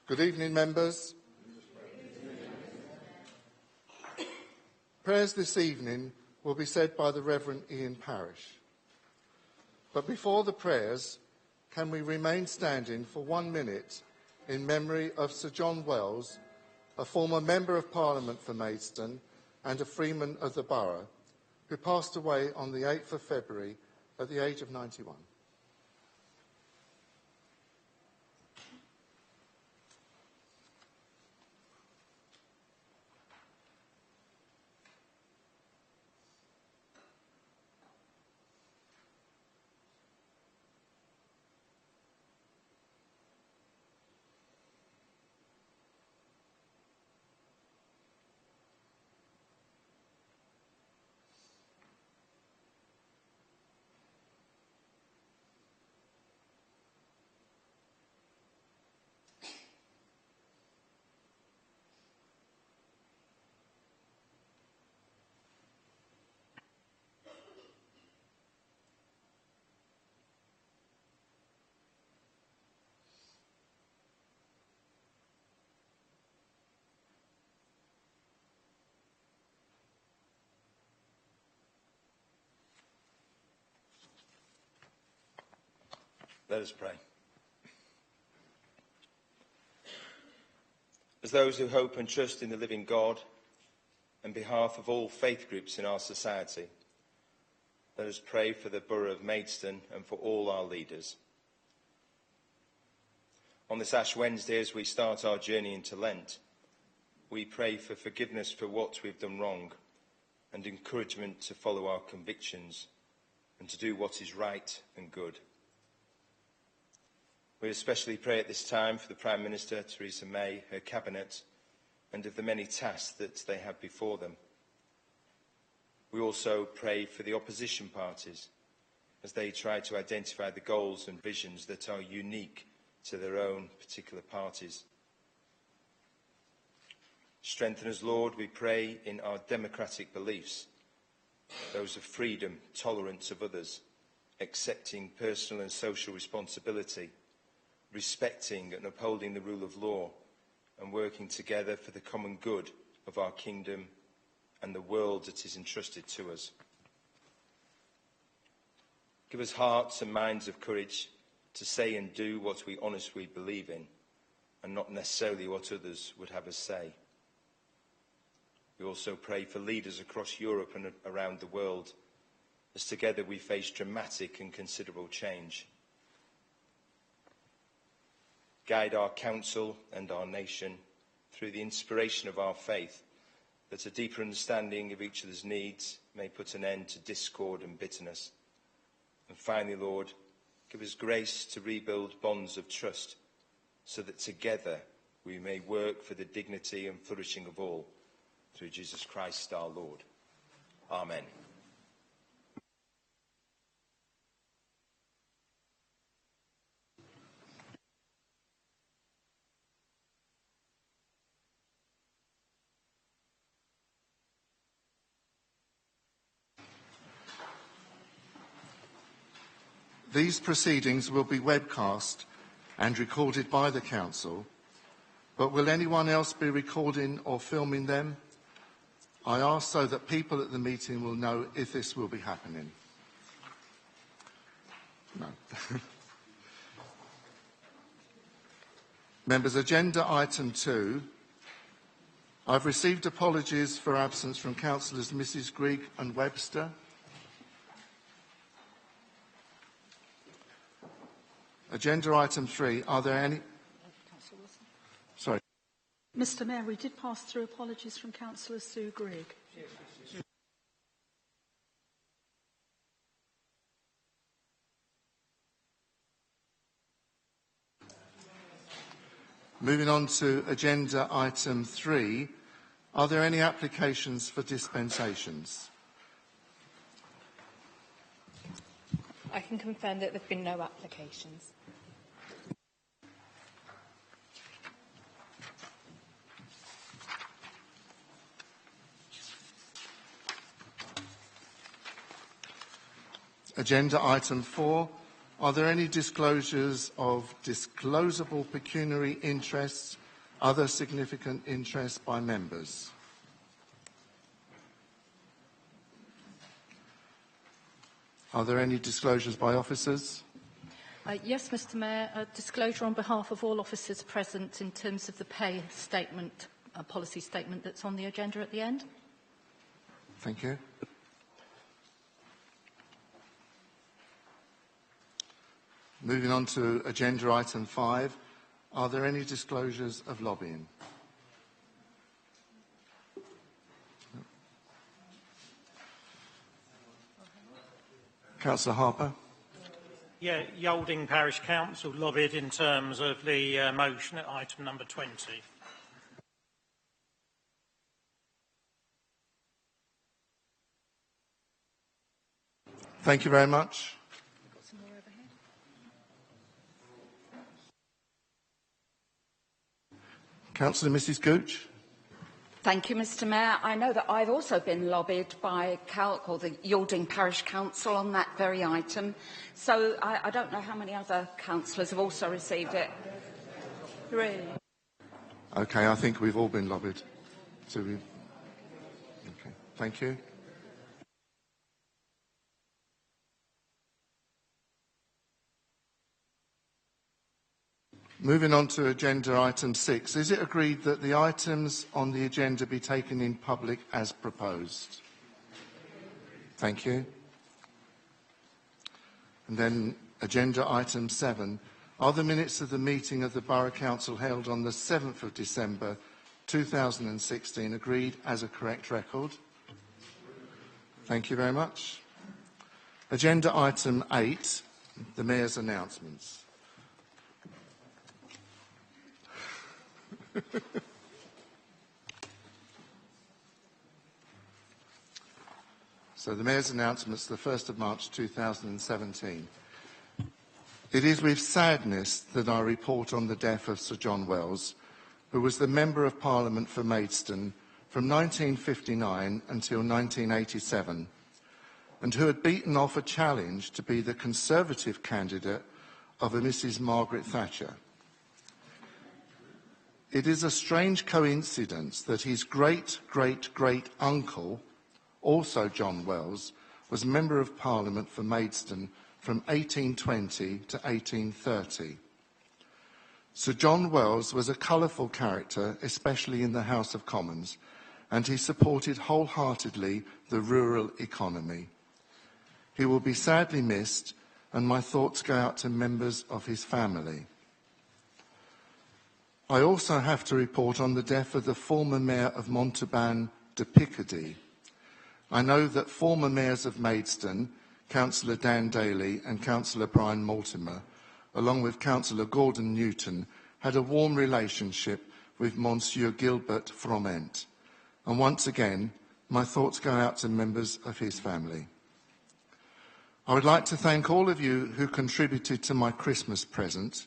Good evening, members. Prayers this evening will be said by the Reverend Ian Parish. But before the prayers, can we remain standing for 1 minute in memory of Sir John Wells, a former Member of Parliament for Maidstone and a freeman of the borough, who passed away on the 8th of February at the age of 91. Let us pray. As those who hope and trust in the living God, on behalf of all faith groups in our society, let us pray for the borough of Maidstone and for all our leaders. On this Ash Wednesday, as we start our journey into Lent, we pray for forgiveness for what we've done wrong and encouragement to follow our convictions and to do what is right and good. We especially pray at this time for the Prime Minister, Theresa May, her cabinet, and of the many tasks that they have before them. We also pray for the opposition parties as they try to identify the goals and visions that are unique to their own particular parties. Strengthen us, Lord, we pray, in our democratic beliefs, those of freedom, tolerance of others, accepting personal and social responsibility, respecting and upholding the rule of law, and working together for the common good of our kingdom and the world that is entrusted to us. Give us hearts and minds of courage to say and do what we honestly believe in, and not necessarily what others would have us say. We also pray for leaders across Europe and around the world, as together we face dramatic and considerable change. Guide our council and our nation through the inspiration of our faith, that a deeper understanding of each other's needs may put an end to discord and bitterness. And finally, Lord, give us grace to rebuild bonds of trust, so that together we may work for the dignity and flourishing of all, through Jesus Christ our Lord. Amen. These proceedings will be webcast and recorded by the Council, but will anyone else be recording or filming them? I ask so that people at the meeting will know if this will be happening. No. Members, agenda item 2. I've received apologies for absence from Councillors Mrs Grigg and Webster. Agenda item 3. Are there any... Sorry. Mr Mayor, we did pass through apologies from Councillor Sue Grigg. Moving on to agenda item 3. Are there any applications for dispensations? I can confirm that there have been no applications. Agenda item 4. Are there any disclosures of disclosable pecuniary interests, other significant interests by members? Are there any disclosures by officers? Yes, Mr Mayor. A disclosure on behalf of all officers present in terms of the pay statement, policy statement that's on the agenda at the end. Thank you. Moving on to agenda item 5. Are there any disclosures of lobbying? Councillor Harper. Yeah, Yalding Parish Council lobbied in terms of the motion at item number 20. Thank you very much. Councillor Mrs Gooch. Thank you, Mr Mayor. I know that I've also been lobbied by CALC, or the Yalding Parish Council, on that very item. So I don't know how many other councillors have also received it. 3. Okay, I think we've all been lobbied. Okay, thank you. Moving on to agenda item 6. Is it agreed that the items on the agenda be taken in public as proposed? Thank you. And then agenda item 7. Are the minutes of the meeting of the Borough Council held on the 7th of December 2016 agreed as a correct record? Thank you very much. Agenda item 8. The Mayor's announcements. So the Mayor's announcements, the 1st of March 2017. It is with sadness that I report on the death of Sir John Wells, who was the Member of Parliament for Maidstone from 1959 until 1987, and who had beaten off a challenge to be the Conservative candidate of a Mrs Margaret Thatcher. It is a strange coincidence that his great-great-great-uncle, also John Wells, was Member of Parliament for Maidstone from 1820 to 1830. Sir John Wells was a colourful character, especially in the House of Commons, and he supported wholeheartedly the rural economy. He will be sadly missed, and my thoughts go out to members of his family. I also have to report on the death of the former Mayor of Montauban de Picardy. I know that former mayors of Maidstone, Councillor Dan Daly and Councillor Brian Mortimer, along with Councillor Gordon Newton, had a warm relationship with Monsieur Gilbert Froment. And once again, my thoughts go out to members of his family. I would like to thank all of you who contributed to my Christmas present.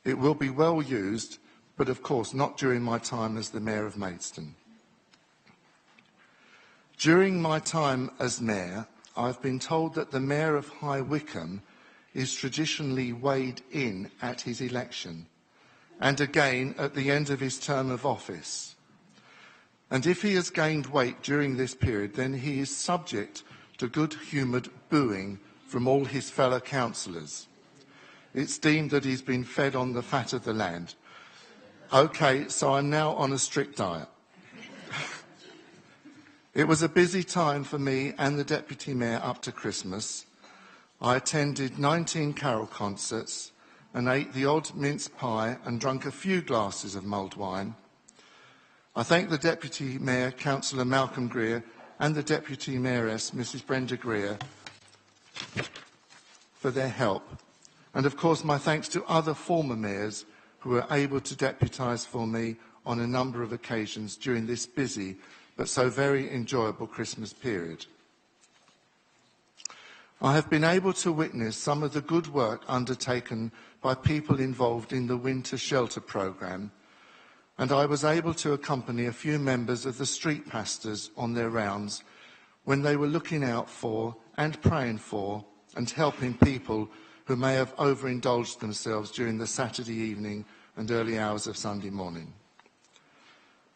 It will be well used, but of course not during my time as the Mayor of Maidstone. During my time as Mayor, I've been told that the Mayor of High Wycombe is traditionally weighed in at his election, and again at the end of his term of office. And if he has gained weight during this period, then he is subject to good-humoured booing from all his fellow councillors. It's deemed that he's been fed on the fat of the land. Okay, so I'm now on a strict diet. It was a busy time for me and the Deputy Mayor up to Christmas. I attended 19 carol concerts and ate the odd mince pie and drunk a few glasses of mulled wine. I thank the Deputy Mayor, Councillor Malcolm Greer, and the Deputy Mayoress, Mrs Brenda Greer, for their help. And of course my thanks to other former mayors who were able to deputise for me on a number of occasions during this busy but so very enjoyable Christmas period. I have been able to witness some of the good work undertaken by people involved in the Winter Shelter Programme, and I was able to accompany a few members of the street pastors on their rounds when they were looking out for and praying for and helping people who may have overindulged themselves during the Saturday evening and early hours of Sunday morning.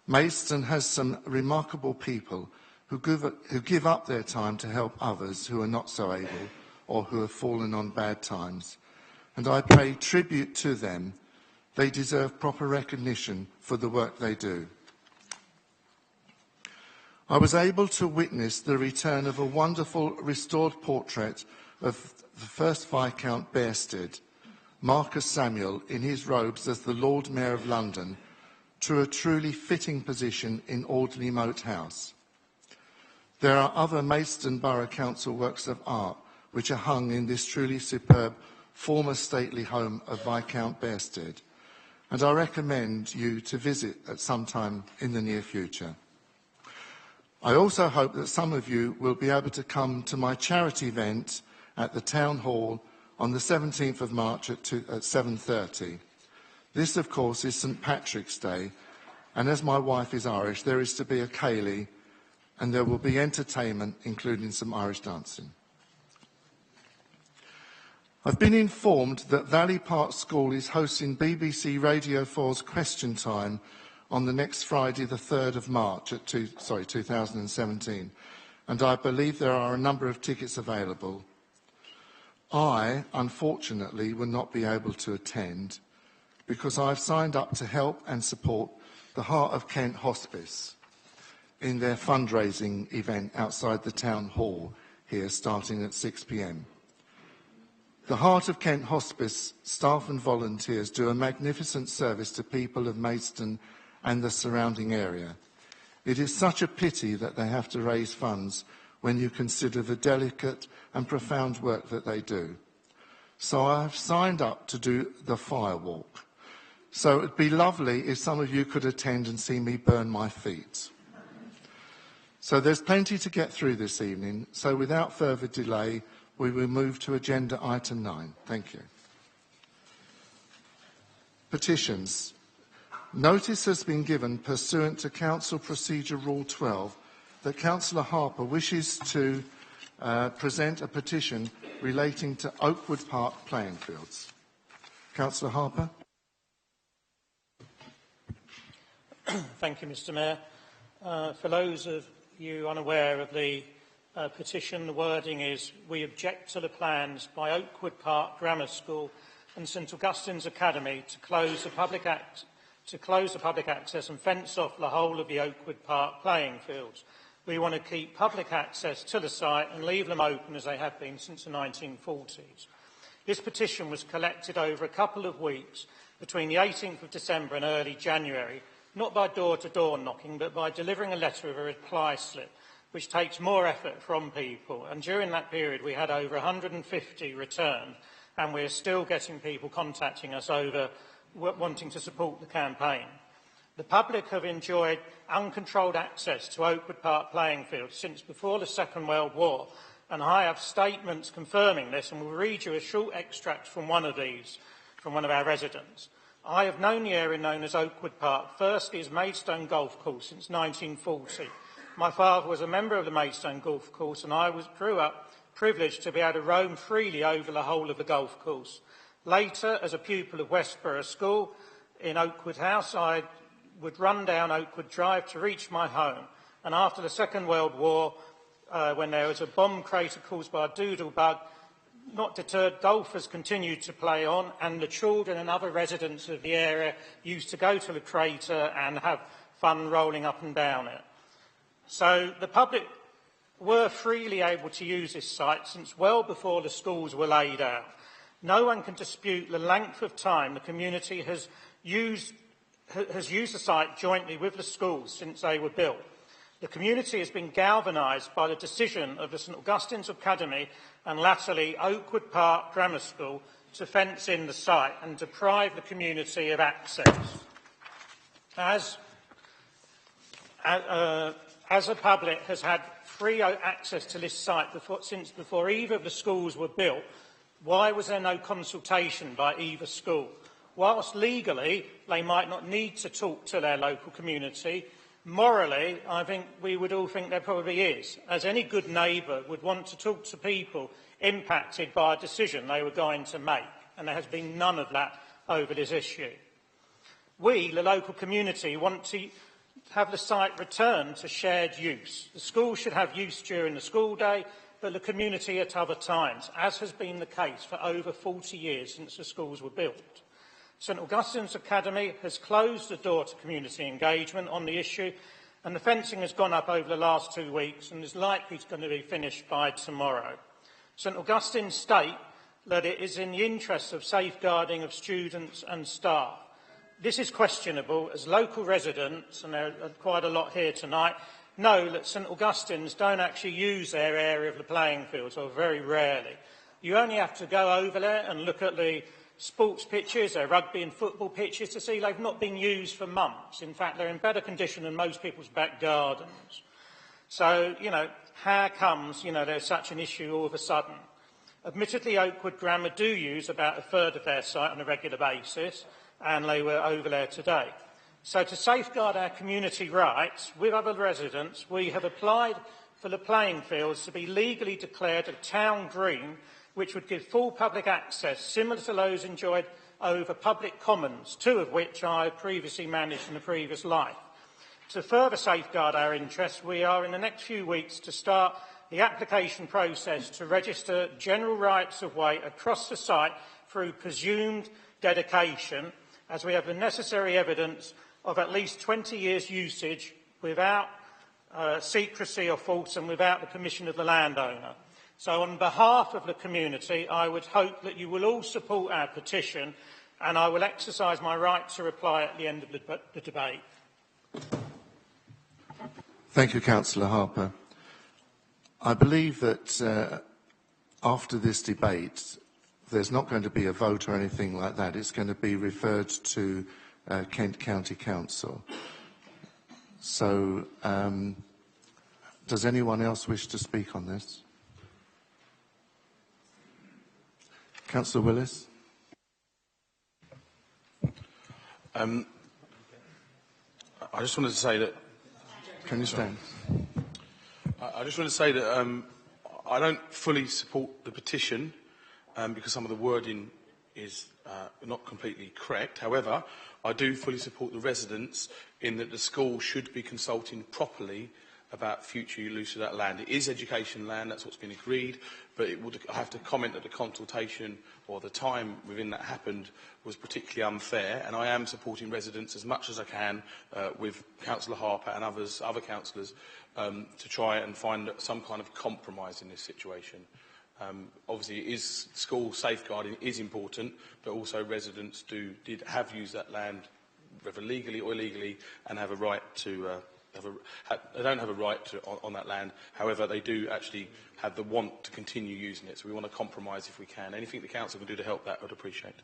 Maidstone has some remarkable people who give up their time to help others who are not so able or who have fallen on bad times, and I pay tribute to them. They deserve proper recognition for the work they do. I was able to witness the return of a wonderful restored portrait of the first Viscount Bearsted, Marcus Samuel, in his robes as the Lord Mayor of London, to a truly fitting position in Audley Moat House. There are other Maidstone Borough Council works of art which are hung in this truly superb former stately home of Viscount Bearsted, and I recommend you to visit at some time in the near future. I also hope that some of you will be able to come to my charity event at the Town Hall on the 17th of March at 7:30. This, of course, is St Patrick's Day, and as my wife is Irish, there is to be a ceilidh, and there will be entertainment, including some Irish dancing. I've been informed that Valley Park School is hosting BBC Radio 4's Question Time on the next Friday, the 3rd of March at 2017, and I believe there are a number of tickets available. I, unfortunately, will not be able to attend because I've signed up to help and support the Heart of Kent Hospice in their fundraising event outside the Town Hall here, starting at 6 p.m. The Heart of Kent Hospice staff and volunteers do a magnificent service to people of Maidstone and the surrounding area. It is such a pity that they have to raise funds when you consider the delicate and profound work that they do. So I have signed up to do the fire walk. So it'd be lovely if some of you could attend and see me burn my feet. So there's plenty to get through this evening, so without further delay, we will move to agenda item 9. Thank you. Petitions. Notice has been given pursuant to Council Procedure Rule 12 that Councillor Harper wishes to present a petition relating to Oakwood Park playing fields. Councillor Harper. Thank you, Mr Mayor. For those of you unaware of the petition, the wording is, we object to the plans by Oakwood Park Grammar School and St Augustine's Academy to close the public access and fence off the whole of the Oakwood Park playing fields. We want to keep public access to the site and leave them open as they have been since the 1940s. This petition was collected over a couple of weeks between the 18th of December and early January, not by door-to-door knocking, but by delivering a letter of a reply slip, which takes more effort from people. And during that period, we had over 150 returned, and we're still getting people contacting us over wanting to support the campaign. The public have enjoyed uncontrolled access to Oakwood Park playing fields since before the Second World War, and I have statements confirming this, and will read you a short extract from one of these, from one of our residents. I have known the area known as Oakwood Park, firstly as Maidstone Golf Course, since 1940. My father was a member of the Maidstone Golf Course, and I grew up privileged to be able to roam freely over the whole of the golf course. Later, as a pupil of Westborough School in Oakwood House, I would run down Oakwood Drive to reach my home. And after the Second World War, when there was a bomb crater caused by a doodle bug, not deterred, golfers continued to play on, and the children and other residents of the area used to go to the crater and have fun rolling up and down it. So the public were freely able to use this site since well before the schools were laid out. No one can dispute the length of time the community has used the site jointly with the schools since they were built. The community has been galvanised by the decision of the St Augustine's Academy and latterly Oakwood Park Grammar School to fence in the site and deprive the community of access. As the public has had free access to this site since before either of the schools were built, why was there no consultation by either school? Whilst legally they might not need to talk to their local community, Morally, I think we would all think there probably is, as any good neighbour would want to talk to people impacted by a decision they were going to make, and there has been none of that over this issue. We, the local community, want to have the site returned to shared use. The school should have use during the school day, but the community at other times, as has been the case for over 40 years since the schools were built. St Augustine's Academy has closed the door to community engagement on the issue, and the fencing has gone up over the last 2 weeks and is likely going to be finished by tomorrow. St Augustine state that it is in the interest of safeguarding of students and staff. This is questionable, as local residents, and there are quite a lot here tonight, know that St Augustine's don't actually use their area of the playing fields, or very rarely. You only have to go over there and look at the sports pitches, their rugby and football pitches, to see they've not been used for months. In fact, they're in better condition than most people's back gardens. So, how comes, there's such an issue all of a sudden? Admittedly, Oakwood Grammar do use about a third of their site on a regular basis, and they were over there today. So to safeguard our community rights, with other residents, we have applied for the playing fields to be legally declared a town green, which would give full public access, similar to those enjoyed over public commons, 2 of which I previously managed in a previous life. To further safeguard our interests, we are in the next few weeks to start the application process to register general rights of way across the site through presumed dedication, as we have the necessary evidence of at least 20 years' usage without secrecy or fault and without the permission of the landowner. So on behalf of the community, I would hope that you will all support our petition, and I will exercise my right to reply at the end of the debate. Thank you, Councillor Harper. I believe that after this debate, there's not going to be a vote or anything like that. It's going to be referred to Kent County Council. So, does anyone else wish to speak on this? Councillor Willis. I just wanted to say that... Can you stand? I just want to say that I don't fully support the petition because some of the wording is not completely correct. However, I do fully support the residents in that the school should be consulting properly about future use of that land. It is education land, that's what's been agreed, but I have to comment that the consultation or the time within that happened was particularly unfair, and I am supporting residents as much as I can with Councillor Harper and other councillors to try and find some kind of compromise in this situation. Obviously, school safeguarding is important, but also residents have used that land, whether legally or illegally, and have a right to... they don't have a right on that land. However, they do actually have the want to continue using it. So we want to compromise if we can. Anything the council can do to help that, I'd appreciate.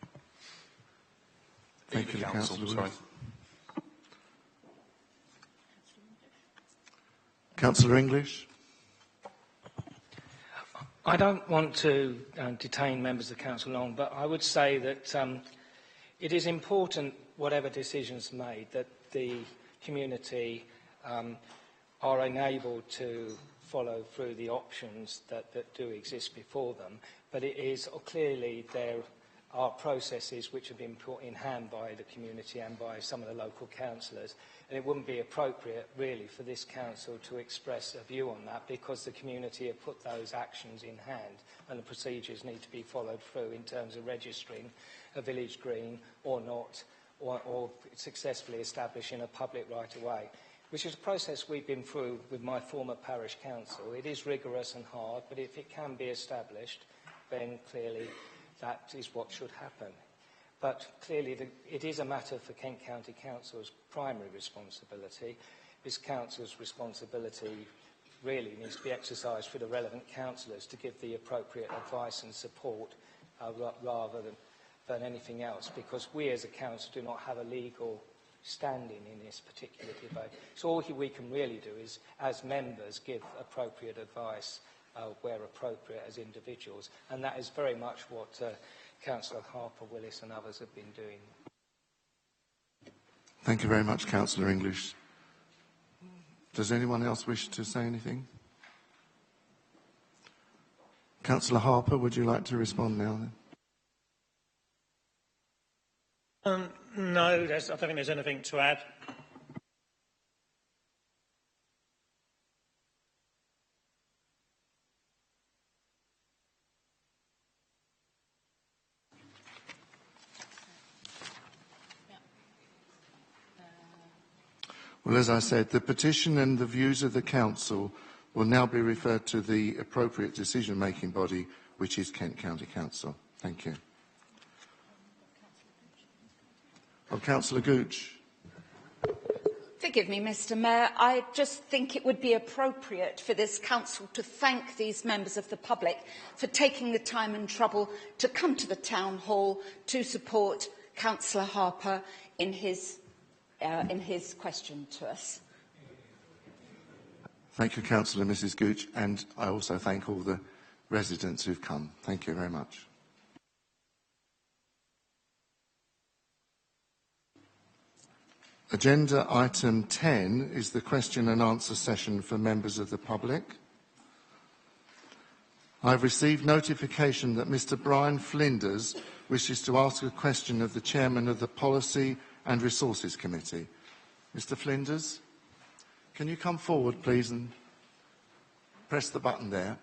Thank you, Councillor. Sorry. Councillor English. I don't want to detain members of the council long, but I would say that it is important, whatever decisions made, that the community are enabled to follow through the options that do exist before them. But it is clearly there are processes which have been put in hand by the community and by some of the local councillors. And it wouldn't be appropriate, really, for this council to express a view on that because the community have put those actions in hand and the procedures need to be followed through in terms of registering a village green or not, or successfully establishing a public right-of-way, which is a process we've been through with my former parish council. It is rigorous and hard, but if it can be established, then clearly that is what should happen. But clearly it is a matter for Kent County Council's primary responsibility. This council's responsibility really needs to be exercised for the relevant councillors to give the appropriate advice and support rather than anything else, because we as a council do not have a legal standing in this particular debate. So all we can really do is, as members, give appropriate advice where appropriate as individuals, and that is very much what Councillor Harper, Willis and others have been doing. Thank you very much, Councillor English. Does anyone else wish to say anything? Councillor Harper, would you like to respond now then? No, I don't think there's anything to add. Well, as I said, the petition and the views of the Council will now be referred to the appropriate decision-making body, which is Kent County Council. Thank you. Oh, Councillor Gooch. Forgive me, Mr Mayor. I just think it would be appropriate for this council to thank these members of the public for taking the time and trouble to come to the Town Hall to support Councillor Harper in his question to us. Thank you, Councillor Mrs Gooch, and I also thank all the residents who've come. Thank you very much. Agenda item 10 is the question and answer session for members of the public. I've received notification that Mr Brian Flinders wishes to ask a question of the Chairman of the Policy and Resources Committee. Mr Flinders, can you come forward, please, and press the button there?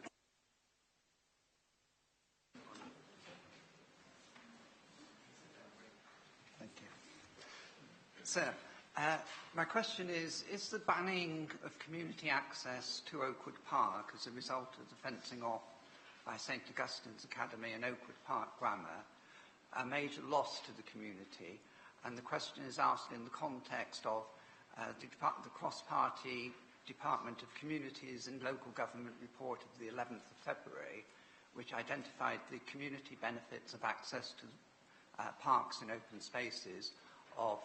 Thank you. Sir, my question is the banning of community access to Oakwood Park as a result of the fencing off by St Augustine's Academy and Oakwood Park Grammar a major loss to the community? And the question is asked in the context of the cross-party Department of Communities and Local Government report of the 11th of February, which identified the community benefits of access to parks and open spaces, of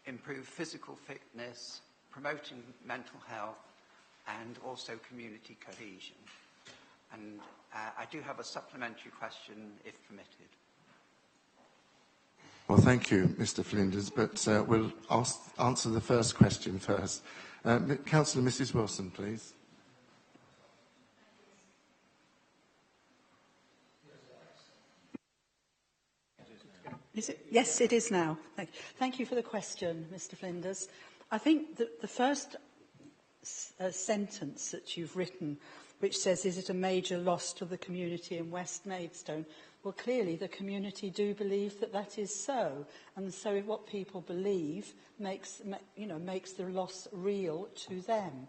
improved physical fitness, promoting mental health, and also community cohesion. And I do have a supplementary question, if permitted. Well, thank you, Mr Flinders, but we'll answer the first question first. Councillor Mrs Wilson, please. Is it? Yes, it is now. Thank you for the question, Mr Flinders. I think that the first sentence that you've written, which says, is it a major loss to the community in West Maidstone? Well, clearly the community do believe that that is so. And so what people believe makes the loss real to them.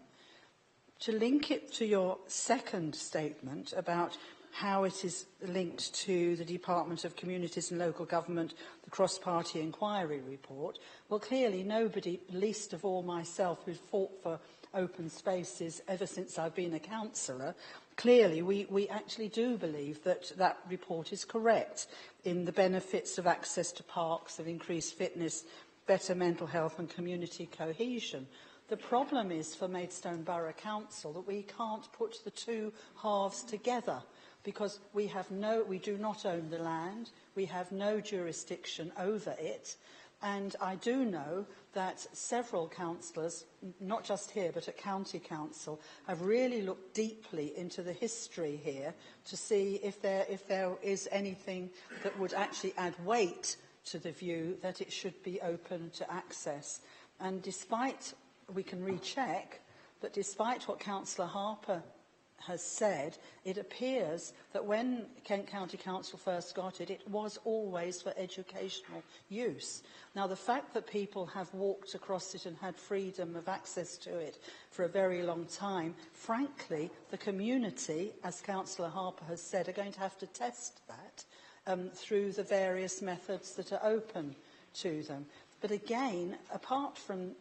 To link it to your second statement about how it is linked to the Department of Communities and Local Government, the cross-party inquiry report, well, clearly nobody, least of all myself, who's fought for open spaces ever since I've been a councillor, clearly we actually do believe that that report is correct in the benefits of access to parks, of increased fitness, better mental health and community cohesion. The problem is for Maidstone Borough Council that we can't put the two halves together, because we do not own the land, we have no jurisdiction over it, and I do know that several councillors, not just here but at County Council, have really looked deeply into the history here to see if there is anything that would actually add weight to the view that it should be open to access. And despite, we can recheck, but despite what Councillor Harper has said, it appears that when Kent County Council first got it, it was always for educational use. Now, the fact that people have walked across it and had freedom of access to it for a very long time, frankly, the community, as Councillor Harper has said, are going to have to test that through the various methods that are open to them. But again, apart from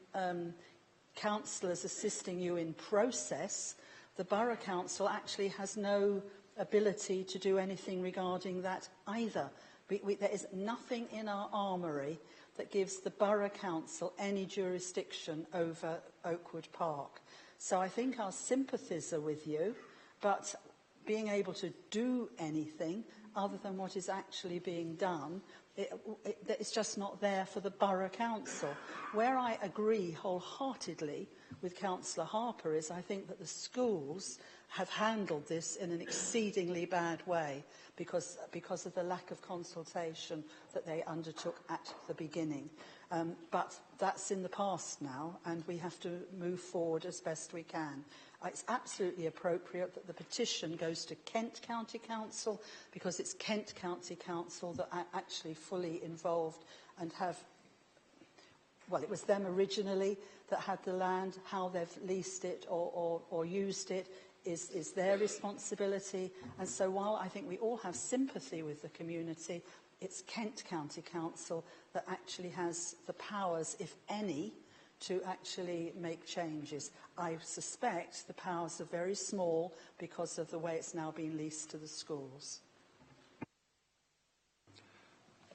councillors assisting you in process, the Borough Council actually has no ability to do anything regarding that either. There is nothing in our armoury that gives the Borough Council any jurisdiction over Oakwood Park. So I think our sympathies are with you, but being able to do anything other than what is actually being done It's just not there for the borough council. Where I agree wholeheartedly with Councillor Harper is I think that the schools have handled this in an exceedingly bad way because of the lack of consultation that they undertook at the beginning. But that's in the past now, and we have to move forward as best we can. It's absolutely appropriate that the petition goes to Kent County Council, because it's Kent County Council that are actually fully involved and have, well, it was them originally that had the land. How they've leased it or used it is their responsibility. And so while I think we all have sympathy with the community, it's Kent County Council that actually has the powers, if any, to actually make changes. I suspect the powers are very small because of the way it's now being leased to the schools.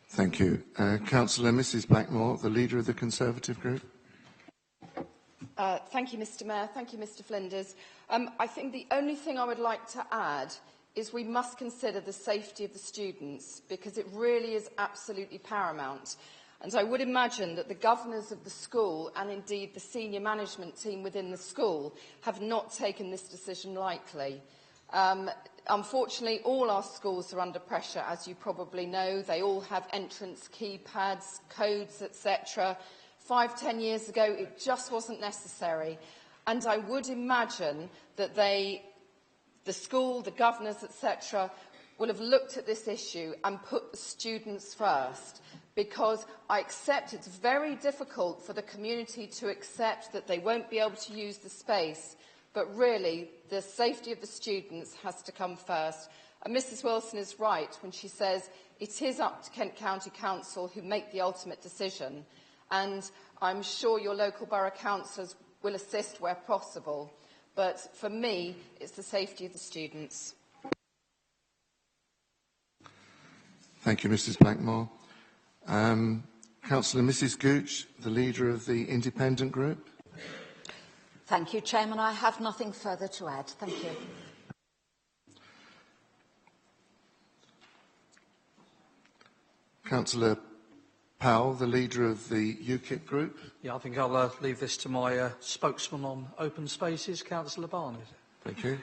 Thank you. Councillor Mrs Blackmore, the leader of the Conservative Group. Thank you, Mr Mayor. Thank you, Mr Flinders. I think the only thing I would like to add is we must consider the safety of the students, because it really is absolutely paramount. And I would imagine that the governors of the school, and indeed the senior management team within the school, have not taken this decision lightly. Unfortunately, all our schools are under pressure, as you probably know. They all have entrance keypads, codes, etc. 5-10 years ago, it just wasn't necessary. And I would imagine that the school, the governors, etc., will have looked at this issue and put the students first, because I accept it's very difficult for the community to accept that they won't be able to use the space, but really the safety of the students has to come first. And Mrs Wilson is right when she says it is up to Kent County Council who make the ultimate decision, and I'm sure your local borough councillors will assist where possible. But for me, it's the safety of the students. Thank you, Mrs Blackmore. Councillor Mrs Gooch, the leader of the Independent Group. Thank you, Chairman. I have nothing further to add. Thank you. Councillor Powell, the leader of the UKIP Group. Yeah, I think I'll leave this to my spokesman on open spaces, Councillor Barnes. Thank you.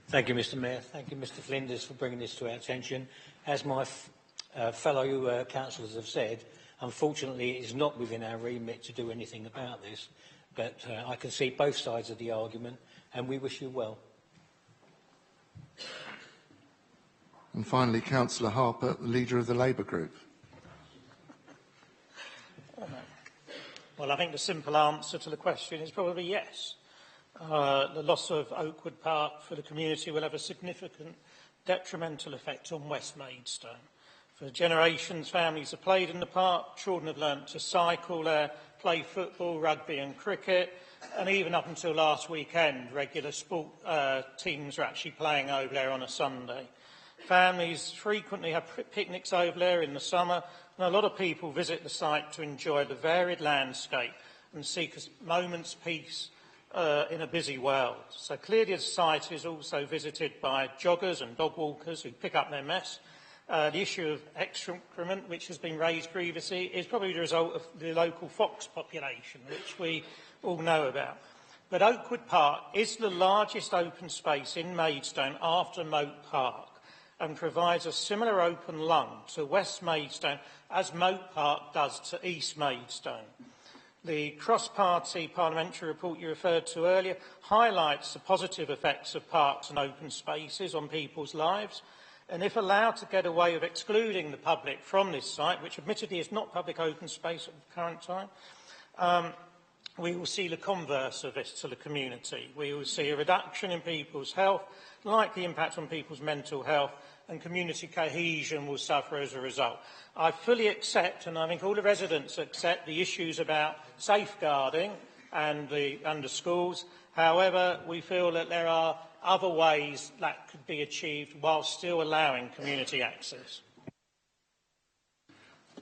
Thank you, Mr Mayor. Thank you, Mr Flinders, for bringing this to our attention. As my fellow councillors have said, unfortunately it is not within our remit to do anything about this, but I can see both sides of the argument, and we wish you well. And finally, Councillor Harper, the leader of the Labour Group. Well, I think the simple answer to the question is probably yes. The loss of Oakwood Park for the community will have a significant detrimental effect on West Maidstone. For generations, families have played in the park, children have learnt to cycle there, play football, rugby and cricket, and even up until last weekend, regular sport teams are actually playing over there on a Sunday. Families frequently have picnics over there in the summer, and a lot of people visit the site to enjoy the varied landscape and seek a moment's peace in a busy world. So clearly the site is also visited by joggers and dog walkers who pick up their mess. The issue of excrement, which has been raised previously, is probably the result of the local fox population, which we all know about. But Oakwood Park is the largest open space in Maidstone after Moat Park, and provides a similar open lung to West Maidstone as Moat Park does to East Maidstone. The cross-party parliamentary report you referred to earlier highlights the positive effects of parks and open spaces on people's lives, and if allowed to get away with excluding the public from this site, which admittedly is not public open space at the current time, we will see the converse of this to the community. We will see a reduction in people's health, likely impact on people's mental health, and community cohesion will suffer as a result. I fully accept, and I think all the residents accept, the issues about safeguarding and under schools. However, we feel that there are other ways that could be achieved while still allowing community access.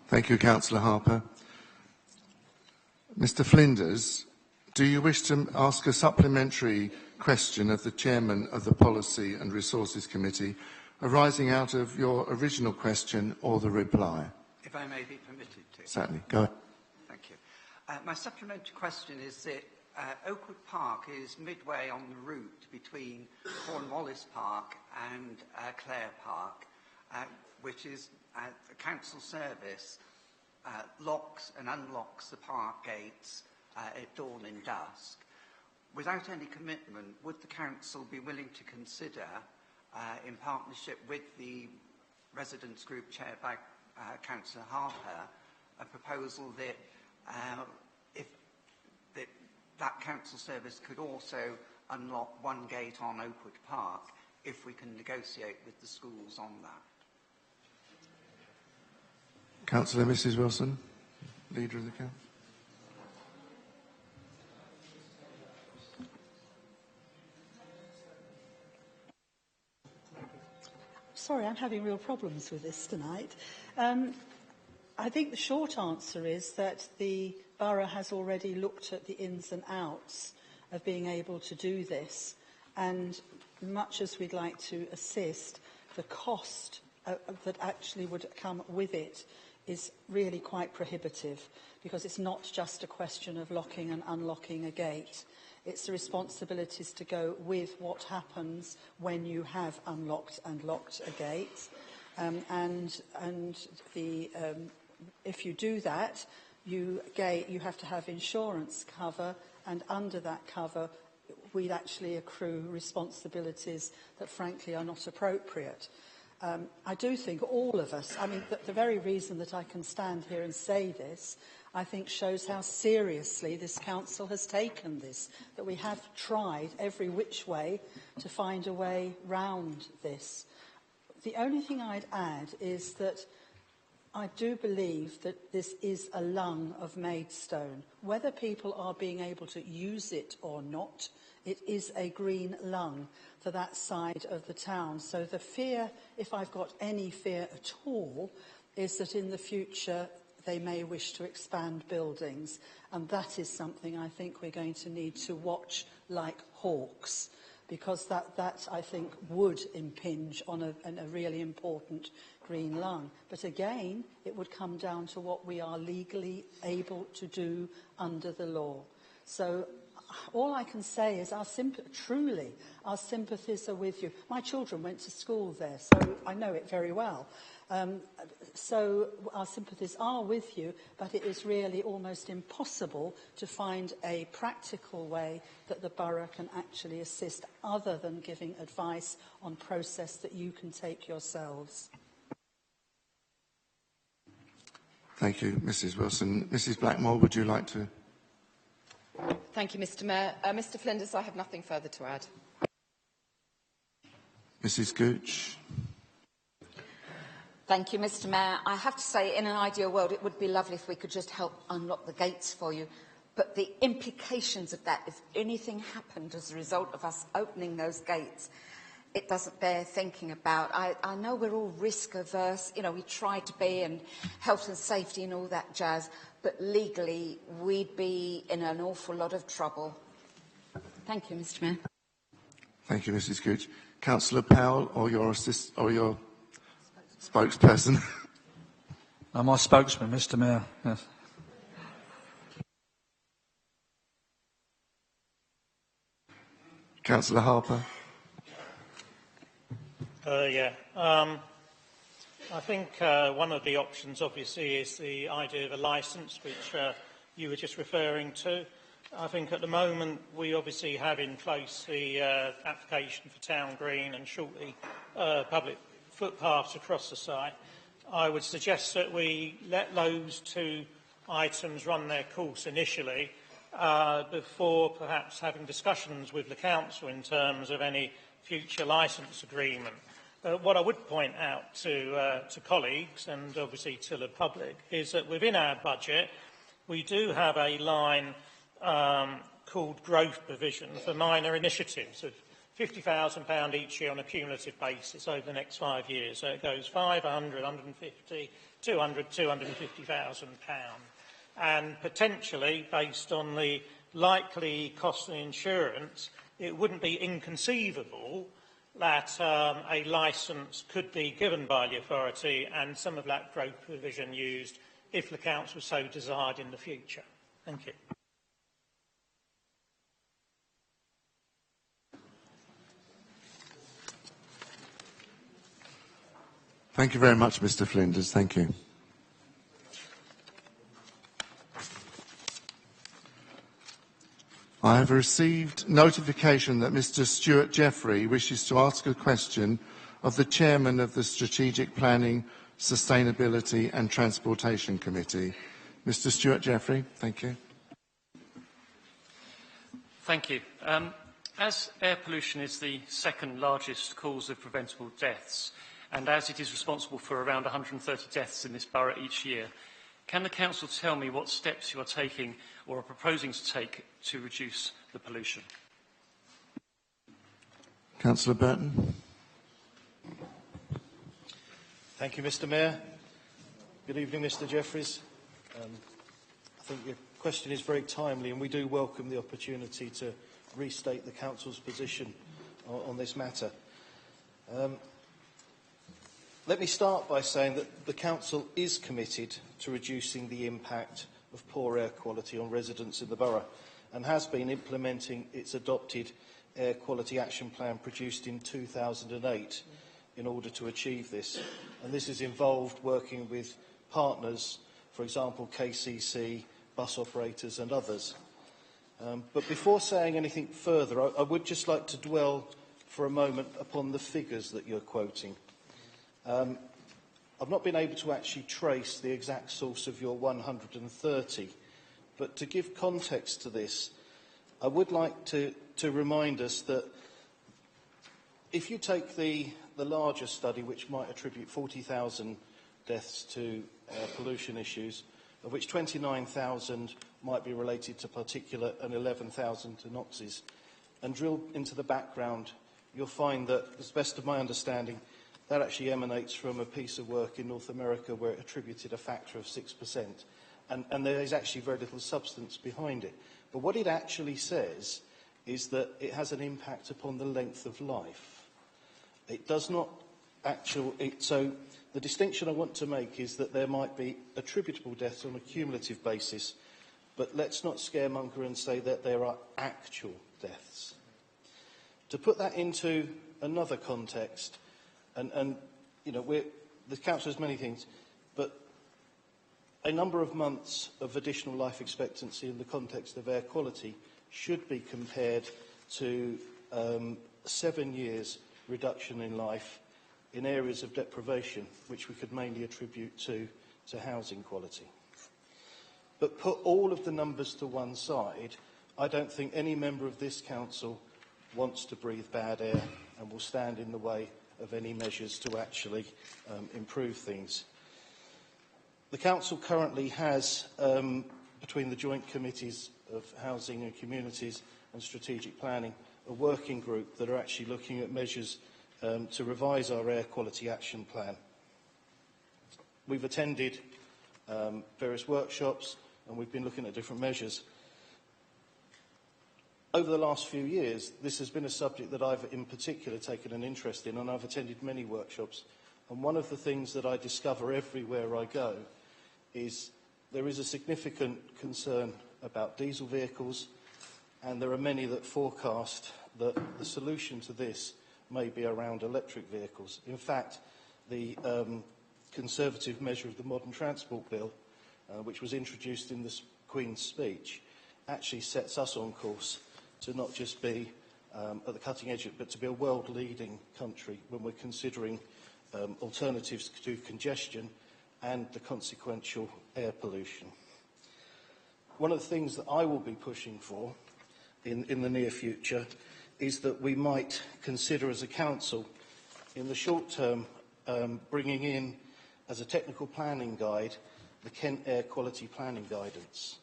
Thank you, Councillor Harper. Mr Flinders, do you wish to ask a supplementary question of the Chairman of the Policy and Resources Committee, arising out of your original question or the reply? If I may be permitted to. Certainly. Go ahead. Thank you. My supplementary question is that Oakwood Park is midway on the route between Cornwallis Park and Clare Park, which is the council service locks and unlocks the park gates at dawn and dusk. Without any commitment, would the council be willing to consider, in partnership with the residents group chaired by Councillor Harper, a proposal that that council service could also unlock one gate on Oakwood Park if we can negotiate with the schools on that? Councillor Mrs Wilson, Leader of the Council. Sorry, I'm having real problems with this tonight. I think the short answer is that the borough has already looked at the ins and outs of being able to do this, and much as we'd like to assist, the cost that actually would come with it is really quite prohibitive, because it's not just a question of locking and unlocking a gate. It's the responsibilities to go with what happens when you have unlocked and locked a gate. If you do that, you have to have insurance cover, and under that cover, we'd actually accrue responsibilities that frankly are not appropriate. I do think all of us, the very reason that I can stand here and say this, I think shows how seriously this council has taken this, that we have tried every which way to find a way round this. The only thing I'd add is that I do believe that this is a lung of Maidstone. Whether people are being able to use it or not, it is a green lung for that side of the town. So the fear, if I've got any fear at all, is that in the future they may wish to expand buildings. And that is something I think we're going to need to watch like hawks, because that I think would impinge on a really important green lung. But again, it would come down to what we are legally able to do under the law. So all I can say is our sympathies are with you. My children went to school there, so I know it very well. So our sympathies are with you, but it is really almost impossible to find a practical way that the borough can actually assist, other than giving advice on process that you can take yourselves. Thank you, Mrs Wilson. Mrs Blackmore, would you like to? Thank you, Mr Mayor. Mr Flinders, I have nothing further to add. Mrs Gooch. Thank you, Mr Mayor. I have to say, in an ideal world, it would be lovely if we could just help unlock the gates for you. But the implications of that, if anything happened as a result of us opening those gates, it doesn't bear thinking about. I know we're all risk averse, we try to be, and health and safety and all that jazz, but legally we'd be in an awful lot of trouble. Thank you, Mr Mayor. Thank you, Mrs Gooch. Councillor Powell, or your spokesperson. My spokesman, Mr Mayor. Yes. Councillor Harper. I think one of the options, obviously, is the idea of a licence, which you were just referring to. I think at the moment we obviously have in place the application for Town Green and shortly public footpaths across the site. I would suggest that we let those two items run their course initially before perhaps having discussions with the council in terms of any future licence agreement. What I would point out to colleagues and obviously to the public is that within our budget we do have a line called growth provision for minor initiatives of £50,000 each year on a cumulative basis over the next 5 years. So it goes 500, 150, 200, £250,000. And potentially, based on the likely cost of insurance, it wouldn't be inconceivable that a licence could be given by the authority and some of that growth provision used if the council so desired in the future. Thank you. Thank you very much, Mr. Flinders. Thank you. I have received notification that Mr. Stuart Jeffrey wishes to ask a question of the Chairman of the Strategic Planning, Sustainability and Transportation Committee. Mr. Stuart Jeffrey, thank you. Thank you. As air pollution is the second largest cause of preventable deaths, and as it is responsible for around 130 deaths in this borough each year, can the Council tell me what steps you are taking or are proposing to take to reduce the pollution? Councillor Burton. Thank you, Mr. Mayor. Good evening, Mr. Jeffries. I think your question is very timely, and we do welcome the opportunity to restate the Council's position on this matter. Let me start by saying that the Council is committed to reducing the impact of poor air quality on residents in the borough and has been implementing its adopted Air Quality Action Plan produced in 2008 in order to achieve this. And this has involved working with partners, for example, KCC, bus operators and others. But before saying anything further, I would just like to dwell for a moment upon the figures that you're quoting. I've not been able to actually trace the exact source of your 130, but to give context to this, I would like to remind us that if you take the larger study, which might attribute 40,000 deaths to pollution issues, of which 29,000 might be related to particulate and 11,000 to NOxes, and drill into the background, you'll find that, as best of my understanding, that actually emanates from a piece of work in North America where it attributed a factor of 6%. And there is actually very little substance behind it. But what it actually says is that it has an impact upon the length of life. It does not so the distinction I want to make is that there might be attributable deaths on a cumulative basis, but let's not scaremonger and say that there are actual deaths. To put that into another context, and you know, the Council has many things, but a number of months of additional life expectancy in the context of air quality should be compared to 7 years reduction in life in areas of deprivation, which we could mainly attribute to housing quality. But put all of the numbers to one side, I don't think any member of this Council wants to breathe bad air and will stand in the way of any measures to actually improve things. The Council currently has, between the joint committees of housing and communities and strategic planning, a working group that are actually looking at measures to revise our air quality action plan. We've attended various workshops and we've been looking at different measures. Over the last few years, this has been a subject that I've in particular taken an interest in, and I've attended many workshops. And one of the things that I discover everywhere I go is there is a significant concern about diesel vehicles, and there are many that forecast that the solution to this may be around electric vehicles. In fact, the Conservative measure of the Modern Transport Bill, which was introduced in the Queen's speech, actually sets us on course to not just be at the cutting edge, but to be a world-leading country when we're considering alternatives to congestion and the consequential air pollution. One of the things that I will be pushing for in the near future is that we might consider as a council, in the short term, bringing in as a technical planning guide the Kent Air Quality Planning Guidance.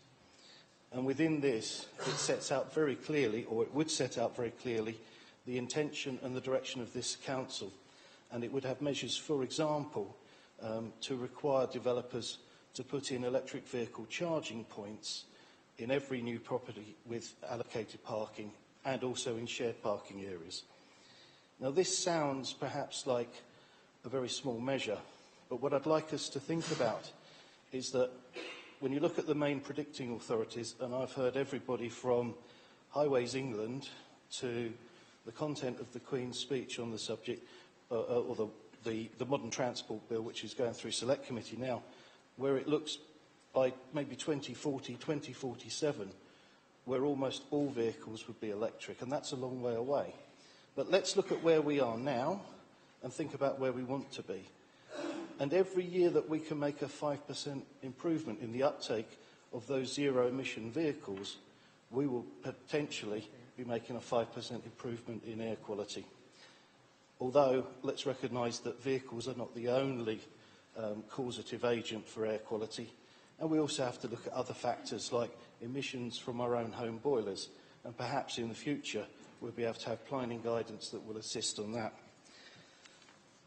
And within this, it sets out very clearly, or it would set out very clearly, the intention and the direction of this council. And it would have measures, for example, to require developers to put in electric vehicle charging points in every new property with allocated parking and also in shared parking areas. Now, this sounds perhaps like a very small measure, but what I'd like us to think about is that when you look at the main predicting authorities, and I've heard everybody from Highways England to the content of the Queen's speech on the subject, or the modern transport bill, which is going through select committee now, where it looks by maybe 2040, 2047, where almost all vehicles would be electric, and that's a long way away. But let's look at where we are now and think about where we want to be. And every year that we can make a 5% improvement in the uptake of those zero-emission vehicles, we will potentially be making a 5% improvement in air quality. Although, let's recognise that vehicles are not the only causative agent for air quality, and we also have to look at other factors like emissions from our own home boilers, and perhaps in the future we'll be able to have planning guidance that will assist on that.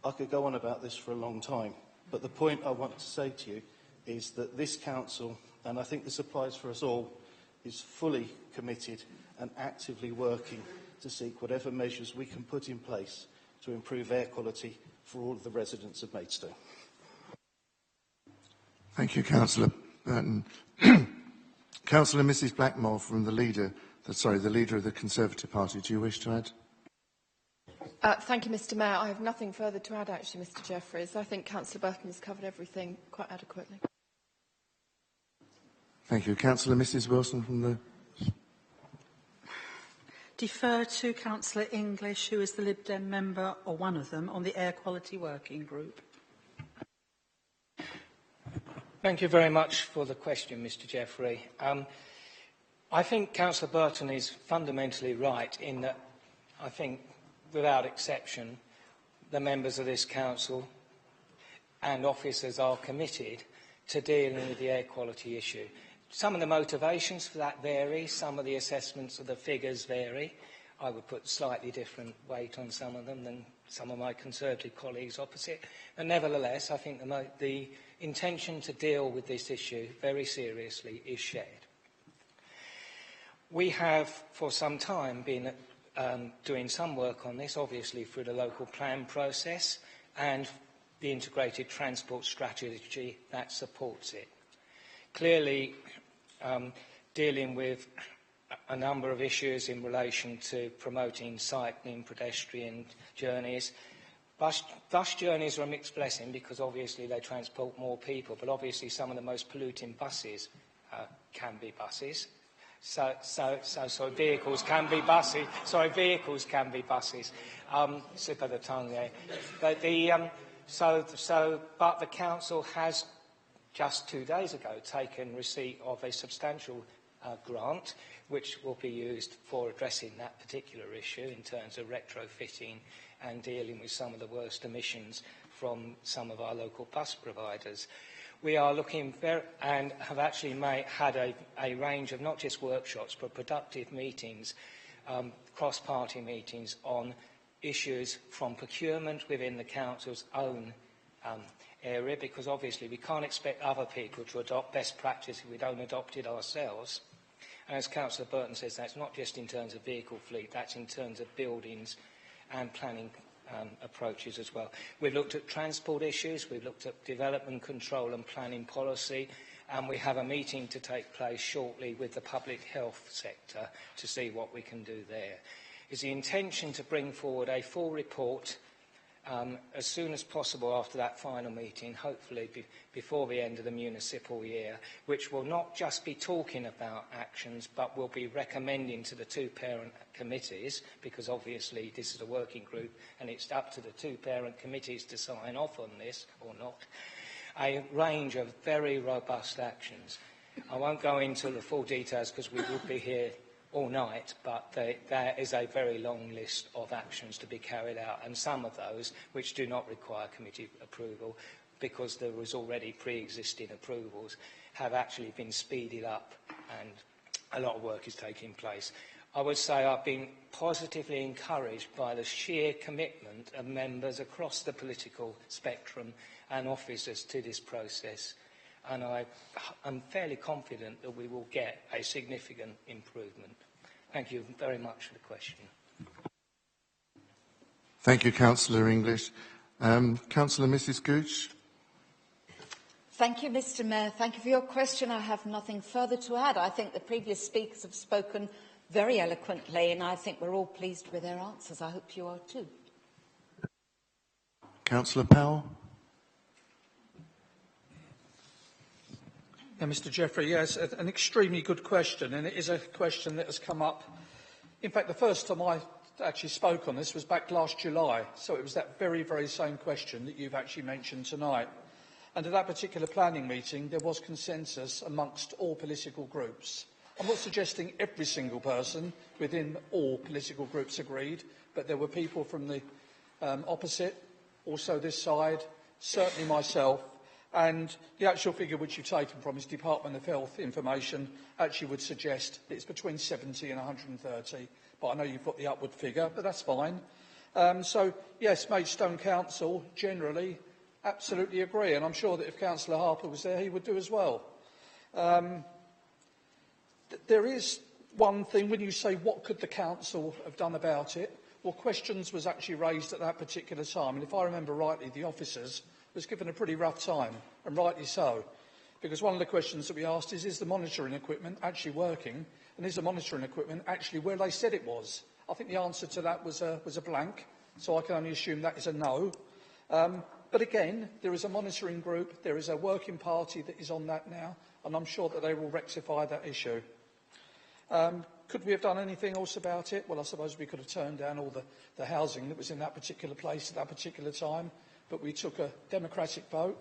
I could go on about this for a long time, but the point I want to say to you is that this council, and I think this applies for us all, is fully committed and actively working to seek whatever measures we can put in place to improve air quality for all of the residents of Maidstone. Thank you, Councillor Burton. Councillor Mrs Blackmore from the leader of the Conservative Party. Do you wish to add? Thank you, Mr Mayor. I have nothing further to add, actually, Mr Jeffries. I think Councillor Burton has covered everything quite adequately. Thank you. Councillor Mrs Wilson from the... Defer to Councillor English, who is the Lib Dem member, or one of them, on the Air Quality Working Group. Thank you very much for the question, Mr Jeffrey. I think Councillor Burton is fundamentally right in that I think, without exception, the members of this council and officers are committed to dealing with the air quality issue. Some of the motivations for that vary, some of the assessments of the figures vary. I would put slightly different weight on some of them than some of my Conservative colleagues opposite. And nevertheless, I think the intention to deal with this issue very seriously is shared. We have, for some time, been doing some work on this, obviously through the local plan process and the integrated transport strategy that supports it. Clearly, dealing with a number of issues in relation to promoting cycling, pedestrian journeys. Bus journeys are a mixed blessing because obviously they transport more people, but obviously some of the most polluting buses can be buses. So vehicles can be buses. Sorry, vehicles can be buses. Slip of the tongue there. But but the council has just 2 days ago taken receipt of a substantial grant, which will be used for addressing that particular issue in terms of retrofitting and dealing with some of the worst emissions from some of our local bus providers. We are looking and have actually had a range of not just workshops but productive meetings, cross-party meetings on issues from procurement within the council's own area, because obviously we can't expect other people to adopt best practice if we don't adopt it ourselves. And as Councillor Burton says, that's not just in terms of vehicle fleet, that's in terms of buildings and planning approaches as well. We've looked at transport issues, we've looked at development control and planning policy, and we have a meeting to take place shortly with the public health sector to see what we can do there. It's the intention to bring forward a full report as soon as possible after that final meeting, hopefully before the end of the municipal year, which will not just be talking about actions, but will be recommending to the two parent committees, because obviously this is a working group and it's up to the two parent committees to sign off on this or not, a range of very robust actions. I won't go into the full details because we will be here all night, but there is a very long list of actions to be carried out, and some of those which do not require committee approval because there was already pre-existing approvals have actually been speeded up and a lot of work is taking place. I would say I've been positively encouraged by the sheer commitment of members across the political spectrum and officers to this process, and I'm fairly confident that we will get a significant improvement. Thank you very much for the question. Thank you, Councillor English. Councillor Mrs Gooch. Thank you, Mr Mayor. Thank you for your question. I have nothing further to add. I think the previous speakers have spoken very eloquently, and I think we're all pleased with their answers. I hope you are too. Councillor Powell. Yeah, Mr Jeffrey, yes, an extremely good question, and it is a question that has come up. In fact, the first time I actually spoke on this was back last July, so it was that very, very same question that you've actually mentioned tonight. And at that particular planning meeting, there was consensus amongst all political groups. I'm not suggesting every single person within all political groups agreed, but there were people from the opposite, also this side, certainly myself, and the actual figure which you've taken from is Department of Health information actually would suggest that it's between 70 and 130, but I know you've got the upward figure, but that's fine. So, yes, Maidstone Council generally absolutely agree, and I'm sure that if Councillor Harper was there, he would do as well. There is one thing, when you say what could the council have done about it, well, questions was actually raised at that particular time, and if I remember rightly, the officers was given a pretty rough time, and rightly so, because one of the questions that we asked is the monitoring equipment actually working, and is the monitoring equipment actually where they said it was? I think the answer to that was a blank, so I can only assume that is a no. But again, there is a monitoring group, there is a working party that is on that now, and I'm sure that they will rectify that issue. Could we have done anything else about it? Well, I suppose we could have turned down all the housing that was in that particular place at that particular time, but we took a democratic vote.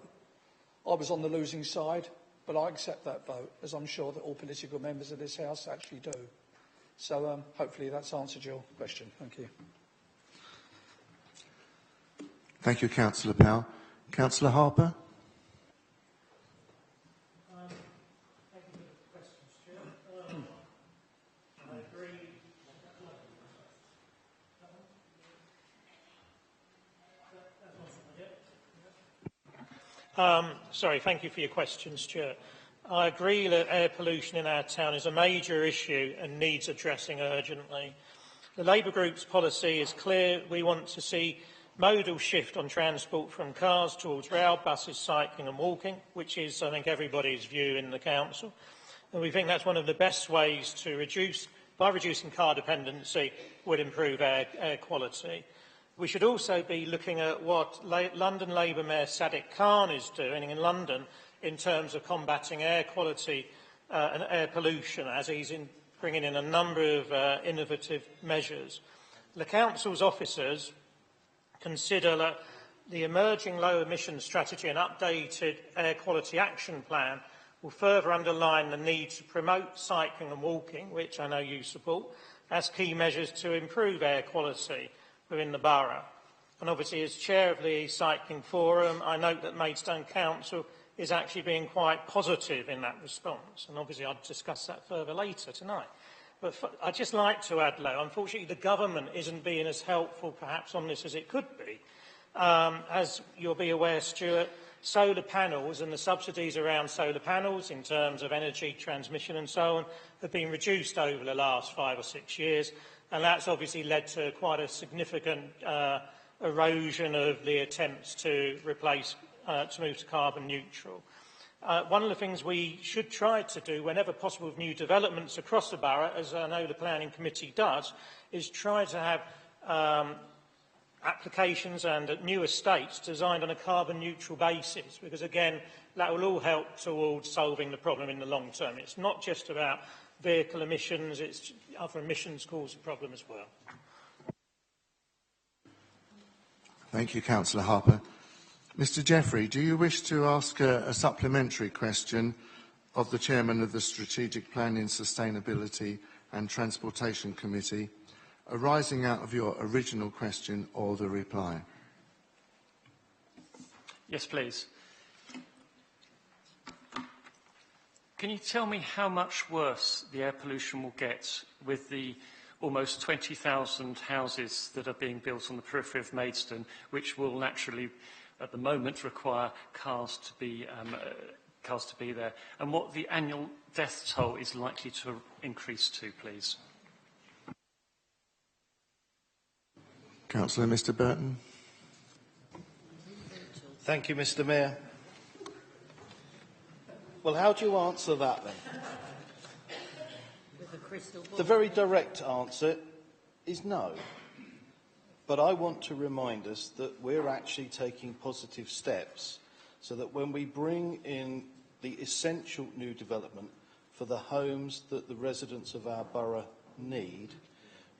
I was on the losing side, but I accept that vote, as I'm sure that all political members of this House actually do. So hopefully that's answered your question. Thank you. Thank you, Councillor Powell. Councillor Harper. Thank you for the question, Stuart. I agree. Sorry, thank you for your question, Stuart. I agree that air pollution in our town is a major issue and needs addressing urgently. The Labour Group's policy is clear. We want to see modal shift on transport from cars towards rail, buses, cycling and walking, which is, I think, everybody's view in the Council. And we think that's one of the best ways to reducing car dependency, would improve air quality. We should also be looking at what London Labour Mayor Sadiq Khan is doing in London in terms of combating air quality and air pollution, as he's bringing in a number of innovative measures. The Council's officers consider that the emerging low emission strategy and updated air quality action plan will further underline the need to promote cycling and walking, which I know you support, as key measures to improve air quality within the borough. And obviously, as chair of the Cycling Forum, I note that Maidstone Council is actually being quite positive in that response. And obviously, I'll discuss that further later tonight. But I'd just like to add, though, unfortunately, the government isn't being as helpful, perhaps, on this as it could be. As you'll be aware, Stuart, solar panels and the subsidies around solar panels in terms of energy transmission and so on have been reduced over the last 5 or 6 years, and that's obviously led to quite a significant erosion of the attempts to move to carbon neutral. One of the things we should try to do whenever possible with new developments across the borough, as I know the Planning Committee does, is try to have applications and new estates designed on a carbon neutral basis, because again, that will all help towards solving the problem in the long term. It's not just about vehicle emissions, it's other emissions cause a problem as well. Thank you, Councillor Harper. Mr Jeffrey, do you wish to ask a supplementary question of the Chairman of the Strategic Planning, Sustainability and Transportation Committee, arising out of your original question or the reply? Yes, please. Can you tell me how much worse the air pollution will get with the almost 20,000 houses that are being built on the periphery of Maidstone, which will naturally, at the moment, require cars to be there, and what the annual death toll is likely to increase to, please? Councillor Mr Burton. Thank you, Mr Mayor. Well, how do you answer that then? With a crystal ball. The very direct answer is no. But I want to remind us that we're actually taking positive steps so that when we bring in the essential new development for the homes that the residents of our borough need,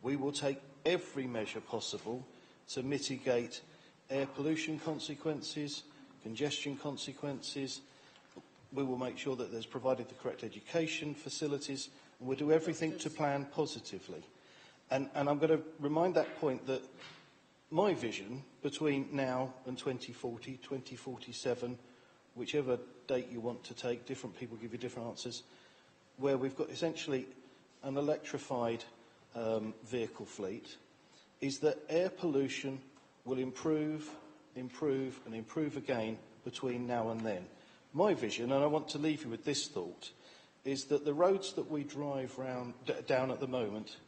we will take every measure possible to mitigate air pollution consequences, congestion consequences. We will make sure that there's provided the correct education facilities, and we'll do everything to plan positively. And I'm going to remind that point that my vision between now and 2040, 2047, whichever date you want to take, different people give you different answers, where we've got essentially an electrified vehicle fleet, is that air pollution will improve again between now and then. My vision, and I want to leave you with this thought, is that the roads that we drive down at the moment,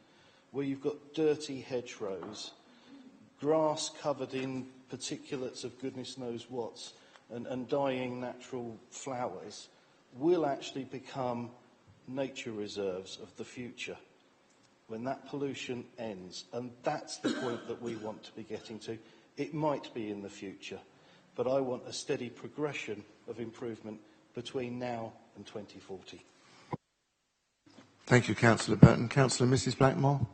where you've got dirty hedgerows, grass covered in particulates of goodness knows what, and dying natural flowers, will actually become nature reserves of the future when that pollution ends. And that's the point that we want to be getting to. It might be in the future, but I want a steady progression of improvement between now and 2040. Thank you, Councillor Burton. Councillor Mrs Blackmore.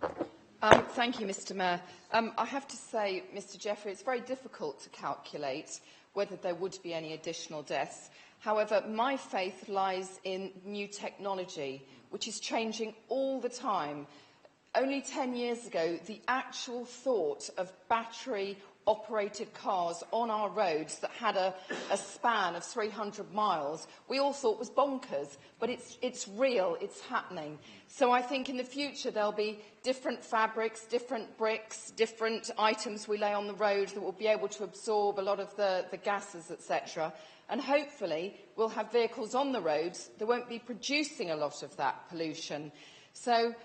Thank you, Mr Mayor. I have to say, Mr Jeffrey, it's very difficult to calculate whether there would be any additional deaths. However, my faith lies in new technology, which is changing all the time. Only 10 years ago, the actual thought of battery-operated cars on our roads that had a span of 300 miles, we all thought was bonkers, but it's real, it's happening. So I think in the future there'll be different fabrics, different bricks, different items we lay on the road that will be able to absorb a lot of the gases, etc. And hopefully we'll have vehicles on the roads that won't be producing a lot of that pollution. So,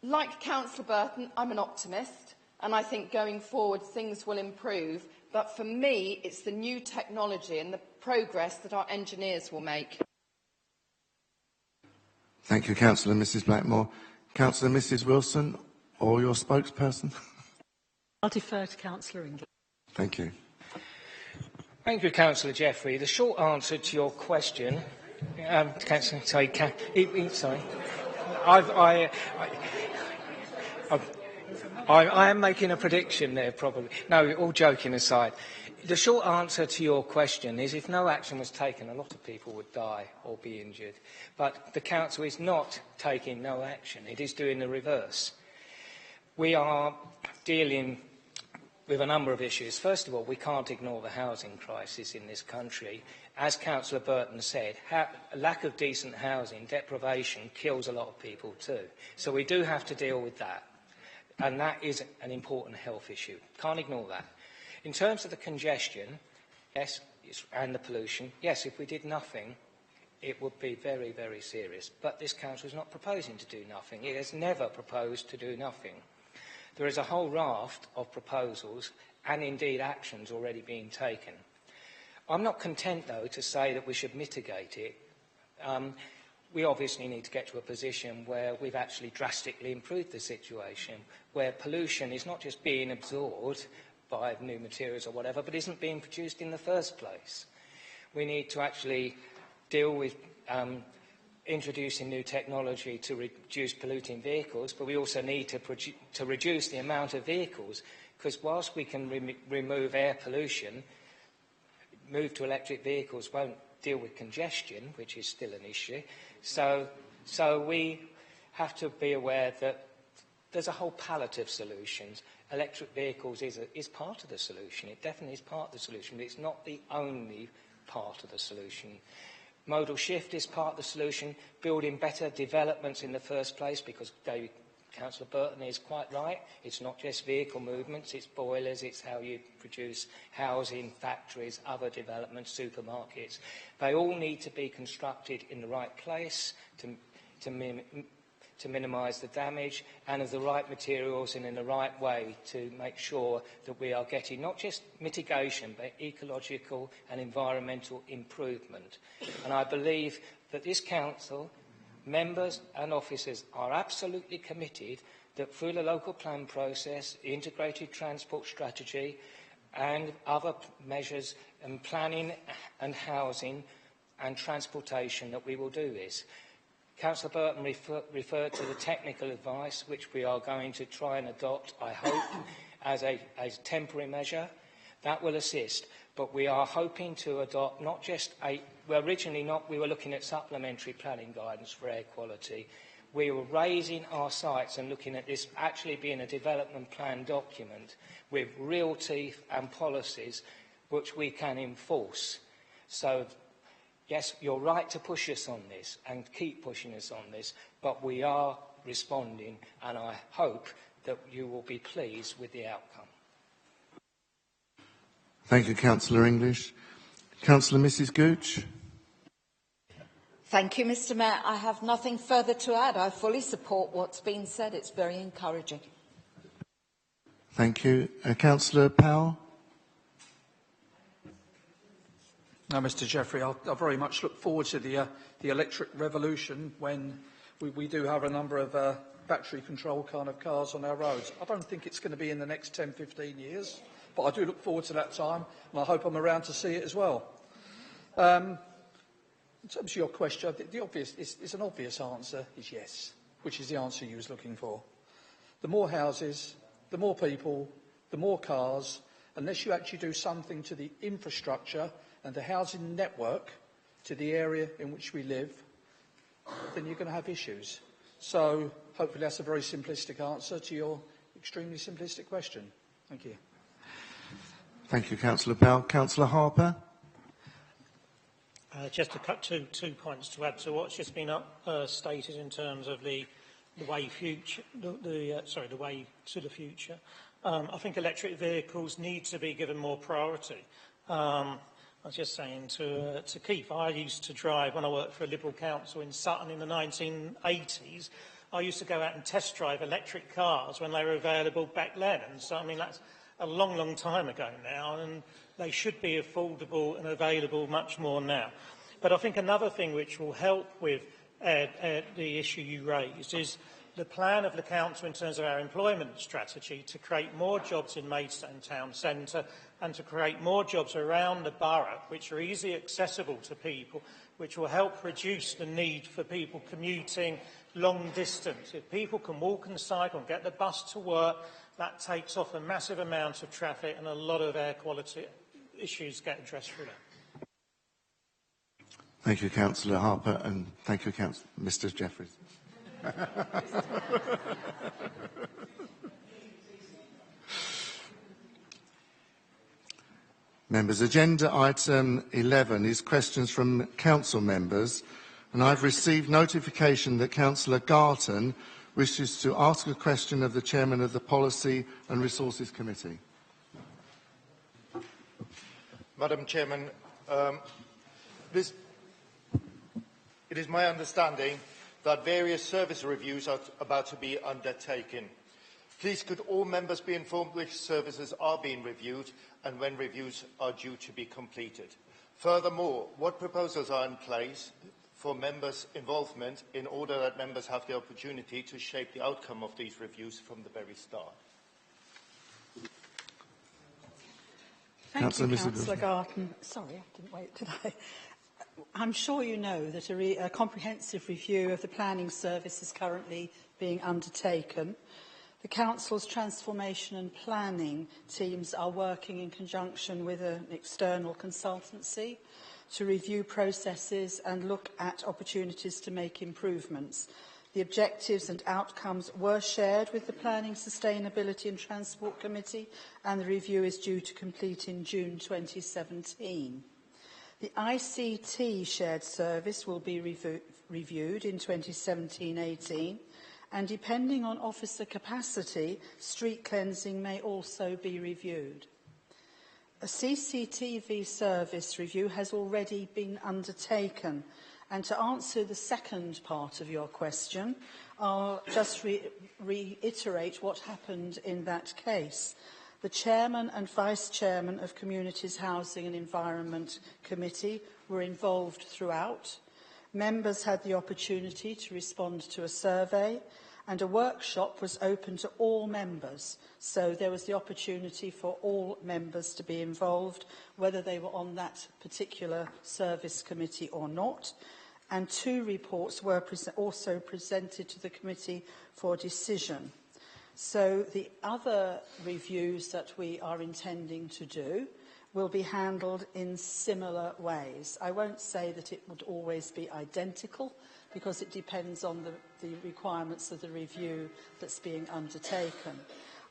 like Councillor Burton, I'm an optimist, and I think going forward things will improve. But for me, it's the new technology and the progress that our engineers will make. Thank you, Councillor Mrs Blackmore. Councillor Mrs Wilson, or your spokesperson? I'll defer to Councillor Ingham. Thank you. Thank you, Councillor Jeffrey. The short answer to your question, sorry, I am making a prediction there, probably. No, all joking aside. The short answer to your question is if no action was taken, a lot of people would die or be injured. But the Council is not taking no action. It is doing the reverse. We are dealing with a number of issues. First of all, we can't ignore the housing crisis in this country. As Councillor Burton said, lack of decent housing, deprivation, kills a lot of people too. So we do have to deal with that. And that is an important health issue. Can't ignore that. In terms of the congestion, yes, and the pollution, yes, if we did nothing, it would be very, very serious. But this Council is not proposing to do nothing. It has never proposed to do nothing. There is a whole raft of proposals and indeed actions already being taken. I'm not content, though, to say that we should mitigate it. We obviously need to get to a position where we've actually drastically improved the situation, where pollution is not just being absorbed by new materials or whatever, but isn't being produced in the first place. We need to actually deal with introducing new technology to reduce polluting vehicles, but we also need to reduce the amount of vehicles, because whilst we can remove air pollution, move to electric vehicles won't deal with congestion, which is still an issue. So we have to be aware that there's a whole palette of solutions. Electric vehicles is part of the solution. It definitely is part of the solution, but it's not the only part of the solution. Modal shift is part of the solution. Building better developments in the first place, because Councillor Burton is quite right. It's not just vehicle movements, it's boilers, it's how you produce housing, factories, other developments, supermarkets. They all need to be constructed in the right place to to minimise the damage and of the right materials and in the right way to make sure that we are getting not just mitigation but ecological and environmental improvement. And I believe that this council, members and officers are absolutely committed that through the local plan process, integrated transport strategy and other measures and planning and housing and transportation that we will do this. Councillor Burton referred to the technical advice which we are going to try and adopt, I hope, as a temporary measure. That will assist, but we are hoping to adopt not just we were looking at supplementary planning guidance for air quality. We were raising our sights and looking at this actually being a development plan document with real teeth and policies which we can enforce. So, yes, you're right to push us on this and keep pushing us on this, but we are responding, and I hope that you will be pleased with the outcome. Thank you, Councillor English. Councillor Mrs Gooch. Thank you, Mr Mayor. I have nothing further to add. I fully support what's been said. It's very encouraging. Thank you. Councillor Powell. No, Mr Jeffrey, I very much look forward to the electric revolution when we do have a number of battery control kind of cars on our roads. I don't think it's going to be in the next 10, 15 years, but I do look forward to that time, and I hope I'm around to see it as well. In terms of your question, it's an obvious answer is yes, which is the answer you was looking for. The more houses, the more people, the more cars, unless you actually do something to the infrastructure and the housing network to the area in which we live, then you're going to have issues. So hopefully that's a very simplistic answer to your extremely simplistic question. Thank you. Thank you, Councillor Powell. Councillor Harper. Just to cut two points to add to what's just been stated in terms of the way to the future. I think electric vehicles need to be given more priority. I was just saying to Keith, I used to drive when I worked for a Liberal council in Sutton in the 1980s. I used to go out and test drive electric cars when they were available back then. And so, I mean, that's a long, long time ago now, and they should be affordable and available much more now. But I think another thing which will help with the issue you raised is the plan of the council in terms of our employment strategy to create more jobs in Maidstone Town Centre and to create more jobs around the borough which are easily accessible to people, which will help reduce the need for people commuting long distance. If people can walk and cycle and get the bus to work, that takes off a massive amount of traffic and a lot of air quality issues get addressed through that. Thank you, Councillor Harper, and thank you, Mr Jeffries. Members, agenda item 11 is questions from council members, and I've received notification that Councillor Garton wishes to ask a question of the Chairman of the Policy and Resources Committee. Madam Chairman, it is my understanding that various service reviews are about to be undertaken. Please could all members be informed which services are being reviewed and when reviews are due to be completed. Furthermore, what proposals are in place for members' involvement in order that members have the opportunity to shape the outcome of these reviews from the very start? Thank you, Councillor Garton. Sorry, I didn't wait, did I? I'm sure you know that a comprehensive review of the planning service is currently being undertaken. The Council's transformation and planning teams are working in conjunction with an external consultancy to review processes and look at opportunities to make improvements. The objectives and outcomes were shared with the Planning, Sustainability and Transport Committee, and the review is due to complete in June 2017. The ICT shared service will be reviewed in 2017-18, and depending on officer capacity, street cleansing may also be reviewed. A CCTV service review has already been undertaken, And to answer the second part of your question, I'll just reiterate what happened in that case. The Chairman and Vice Chairman of Communities, Housing and Environment Committee were involved throughout. Members had the opportunity to respond to a survey, and a workshop was open to all members. So there was the opportunity for all members to be involved, whether they were on that particular service committee or not. And 2 reports were also presented to the committee for decision. So the other reviews that we are intending to do will be handled in similar ways. I won't say that it would always be identical, because it depends on the requirements of the review that's being undertaken.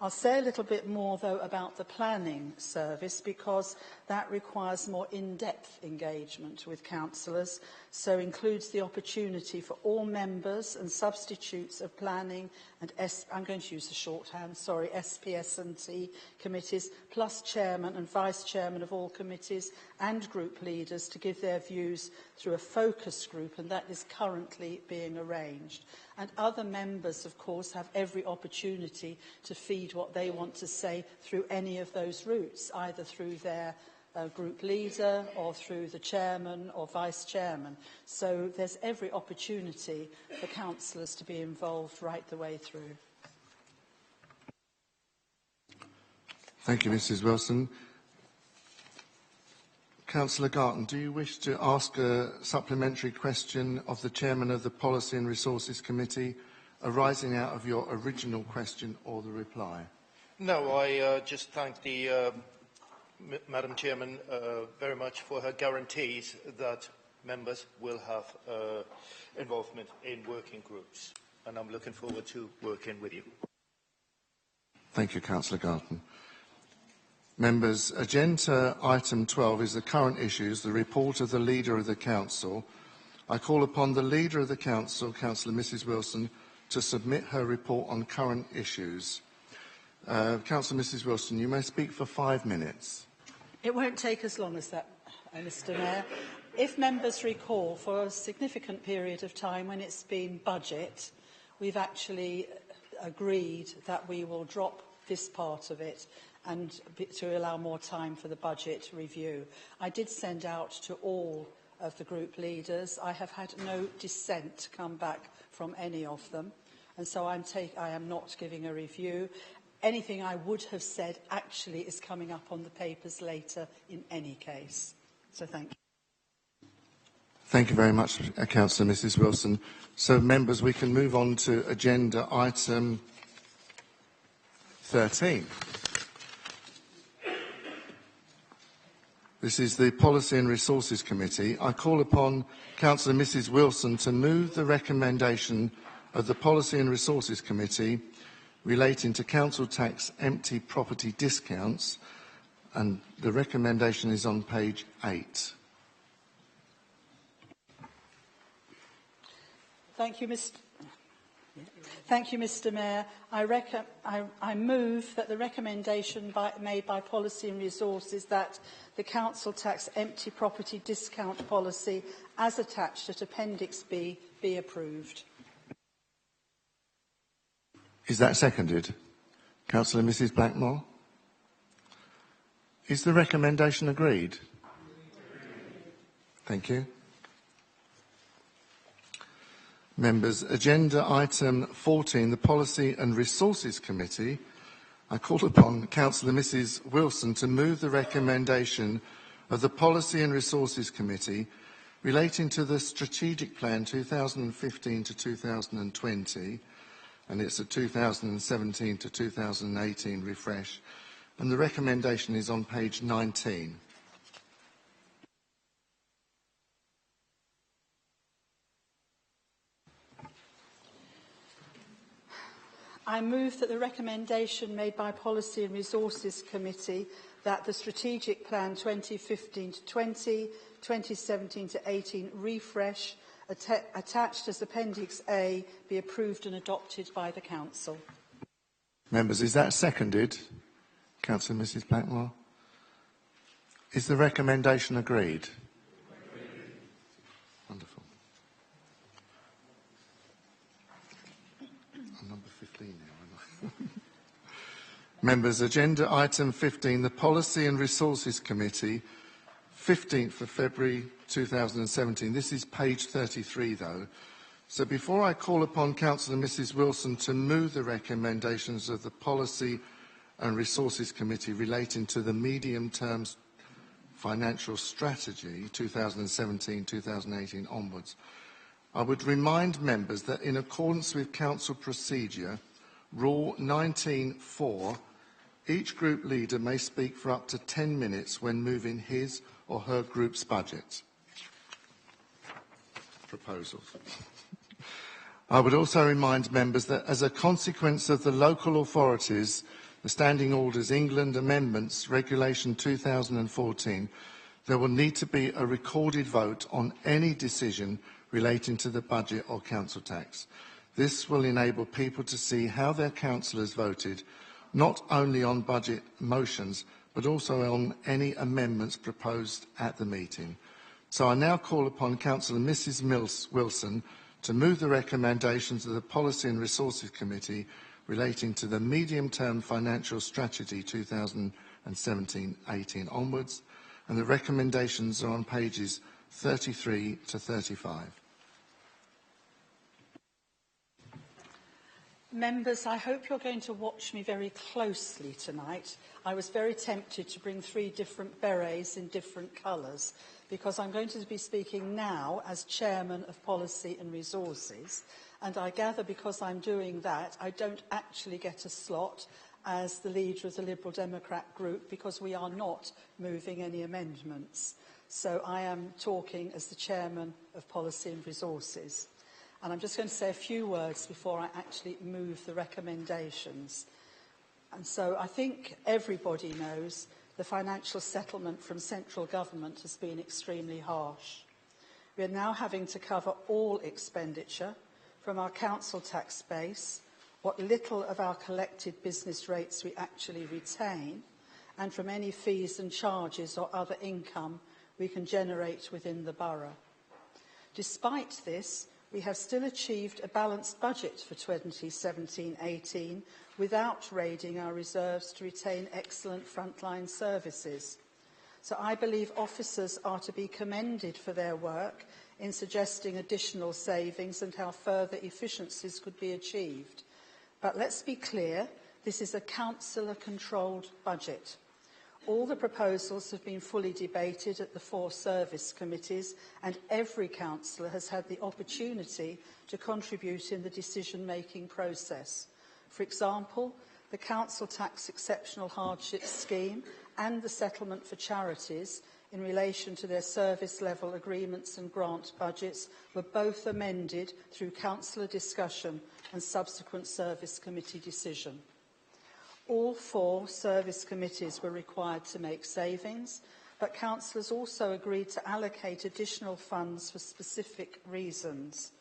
I'll say a little bit more, though, about the planning service, because that requires more in-depth engagement with councillors, so includes the opportunity for all members and substitutes of planning and I'm going to use the shorthand, sorry, SPS&T committees, plus chairman and vice chairman of all committees and group leaders to give their views through a focus group, and that is currently being arranged. And other members, of course, have every opportunity to feed what they want to say through any of those routes, either through their group leader or through the chairman or vice chairman. So there's every opportunity for councillors to be involved right the way through. Thank you, Mrs Wilson. Councillor Garton, do you wish to ask a supplementary question of the Chairman of the Policy and Resources Committee arising out of your original question or the reply? No, I just thank the Madam Chairman very much for her guarantees that members will have involvement in working groups, and I'm looking forward to working with you. Thank you, Councillor Garton. Members, agenda item 12 is the current issues, the report of the Leader of the Council. I call upon the Leader of the Council, Councillor Mrs Wilson, to submit her report on current issues. Councillor Mrs Wilson, you may speak for 5 minutes. It won't take as long as that, Mr Mayor. If members recall, for a significant period of time when it's been budget, we've actually agreed that we will drop this part of it and to allow more time for the budget review. I did send out to all of the group leaders. I have had no dissent come back from any of them, and so I am not giving a review. Anything I would have said actually is coming up on the papers later in any case. So thank you. Thank you very much, Councillor Mrs Wilson. So, members, we can move on to agenda item 13. This is the Policy and Resources Committee. I call upon Councillor Mrs Wilson to move the recommendation of the Policy and Resources Committee relating to council tax empty property discounts, and the recommendation is on page 8. Thank you, Mr Mayor. I move that the recommendation made by Policy and Resources that the council tax empty property discount policy as attached at Appendix B be approved. Is that seconded? Councillor Mrs Blackmore? Is the recommendation agreed? Thank you. Members, agenda item 14, the Policy and Resources Committee. I call upon Councillor Mrs Wilson to move the recommendation of the Policy and Resources Committee relating to the Strategic Plan 2015 to 2020, and it's a 2017 to 2018 refresh, and the recommendation is on page 19. I move that the recommendation made by Policy and Resources Committee that the Strategic Plan 2015 to 20, 2017 to 18 refresh attached as Appendix A be approved and adopted by the Council. Members, is that seconded? Councillor Mrs Blackmore? Is the recommendation agreed? Wonderful. Members, agenda item 15, the Policy and Resources Committee, 15th of February 2017. This is page 33, though. So before I call upon Councillor Mrs Wilson to move the recommendations of the Policy and Resources Committee relating to the medium-term financial strategy 2017-2018 onwards, I would remind members that in accordance with Council Procedure, Rule 19.4, each group leader may speak for up to 10 minutes when moving his or her group's budget proposals. I would also remind members that as a consequence of the local authorities, the Standing Orders England Amendments Regulation 2014, there will need to be a recorded vote on any decision relating to the budget or council tax. This will enable people to see how their councillors voted, not only on budget motions, but also on any amendments proposed at the meeting. So I now call upon Councillor Mrs Wilson to move the recommendations of the Policy and Resources Committee relating to the medium-term financial strategy 2017-18 onwards, and the recommendations are on pages 33 to 35. Members, I hope you're going to watch me very closely tonight. I was very tempted to bring 3 different berets in different colours, because I'm going to be speaking now as Chairman of Policy and Resources, and I gather because I'm doing that, I don't actually get a slot as the leader of the Liberal Democrat group, because we are not moving any amendments. So I am talking as the Chairman of Policy and Resources. And I'm just going to say a few words before I actually move the recommendations. And so I think everybody knows the financial settlement from central government has been extremely harsh. We are now having to cover all expenditure from our council tax base, what little of our collected business rates we actually retain, and from any fees and charges or other income we can generate within the borough. Despite this, we have still achieved a balanced budget for 2017-18 without raiding our reserves to retain excellent frontline services. So I believe officers are to be commended for their work in suggesting additional savings and how further efficiencies could be achieved. But let's be clear, this is a councillor-controlled budget. All the proposals have been fully debated at the 4 service committees, and every councillor has had the opportunity to contribute in the decision-making process. For example, the Council Tax Exceptional Hardship Scheme and the settlement for charities in relation to their service level agreements and grant budgets were both amended through councillor discussion and subsequent service committee decision. All 4 service committees were required to make savings, but councillors also agreed to allocate additional funds for specific reasons.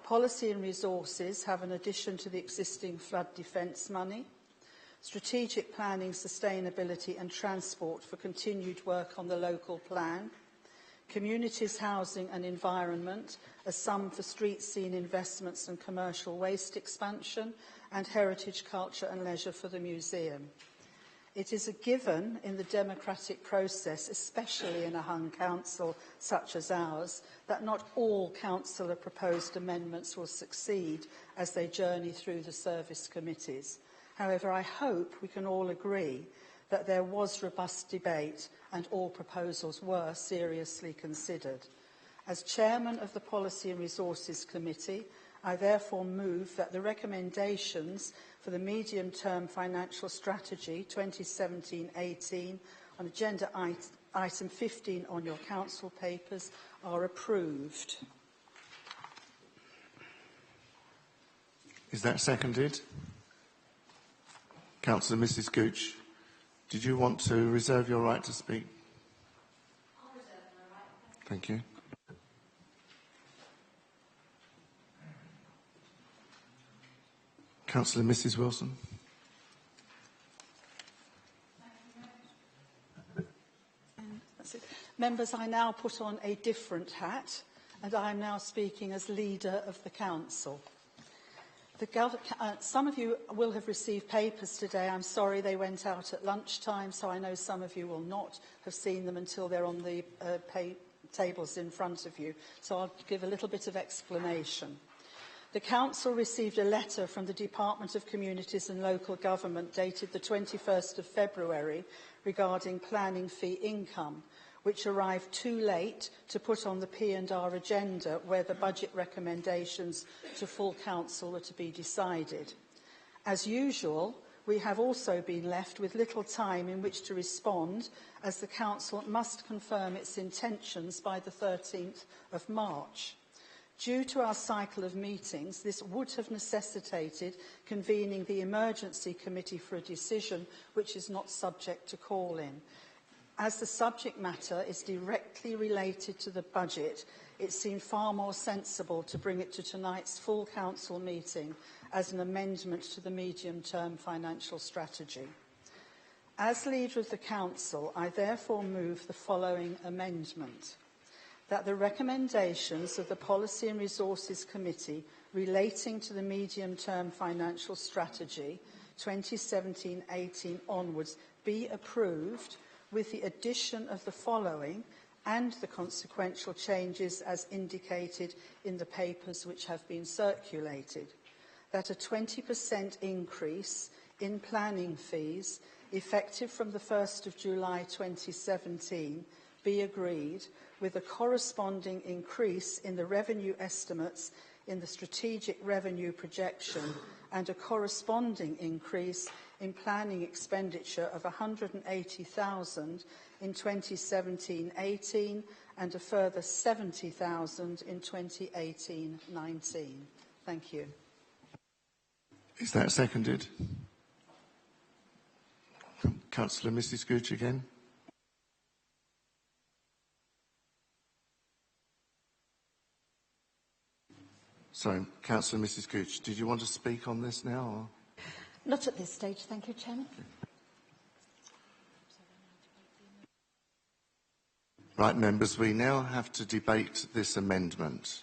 Policy and Resources have an addition to the existing flood defence money, strategic planning, sustainability and transport for continued work on the local plan, communities, housing and environment, a sum for street scene investments and commercial waste expansion, and heritage, culture and leisure for the museum. It is a given in the democratic process, especially in a hung council such as ours, that not all councillor-proposed amendments will succeed as they journey through the service committees. However, I hope we can all agree that there was robust debate and all proposals were seriously considered. As Chairman of the Policy and Resources Committee, I therefore move that the recommendations for the medium-term financial strategy 2017-18 on agenda item 15 on your council papers are approved. Is that seconded? Councillor Mrs Gooch, did you want to reserve your right to speak? I'll reserve my right. Thank you. Councillor Mrs Wilson. Members, I now put on a different hat, and I am now speaking as leader of the council. Some of you will have received papers today. I'm sorry they went out at lunchtime, so I know some of you will not have seen them until they're on the tables in front of you. So I'll give a little bit of explanation. The Council received a letter from the Department of Communities and Local Government dated the 21st of February regarding planning fee income, which arrived too late to put on the P&R agenda where the budget recommendations to full council were to be decided. As usual, we have also been left with little time in which to respond, as the council must confirm its intentions by the 13th of March. Due to our cycle of meetings, this would have necessitated convening the emergency committee for a decision which is not subject to call-in. As the subject matter is directly related to the budget, it seemed far more sensible to bring it to tonight's full council meeting as an amendment to the medium-term financial strategy. As leader of the council, I therefore move the following amendment: that the recommendations of the Policy and Resources Committee relating to the medium-term financial strategy 2017-18 onwards be approved, with the addition of the following and the consequential changes as indicated in the papers which have been circulated: that a 20% increase in planning fees effective from the 1st of July 2017 be agreed, with a corresponding increase in the revenue estimates in the strategic revenue projection and a corresponding increase in planning expenditure of £180,000 in 2017-18 and a further £70,000 in 2018-19. Thank you. Is that seconded? Councillor Mrs Gooch again. Sorry, Councillor Mrs Gooch, did you want to speak on this now? Or? Not at this stage, thank you, Chairman. Right, members, we now have to debate this amendment.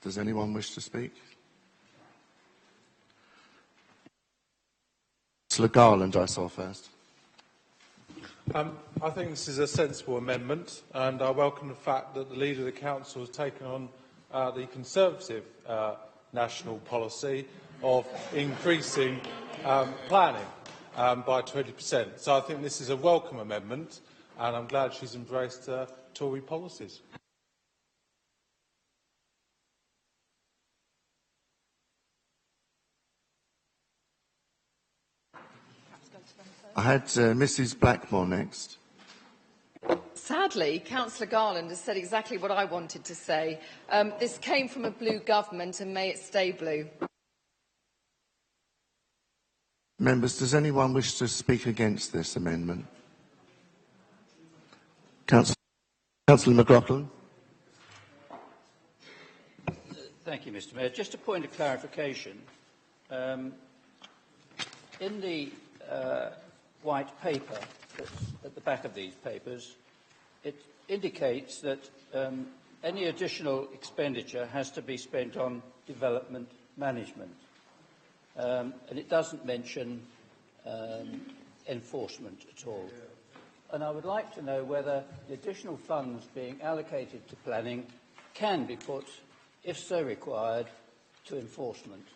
Does anyone wish to speak? Councillor Garland, I saw first. I think this is a sensible amendment, and I welcome the fact that the Leader of the Council has taken on the Conservative national policy of increasing planning by 20%. So I think this is a welcome amendment, and I'm glad she's embraced Tory policies. I had Mrs Blackmore next. Sadly, Councillor Garland has said exactly what I wanted to say. This came from a blue government, and may it stay blue. Members, does anyone wish to speak against this amendment? Councillor McLaughlin. Thank you, Mr Mayor. Just a point of clarification. In the white paper that's at the back of these papers, it indicates that any additional expenditure has to be spent on development management. And it doesn't mention enforcement at all. And I would like to know whether the additional funds being allocated to planning can be put, if so required, to enforcement.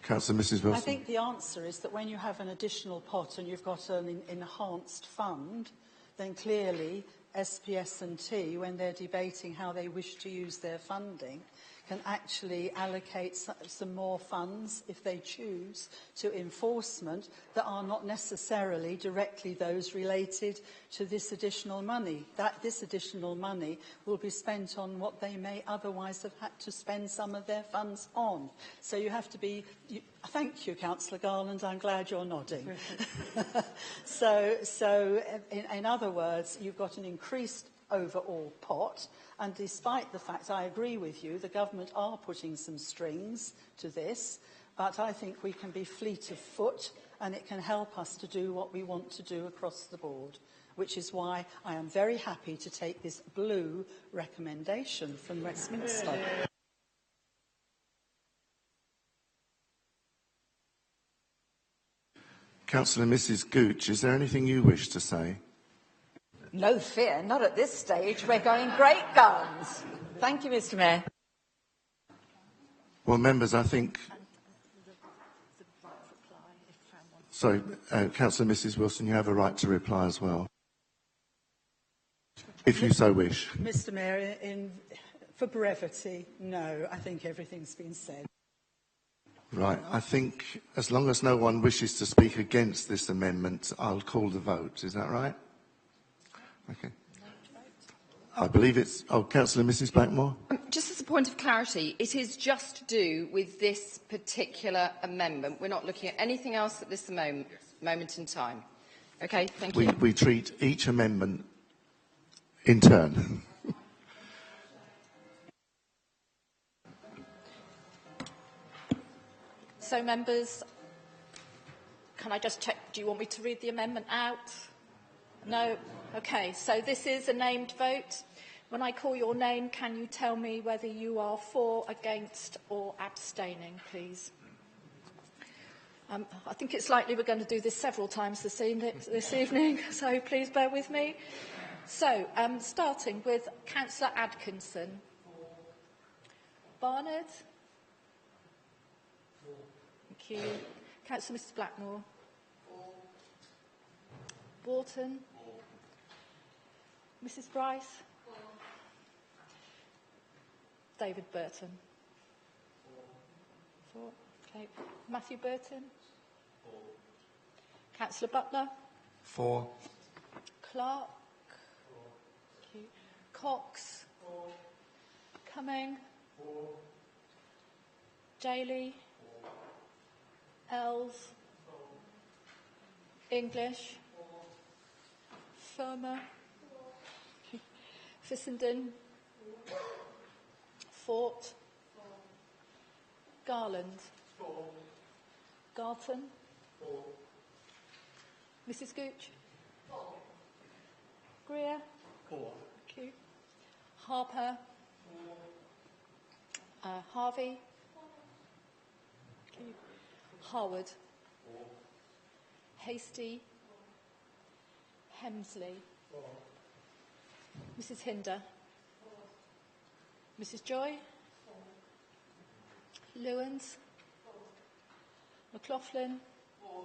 Councillor Mrs Wilson. I think the answer is that when you have an additional pot and you've got an enhanced fund, then clearly SPS&T, when they're debating how they wish to use their funding, can actually allocate some more funds, if they choose, to enforcement that are not necessarily directly those related to this additional money. This additional money will be spent on what they may otherwise have had to spend some of their funds on. So you have to be... thank you, Councillor Garland. I'm glad you're nodding. So in other words, you've got an increased overall pot, and despite the fact I agree with you, the government are putting some strings to this, but I think we can be fleet of foot, and it can help us to do what we want to do across the board. which is why I am very happy to take this blue recommendation from Westminster. Councillor Mrs Gooch, is there anything you wish to say? No fear, not at this stage. We're going great guns. Thank you, Mr Mayor. Well, members, I think... Sorry, Councillor Mrs Wilson, you have a right to reply as well, if you so wish. Mr Mayor, for brevity, no, I think everything's been said. Right, I think as long as no one wishes to speak against this amendment, I'll call the vote. Is that right? Okay. I believe it's... Oh, Councillor Mrs Blackmore? Just as a point of clarity, it is just to do with this particular amendment. We're not looking at anything else at this moment in time. Okay, thank you. We treat each amendment in turn. So, members, can I just check, do you want me to read the amendment out? No? Okay, so this is a named vote. When I call your name, can you tell me whether you are for, against or abstaining, please? I think it's likely we're going to do this several times this evening, so please bear with me. So, starting with Councillor Atkinson. Barnard? Thank you. Councillor Mrs Blackmore? Wharton? Mrs Bryce? David Burton? 4. Okay. Matthew Burton? 4. Councillor Butler? 4. Clark? 4. Cox? 4. Cumming? 4. Daly? 4. Ells? 4. English? 4. Firmer? 4. Fissenden? 4. Fort? 4. Garland? 4. Garton? 4. Mrs Gooch? 4. Greer? 4. Thank you. Harper? 4. Harvey? 4. Thank you. Harwood? 4. Hasty? 4. Hemsley? 4. Mrs Hinder? 4. Mrs Joy? 4. Lewins? 4. McLaughlin? 4.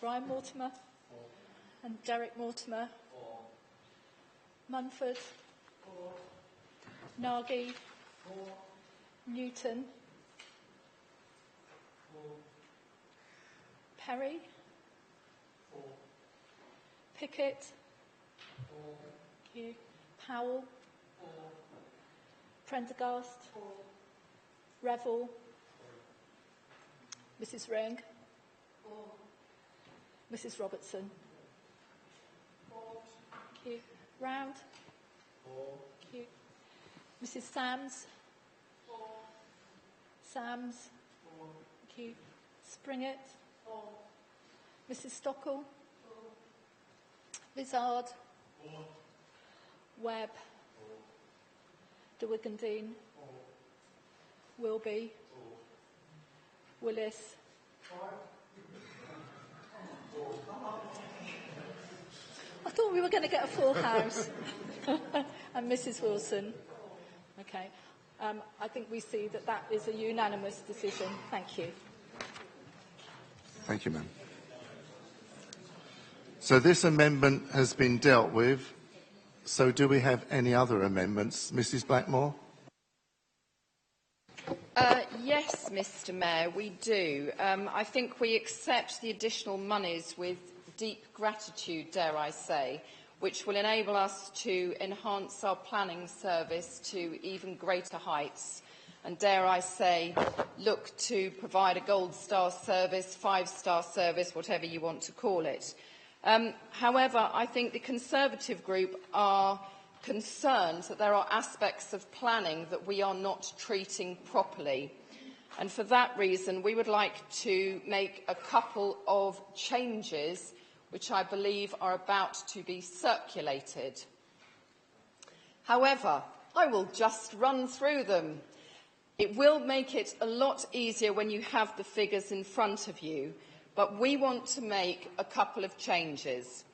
Brian Mortimer? 4. And Derek Mortimer? 4. Munford? 4. Nagy? 4. Newton? 4. Perry? 4. Pickett? 4. Thank you. Powell? 4. Prendergast? 4. Revel? 4. Mrs Ring? 4. Mrs Robertson? 4. Thank you. Round? 4. Thank you. Mrs Sams? 4. Sams? 4. Thank you. Springett? 4. Mrs Stockel? 4. Vizard? 4. Webb? 4. De Wigandine? 4. Wilby? 4. Willis? 4. I thought we were going to get a full house. And Mrs Wilson? Okay. I think we see that that is a unanimous decision. Thank you. Thank you, ma'am. So this amendment has been dealt with. So do we have any other amendments? Mrs Blackmore? Yes, Mr Mayor, we do. I think we accept the additional monies with deep gratitude, dare I say, which will enable us to enhance our planning service to even greater heights and, dare I say, look to provide a gold star service, 5-star service, whatever you want to call it. However, I think the Conservative group are concerned that there are aspects of planning that we are not treating properly. And for that reason, we would like to make a couple of changes which I believe are about to be circulated. However, I will just run through them. It will make it a lot easier when you have the figures in front of you, but we want to make a couple of changes.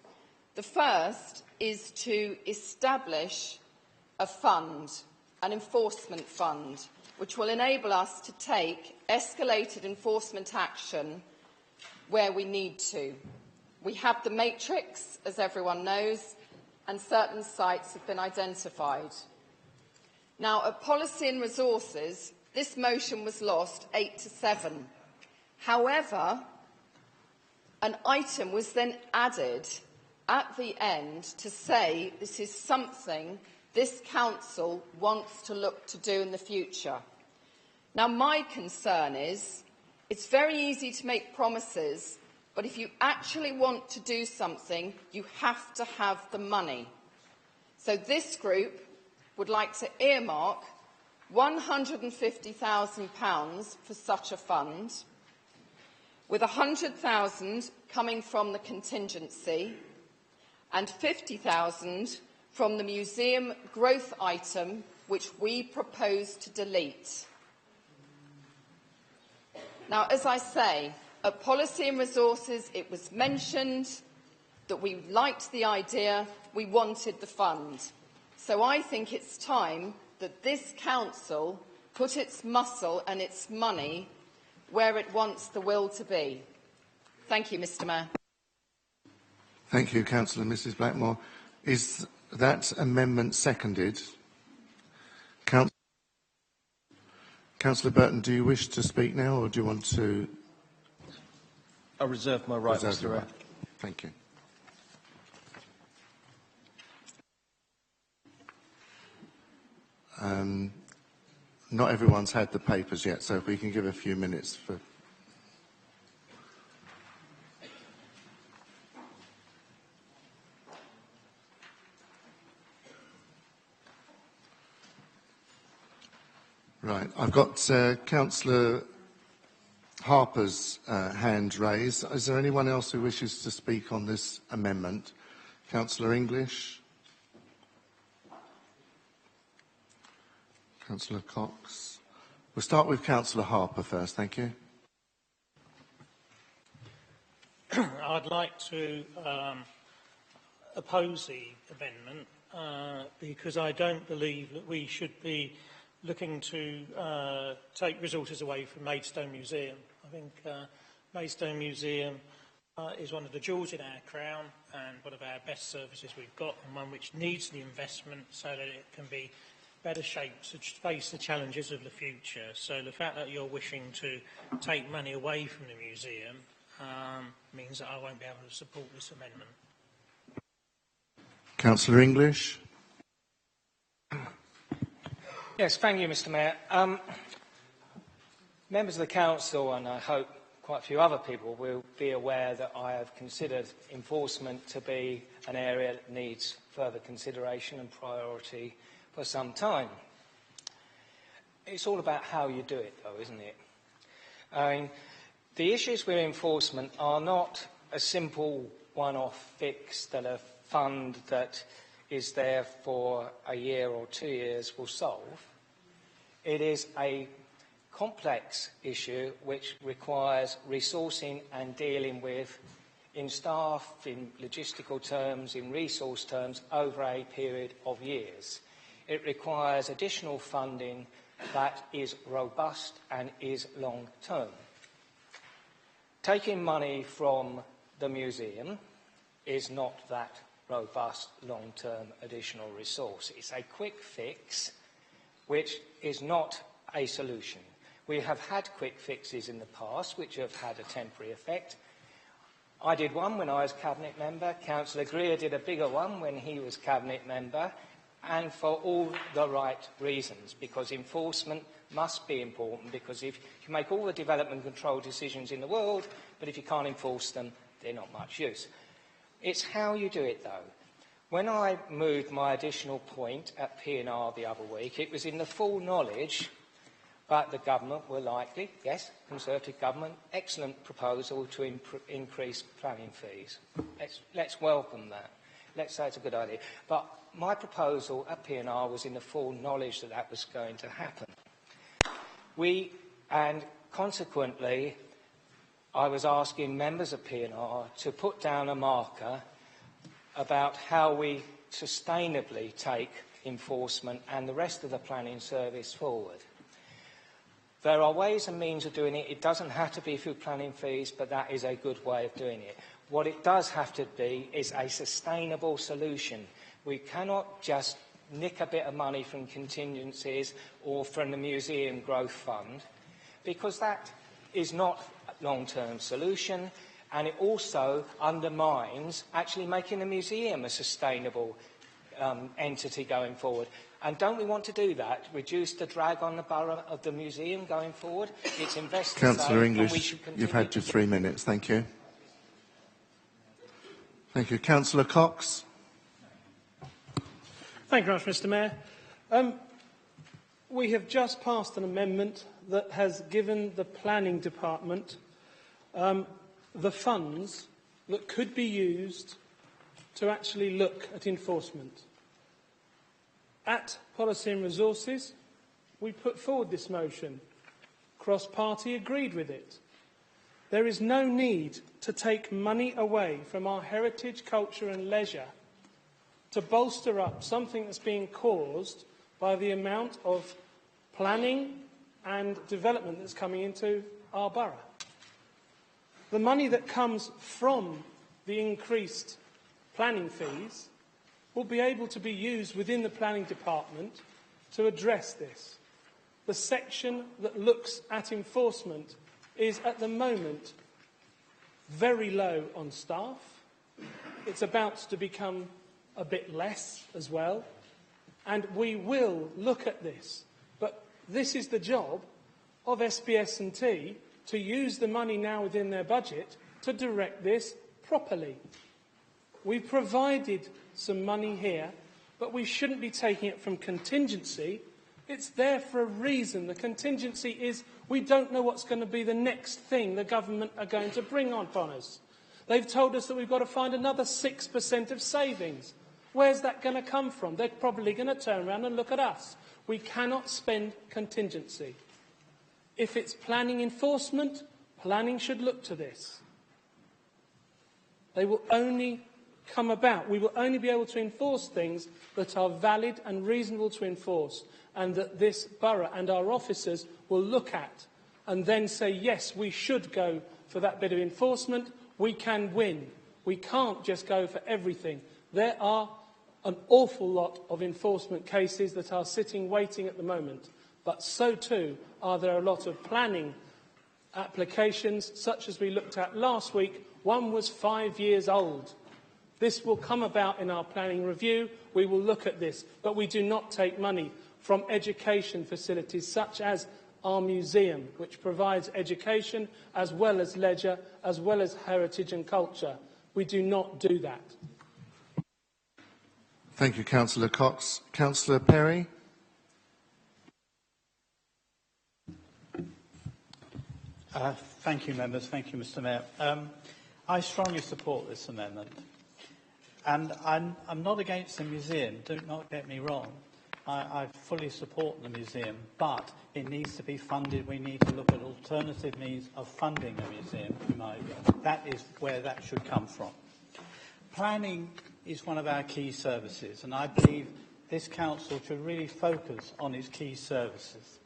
The first is to establish a fund, an enforcement fund, which will enable us to take escalated enforcement action where we need to. We have the matrix, as everyone knows, and certain sites have been identified. Now, at Policy and Resources, this motion was lost 8-7. However, an item was then added at the end to say this is something this council wants to look to do in the future. Now, my concern is it's very easy to make promises, but if you actually want to do something, you have to have the money. So this group would like to earmark £150,000 for such a fund, with £100,000 coming from the contingency and £50,000 from the museum growth item, which we propose to delete. Now, as I say, at Policy and Resources, it was mentioned that we liked the idea, we wanted the fund. So I think it's time that this council put its muscle and its money where it wants the will to be. Thank you, Mr. Mayor. Thank you, Councillor. Mrs. Blackmore. Is that amendment seconded? Councillor Burton, do you wish to speak now, or do you want to? I reserve my right, Mr. Mayor. Thank you. Not everyone's had the papers yet, so if we can give a few minutes for. Right, I've got Councillor Harper's hand raised. Is there anyone else who wishes to speak on this amendment? Councillor English? Councillor Cox? We'll start with Councillor Harper first, thank you. I'd like to oppose the amendment because I don't believe that we should be looking to take resources away from Maidstone Museum. I think Maidstone Museum is one of the jewels in our crown and one of our best services we've got, and one which needs the investment so that it can be better shaped to face the challenges of the future. So the fact that you're wishing to take money away from the museum means that I won't be able to support this amendment. Councillor English? Yes, thank you, Mr. Mayor. Members of the Council, and I hope quite a few other people, will be aware that I have considered enforcement to be an area that needs further consideration and priority for some time. It's all about how you do it, though, isn't it? The issues with enforcement are not a simple one-off fix that a fund that is there for a year or 2 years will solve. It is a complex issue which requires resourcing and dealing with in staff, in logistical terms, in resource terms, over a period of years. It requires additional funding that is robust and is long-term. Taking money from the museum is not that robust, long-term additional resource. It's a quick fix, which is not a solution. We have had quick fixes in the past, which have had a temporary effect. I did one when I was Cabinet Member. Councillor Greer did a bigger one when he was Cabinet Member, and for all the right reasons, because enforcement must be important, because if you make all the development control decisions in the world, but if you can't enforce them, they're not much use. It's how you do it, though. When I moved my additional point at P&R the other week, it was in the full knowledge But the government were likely, yes, Conservative government, excellent proposal to increase planning fees. Let's welcome that. Let's say it's a good idea. But my proposal at P&R was in the full knowledge that that was going to happen. And consequently, I was asking members of P&R to put down a marker about how we sustainably take enforcement and the rest of the planning service forward. There are ways and means of doing it. It doesn't have to be through planning fees, but that is a good way of doing it. What it does have to be is a sustainable solution. We cannot just nick a bit of money from contingencies or from the Museum Growth Fund, because that is not a long-term solution, and it also undermines actually making the museum a sustainable entity going forward. And don't we want to do that? Reduce the drag on the borough of the museum going forward? It's investors. Councillor English, you've had your 3 minutes. Thank you. Thank you. Councillor Cox. Thank you very much, Mr. Mayor. We have just passed an amendment that has given the Planning Department the funds that could be used to actually look at enforcement. At Policy and Resources, we put forward this motion. Cross-party agreed with it. There is no need to take money away from our heritage, culture and leisure to bolster up something that's being caused by the amount of planning and development that's coming into our borough. The money that comes from the increased planning fees will be able to be used within the planning department to address this. The section that looks at enforcement is at the moment very low on staff. It's about to become a bit less as well, and we will look at this. But this is the job of SBS&T, to use the money now within their budget to direct this properly. We've provided some money here, but we shouldn't be taking it from contingency. It's there for a reason. The contingency is we don't know what's going to be the next thing the government are going to bring upon us. They've told us that we've got to find another 6% of savings. Where's that going to come from? They're probably going to turn around and look at us. We cannot spend contingency. If it's planning enforcement, planning should look to this. They will only come about. We will only be able to enforce things that are valid and reasonable to enforce, and that this borough and our officers will look at and then say, yes, we should go for that bit of enforcement. We can win. We can't just go for everything. There are an awful lot of enforcement cases that are sitting waiting at the moment, but so too are there a lot of planning applications, such as we looked at last week. One was 5 years old. This will come about in our planning review. We will look at this, but we do not take money from education facilities such as our museum, which provides education as well as leisure, as well as heritage and culture. We do not do that. Thank you, Councillor Cox. Councillor Perry. Thank you, members. Thank you, Mr. Mayor. I strongly support this amendment. And I'm not against the museum, do not get me wrong. I fully support the museum, but it needs to be funded. We need to look at alternative means of funding the museum, in my view. That is where that should come from. Planning is one of our key services, and I believe this council should really focus on its key services.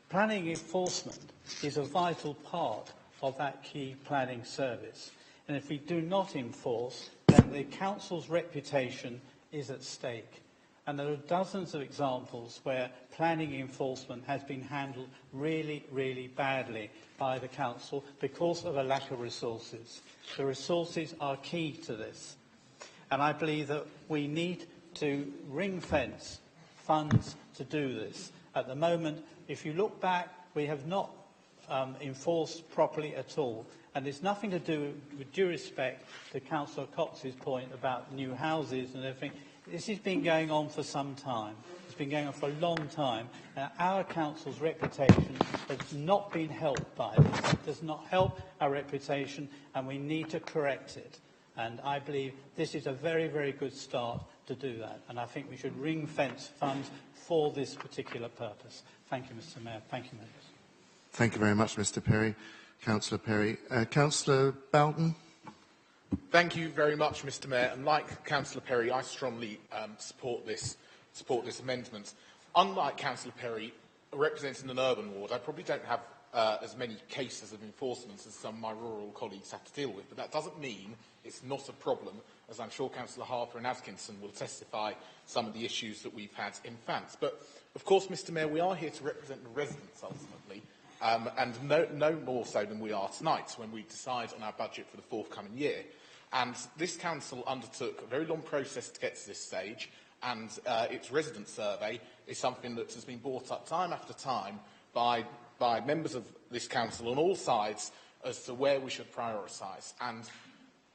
Planning enforcement is a vital part of that key planning service, and if we do not enforce, then the council's reputation is at stake. And there are dozens of examples where planning enforcement has been handled really, really badly by the council because of a lack of resources. The resources are key to this. And I believe that we need to ring-fence funds to do this. At the moment, if you look back, we have not enforced properly at all. And it's nothing to do, with due respect to Councillor Cox's point about new houses and everything. This has been going on for some time. It's been going on for a long time, and our council's reputation has not been helped by this. It does not help our reputation, and we need to correct it. And I believe this is a very, very good start to do that. And I think we should ring-fence funds for this particular purpose. Thank you, Mr. Mayor. Thank you, members. Thank you very much, Mr. Perry. Councillor Perry. Councillor Bowden. Thank you very much, Mr. Mayor. And like Councillor Perry, I strongly support this amendment. Unlike Councillor Perry, representing an urban ward, I probably don't have as many cases of enforcement as some of my rural colleagues have to deal with. But that doesn't mean it's not a problem, as I'm sure Councillor Harper and Atkinson will testify some of the issues that we've had in Fants. But, of course, Mr. Mayor, we are here to represent the residents ultimately, and no more so than we are tonight when we decide on our budget for the forthcoming year. And this council undertook a very long process to get to this stage, and its resident survey is something that has been brought up time after time by members of this council on all sides as to where we should prioritise. And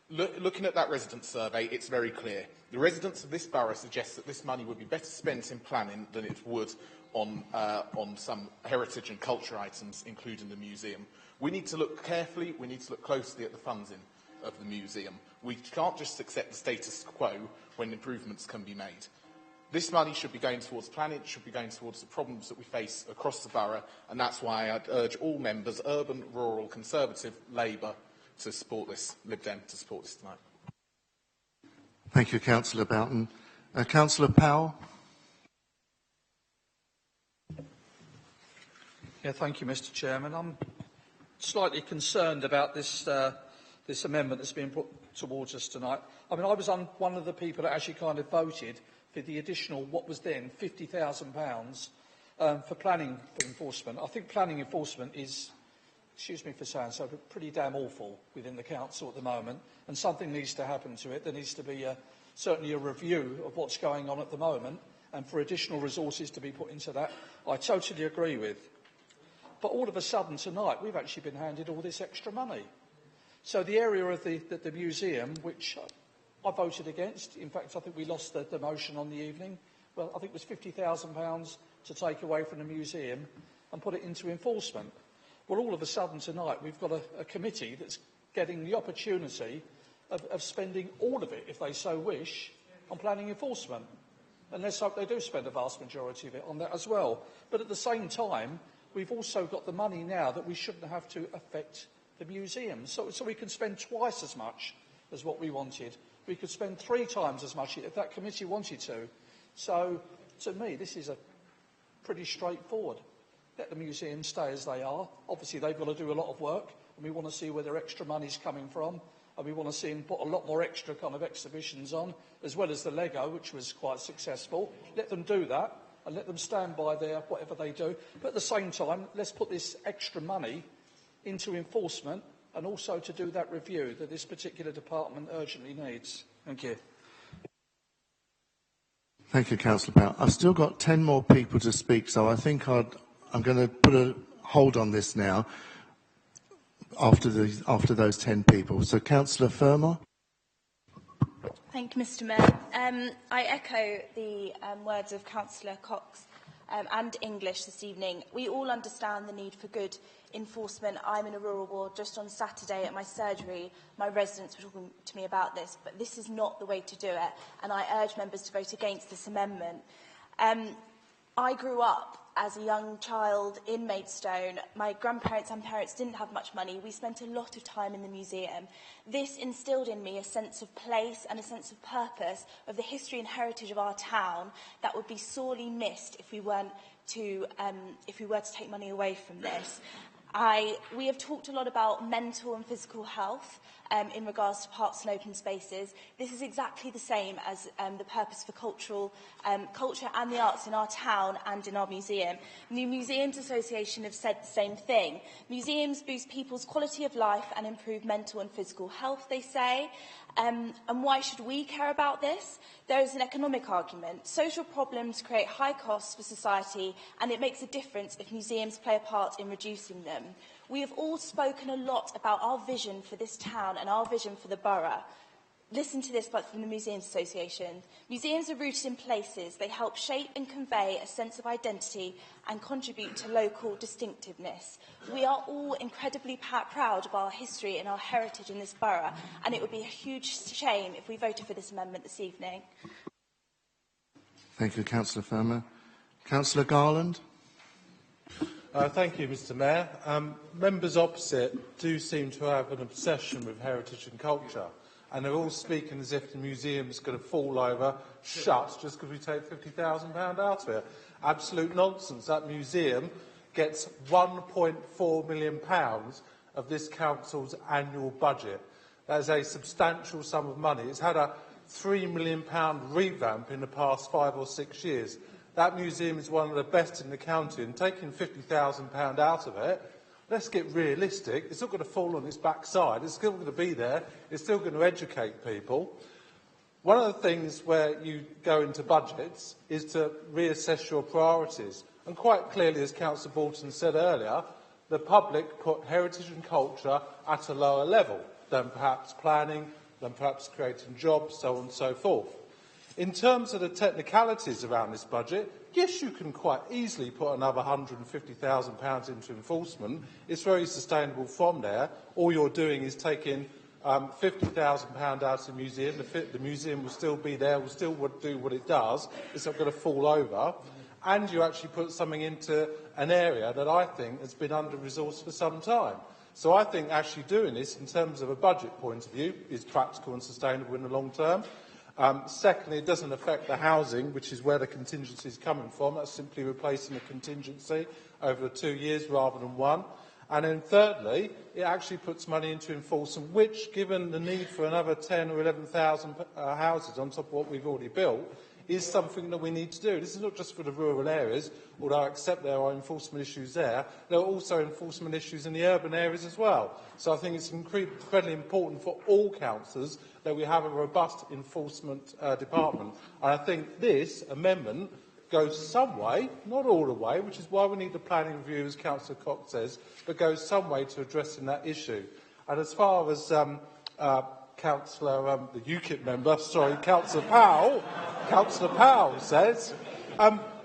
looking at that resident survey, it's very clear. The residents of this borough suggest that this money would be better spent in planning than it would on some heritage and culture items, including the museum. We need to look carefully, we need to look closely at the funding of the museum. We can't just accept the status quo when improvements can be made. This money should be going towards planning, it should be going towards the problems that we face across the borough, and that's why I'd urge all members, urban, rural, Conservative, Labour, to support this, Lib Dem, to support this tonight. Thank you, Councillor Boughton. Councillor Powell. Yeah, thank you, Mr. Chairman. I'm slightly concerned about this amendment that's being put towards us tonight. I mean, I was one of the people that actually kind of voted for the additional, what was then, £50,000 for planning for enforcement. I think planning enforcement is, excuse me for saying so, but pretty damn awful within the council at the moment, and something needs to happen to it. There needs to be certainly a review of what's going on at the moment, and for additional resources to be put into that, I totally agree with. But all of a sudden tonight, we've actually been handed all this extra money. So the area of the museum, which I voted against, in fact, I think we lost the motion on the evening. Well, I think it was £50,000 to take away from the museum and put it into enforcement. Well, all of a sudden tonight, we've got a committee that's getting the opportunity of spending all of it, if they so wish, on planning enforcement. And let's hope they do spend a vast majority of it on that as well. But at the same time, we've also got the money now that we shouldn't have to affect the museum. So we can spend twice as much as what we wanted. We could spend 3 times as much if that committee wanted to. So, to me, this is pretty straightforward. Let the museums stay as they are. Obviously, they've got to do a lot of work, and we want to see where their extra money's coming from, and we want to see them put a lot more extra kind of exhibitions on, as well as the Lego, which was quite successful. Let them do that, and let them stand by their whatever they do. But at the same time, let's put this extra money into enforcement, and also to do that review that this particular department urgently needs. Thank you. Thank you, Councillor Powell. I've still got 10 more people to speak, so I think I'm going to put a hold on this now after those 10 people. So, Councillor Fermor. Thank you, Mr. Mayor. I echo the words of Councillor Cox and English this evening. We all understand the need for good enforcement. I'm in a rural ward. Just on Saturday at my surgery, my residents were talking to me about this, but this is not the way to do it, and I urge members to vote against this amendment. I grew up as a young child in Maidstone. My grandparents and parents didn't have much money. We spent a lot of time in the museum. This instilled in me a sense of place and a sense of purpose of the history and heritage of our town that would be sorely missed if we were to take money away from this. We have talked a lot about mental and physical health in regards to parks and open spaces. This is exactly the same as the purpose for culture and the arts in our town and in our museum. The Museums Association have said the same thing. Museums boost people's quality of life and improve mental and physical health, they say. And why should we care about this? There is an economic argument. Social problems create high costs for society, and it makes a difference if museums play a part in reducing them. We have all spoken a lot about our vision for this town and our vision for the borough. listen to this but from the Museums Association. Museums are rooted in places. They help shape and convey a sense of identity and contribute to local distinctiveness. We are all incredibly proud of our history and our heritage in this borough, and it would be a huge shame if we voted for this amendment this evening. Thank you, Councillor Firma. Councillor Garland. Thank you, Mr Mayor. Members opposite do seem to have an obsession with heritage and culture, and they're all speaking as if the museum's going to fall over, shut, just because we take £50,000 out of it. Absolute nonsense. That museum gets £1.4 million of this council's annual budget. That is a substantial sum of money. It's had a £3 million revamp in the past 5 or 6 years. That museum is one of the best in the county, and taking £50,000 out of it, let's get realistic, it's not going to fall on its backside, it's still going to be there, it's still going to educate people. One of the things where you go into budgets is to reassess your priorities. And quite clearly, as Councillor Bolton said earlier, the public put heritage and culture at a lower level than perhaps planning, than perhaps creating jobs, so on and so forth. In terms of the technicalities around this budget, yes, you can quite easily put another £150,000 into enforcement. It's very sustainable from there. All you're doing is taking £50,000 out of the museum. The museum will still be there, will still do what it does. It's not going to fall over. And you actually put something into an area that I think has been under-resourced for some time. So I think actually doing this, in terms of a budget point of view, is practical and sustainable in the long term. Secondly, it doesn't affect the housing, which is where the contingency is coming from. That's simply replacing a contingency over 2 years rather than 1. And then thirdly, it actually puts money into enforcement, which, given the need for another 10 or 11,000 houses on top of what we've already built, is something that we need to do. This is not just for the rural areas, although I accept there are enforcement issues there. There are also enforcement issues in the urban areas as well. So I think it's incredibly important for all councillors that we have a robust enforcement department. And I think this amendment goes some way, not all the way, which is why we need the planning review, as Councillor Cox says, but goes some way to addressing that issue. And as far as Councillor, the UKIP member, sorry, Councillor Powell says,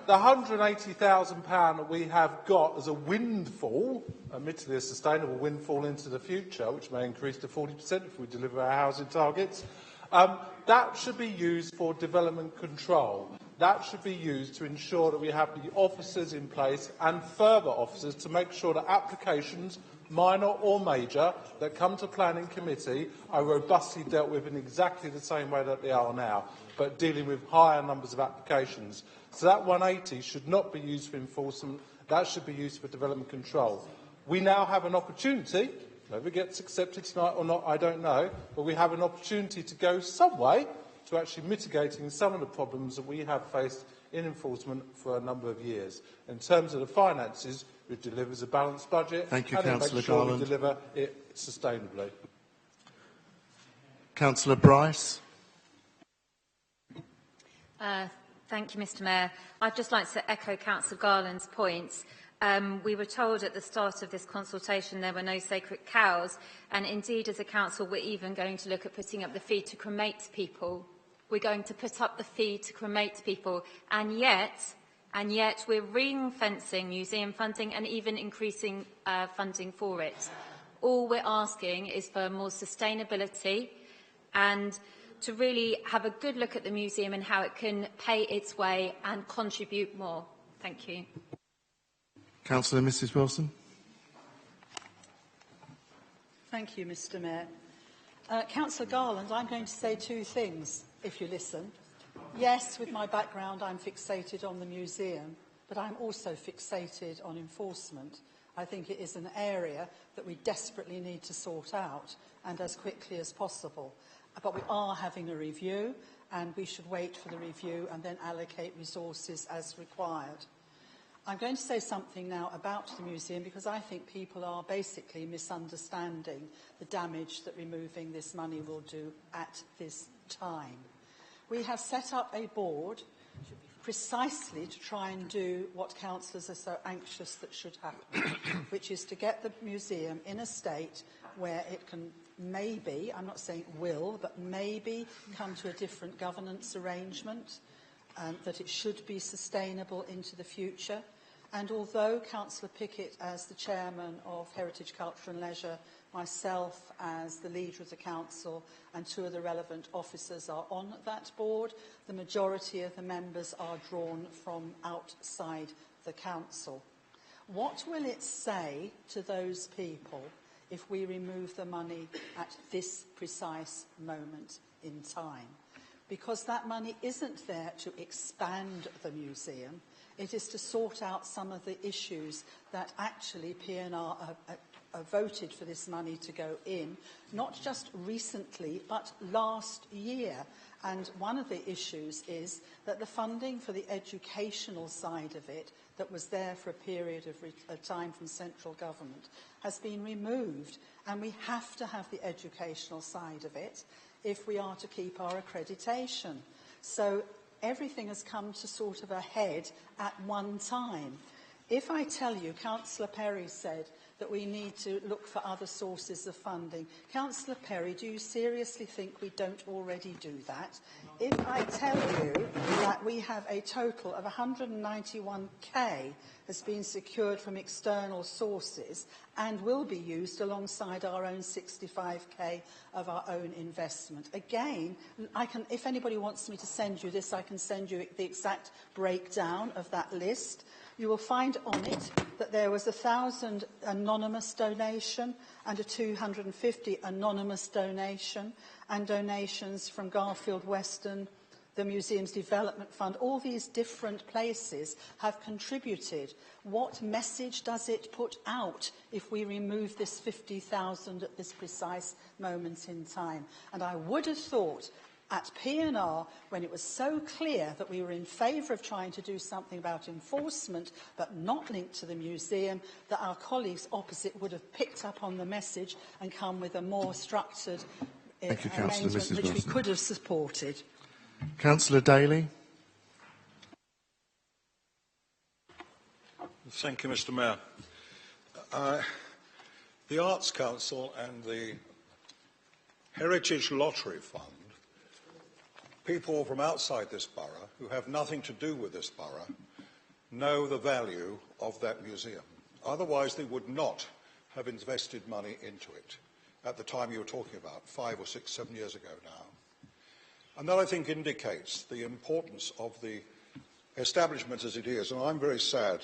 the £180,000 that we have got as a windfall, admittedly a sustainable windfall into the future, which may increase to 40% if we deliver our housing targets, that should be used for development control. That should be used to ensure that we have the officers in place and further officers to make sure that applications, minor or major, that come to planning committee are robustly dealt with in exactly the same way that they are now, but dealing with higher numbers of applications. So that 180 should not be used for enforcement, that should be used for development control. We now have an opportunity, whether it gets accepted tonight or not, I don't know, but we have an opportunity to go some way to actually mitigating some of the problems that we have faced in enforcement for a number of years. In terms of the finances, it delivers a balanced budget. Thank you, and Councillor make sure Garland. we deliver it sustainably. Councillor Bryce. Thank you, Mr Mayor. I'd just like to echo Councillor Garland's points. We were told at the start of this consultation there were no sacred cows, and indeed as a council we're even going to look at putting up the fee to cremate people. We're going to put up the fee to cremate people, and yet we're ring-fencing museum funding and even increasing funding for it. All we're asking is for more sustainability and to really have a good look at the museum and how it can pay its way and contribute more. Thank you. Councillor Mrs Wilson. Thank you, Mr Mayor. Councillor Garland, I'm going to say two things, if you listen. Yes, with my background, I'm fixated on the museum, but I'm also fixated on enforcement. I think it is an area that we desperately need to sort out, and as quickly as possible. But we are having a review, and we should wait for the review and then allocate resources as required. I'm going to say something now about the museum because I think people are basically misunderstanding the damage that removing this money will do at this time. We have set up a board. precisely to try and do what councillors are so anxious that should happen, which is to get the museum in a state where it can maybe, I'm not saying will, but maybe come to a different governance arrangement, that it should be sustainable into the future. And although Councillor Pickett, as the chairman of Heritage, Culture and Leisure, myself as the leader of the council and two of the relevant officers are on that board, the majority of the members are drawn from outside the council. What will it say to those people if we remove the money at this precise moment in time? Because that money isn't there to expand the museum, it is to sort out some of the issues that actually PNR have voted for this money to go in, not just recently, but last year. And one of the issues is that the funding for the educational side of it, that was there for a period of time from central government, has been removed. And we have to have the educational side of it if we are to keep our accreditation. So everything has come to sort of a head at one time. If I tell you, Councillor Perry said that we need to look for other sources of funding. Councillor Perry, do you seriously think we don't already do that? If I tell you that we have a total of 191k has been secured from external sources and will be used alongside our own 65k of our own investment. Again, if anybody wants me to send you this, I can send you the exact breakdown of that list. You will find on it that there was 1,000 anonymous donation and a 250 anonymous donation, and donations from Garfield Weston, the Museum's Development Fund. All these different places have contributed. What message does it put out if we remove this 50,000 at this precise moment in time? And I would have thought at PNR, when it was so clear that we were in favour of trying to do something about enforcement, but not linked to the museum, that our colleagues opposite would have picked up on the message and come with a more structured arrangement, which we could have supported. Councillor Daly. Thank you, Mr. Mayor. The Arts Council and the Heritage Lottery Fund, people from outside this borough who have nothing to do with this borough know the value of that museum. Otherwise, they would not have invested money into it at the time you were talking about, 5 or 6, 7 years ago now. And that, I think, indicates the importance of the establishment as it is. And I'm very sad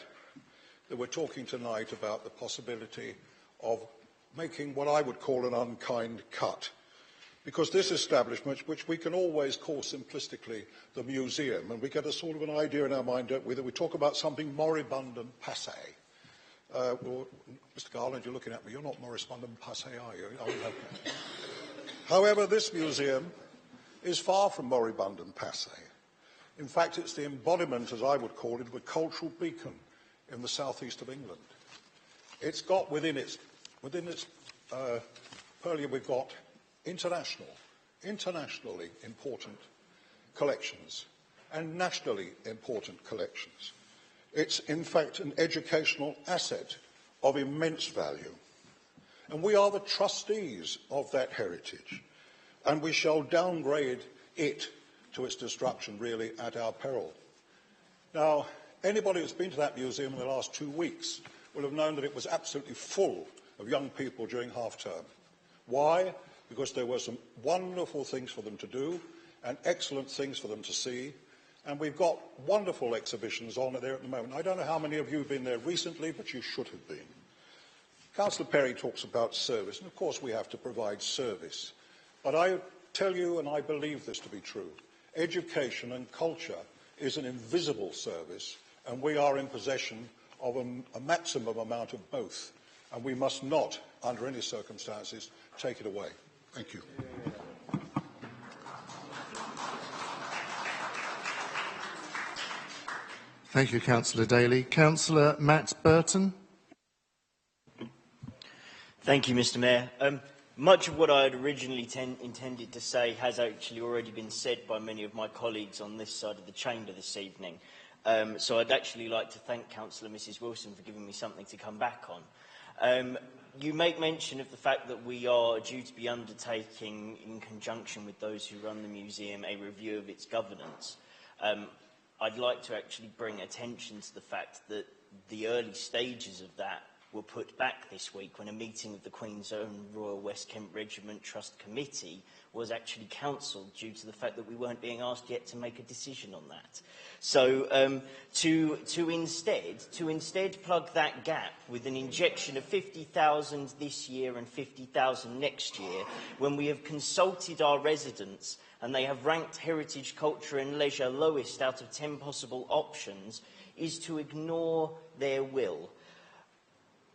that we're talking tonight about the possibility of making what I would call an unkind cut. Because this establishment, which we can always call simplistically the museum, and we get a sort of an idea in our mind, don't we, that we talk about something moribund and passé. Well, Mr. Garland, you're looking at me. You're not moribund and passé, are you? Oh, no. However, this museum is far from moribund and passé. In fact, it's the embodiment, as I would call it, of a cultural beacon in the southeast of England. It's got within its purview, we've got internationally important collections and nationally important collections. It's, in fact, an educational asset of immense value. And we are the trustees of that heritage, and we shall downgrade it to its destruction, really, at our peril. Now, anybody who's been to that museum in the last 2 weeks will have known that it was absolutely full of young people during half-term. Why? Because there were some wonderful things for them to do and excellent things for them to see. And we've got wonderful exhibitions on there at the moment. I don't know how many of you have been there recently, but you should have been. Councillor Perry talks about service, and of course we have to provide service. But I tell you, and I believe this to be true, education and culture is an invisible service, and we are in possession of a maximum amount of both. And we must not, under any circumstances, take it away. Thank you. Thank you, Councillor Daly. Councillor Matt Burton. Thank you, Mr. Mayor. Much of what I had originally intended to say has actually already been said by many of my colleagues on this side of the chamber this evening. So I'd actually like to thank Councillor Mrs Wilson for giving me something to come back on. You make mention of the fact that we are due to be undertaking, in conjunction with those who run the museum, a review of its governance. I'd like to actually bring attention to the fact that the early stages of that were put back this week when a meeting of the Queen's Own Royal West Kent Regiment Trust Committee was actually cancelled due to the fact that we weren't being asked yet to make a decision on that. So to instead plug that gap with an injection of 50,000 this year and 50,000 next year, when we have consulted our residents and they have ranked heritage, culture and leisure lowest out of 10 possible options, is to ignore their will.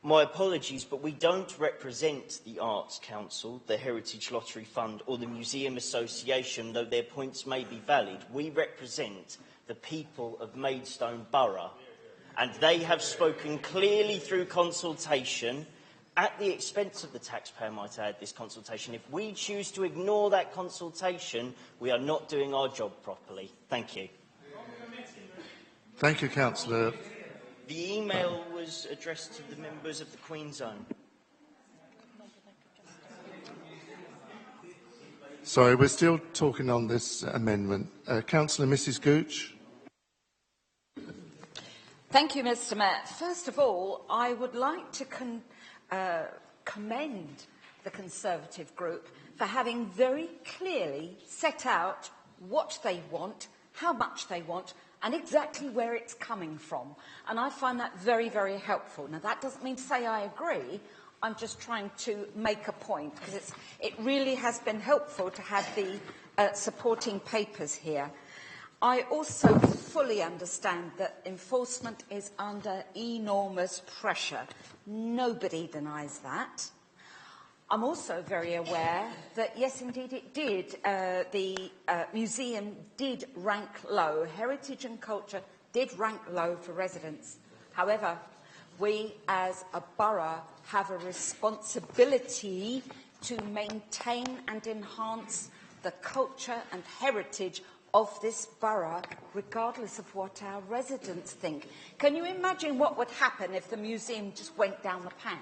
My apologies, but we don't represent the Arts Council, the Heritage Lottery Fund or the Museum Association, though their points may be valid. We represent the people of Maidstone Borough, and they have spoken clearly through consultation, at the expense of the taxpayer, might I add, this consultation. If we choose to ignore that consultation, we are not doing our job properly. Thank you. Thank you, Councillor. The email was addressed to the members of the Queen's Own. Sorry, we're still talking on this amendment. Councillor Mrs Gooch. Thank you, Mr Mayor. First of all, I would like to commend the Conservative group for having very clearly set out what they want, how much they want, and exactly where it's coming from. And I find that very, very helpful. Now, that doesn't mean to say I agree. I'm just trying to make a point, because it really has been helpful to have the supporting papers here. I also fully understand that enforcement is under enormous pressure. Nobody denies that. I'm also very aware that, yes, indeed, it did. The museum did rank low. Heritage and culture did rank low for residents. However, we as a borough have a responsibility to maintain and enhance the culture and heritage of this borough, regardless of what our residents think. Can you imagine what would happen if the museum just went down the pan?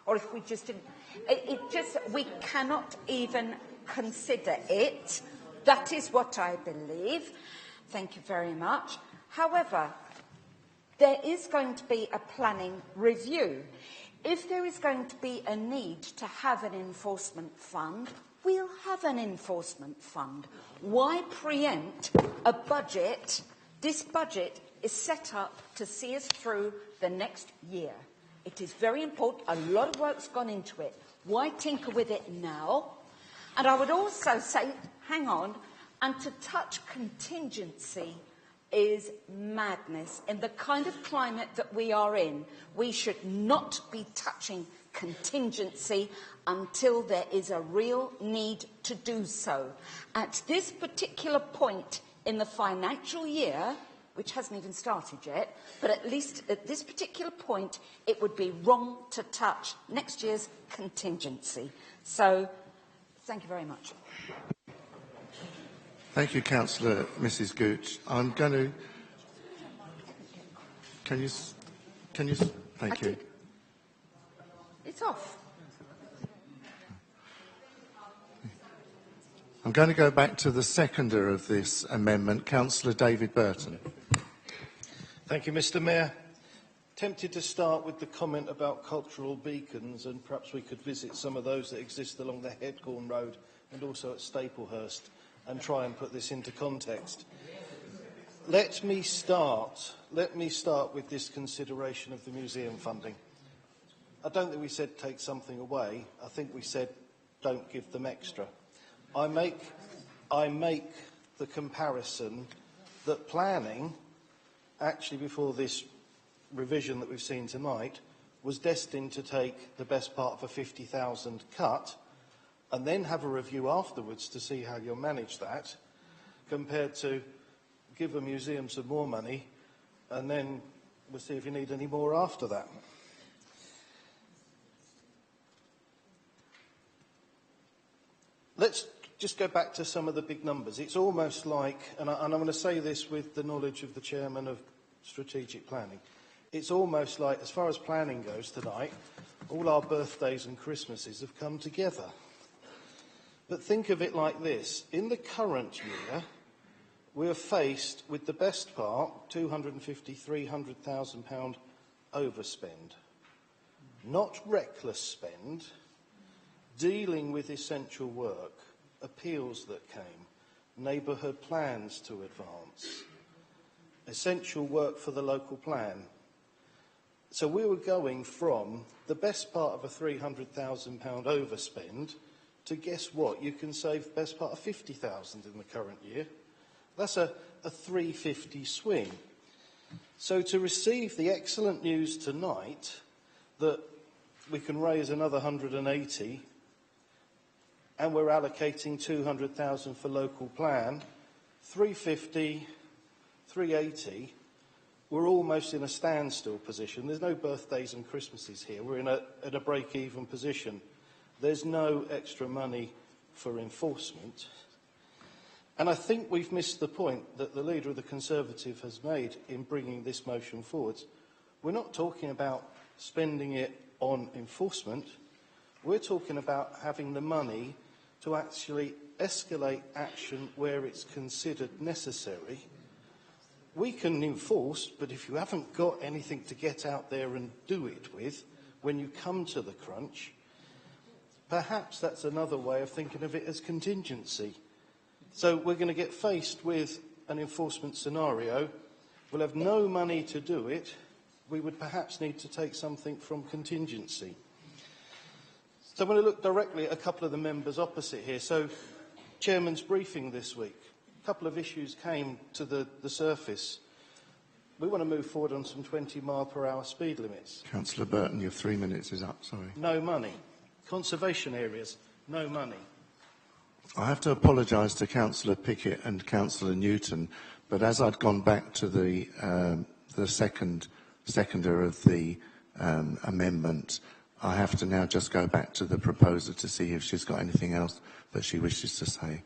Or if we just didn't, we cannot even consider it. That is what I believe. Thank you very much. However, there is going to be a planning review. If there is going to be a need to have an enforcement fund, we'll have an enforcement fund. Why preempt a budget? This budget is set up to see us through the next year. It is very important. A lot of work's gone into it. Why tinker with it now? And I would also say, hang on, and to touch contingency is madness. In the kind of climate that we are in, we should not be touching contingency until there is a real need to do so. At this particular point in the financial year, which hasn't even started yet, but at least at this particular point, it would be wrong to touch next year's contingency. So, thank you very much. Thank you, Councillor Mrs Gooch. I'm going to... Can you... Thank you. It's off. I'm going to go back to the seconder of this amendment, Councillor David Burton. Thank you, Mr Mayor. Tempted to start with the comment about cultural beacons, and perhaps we could visit some of those that exist along the Headcorn Road and also at Staplehurst and try and put this into context. Let me start with this consideration of the museum funding. I don't think we said take something away. I think we said don't give them extra. I make the comparison that planning, actually before this revision that we've seen tonight, was destined to take the best part of a 50,000 cut and then have a review afterwards to see how you'll manage that, compared to give a museum some more money and then we'll see if you need any more after that. let's just go back to some of the big numbers. It's almost like, and I'm going to say this with the knowledge of the Chairman of Strategic Planning, it's almost like, as far as planning goes tonight, all our birthdays and Christmases have come together. But think of it like this. In the current year, we're faced with the best part, £250,000, £300,000 overspend. Not reckless spend, dealing with essential work, appeals that came, neighbourhood plans to advance, essential work for the local plan. So we were going from the best part of a £300,000 overspend to, guess what, you can save the best part of £50,000 in the current year. That's a 350 swing. So to receive the excellent news tonight that we can raise another 180 and we're allocating 200,000 for local plan, 350, 380, we're almost in a standstill position. There's no birthdays and Christmases here. We're at a break-even position. There's no extra money for enforcement. And I think we've missed the point that the Leader of the Conservative has made in bringing this motion forward. We're not talking about spending it on enforcement. We're talking about having the money to actually escalate action where it's considered necessary. We can enforce, but if you haven't got anything to get out there and do it with, when you come to the crunch, perhaps that's another way of thinking of it as contingency. So we're going to get faced with an enforcement scenario. We'll have no money to do it. We would perhaps need to take something from contingency. So I'm going to look directly at a couple of the members opposite here. So, Chairman's briefing this week. A couple of issues came to the surface. We want to move forward on some 20-mile-per-hour speed limits. Councillor Burton, your 3 minutes is up, sorry. No money. Conservation areas, no money. I have to apologise to Councillor Pickett and Councillor Newton, but as I'd gone back to the seconder of the amendment, I have to now just go back to the proposer to see if she's got anything else that she wishes to say.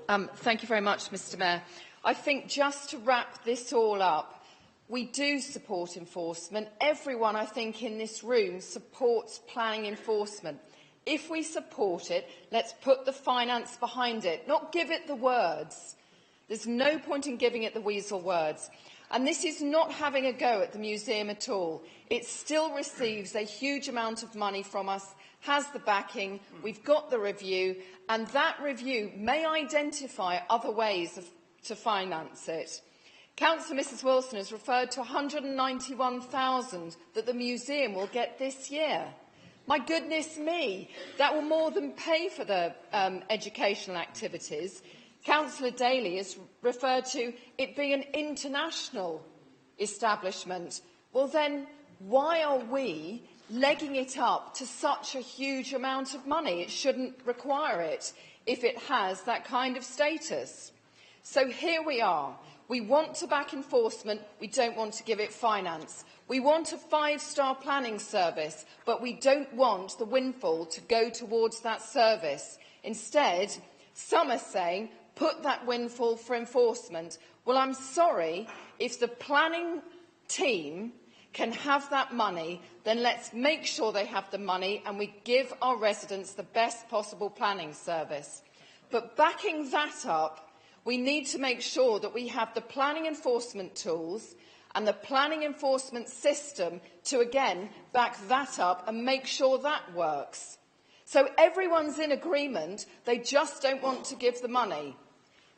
Thank you very much, Mr Mayor. I think just to wrap this all up, we do support enforcement. Everyone, I think, in this room supports planning enforcement. If we support it, let's put the finance behind it, not give it the words. There's no point in giving it the weasel words. And this is not having a go at the museum at all. It still receives a huge amount of money from us, has the backing, we've got the review, and that review may identify other ways to finance it. Councillor Mrs Wilson has referred to £191,000 that the museum will get this year. My goodness me, that will more than pay for the educational activities. Councillor Daly has referred to it being an international establishment. Well then, why are we legging it up to such a huge amount of money? It shouldn't require it if it has that kind of status. So here we are. We want to back enforcement, we don't want to give it finance. We want a 5-star planning service, but we don't want the windfall to go towards that service. Instead, some are saying, put that windfall for enforcement. Well, I'm sorry, if the planning team can have that money, then let's make sure they have the money and we give our residents the best possible planning service. But backing that up, we need to make sure that we have the planning enforcement tools and the planning enforcement system to, again, back that up and make sure that works. So everyone's in agreement, they just don't want to give the money.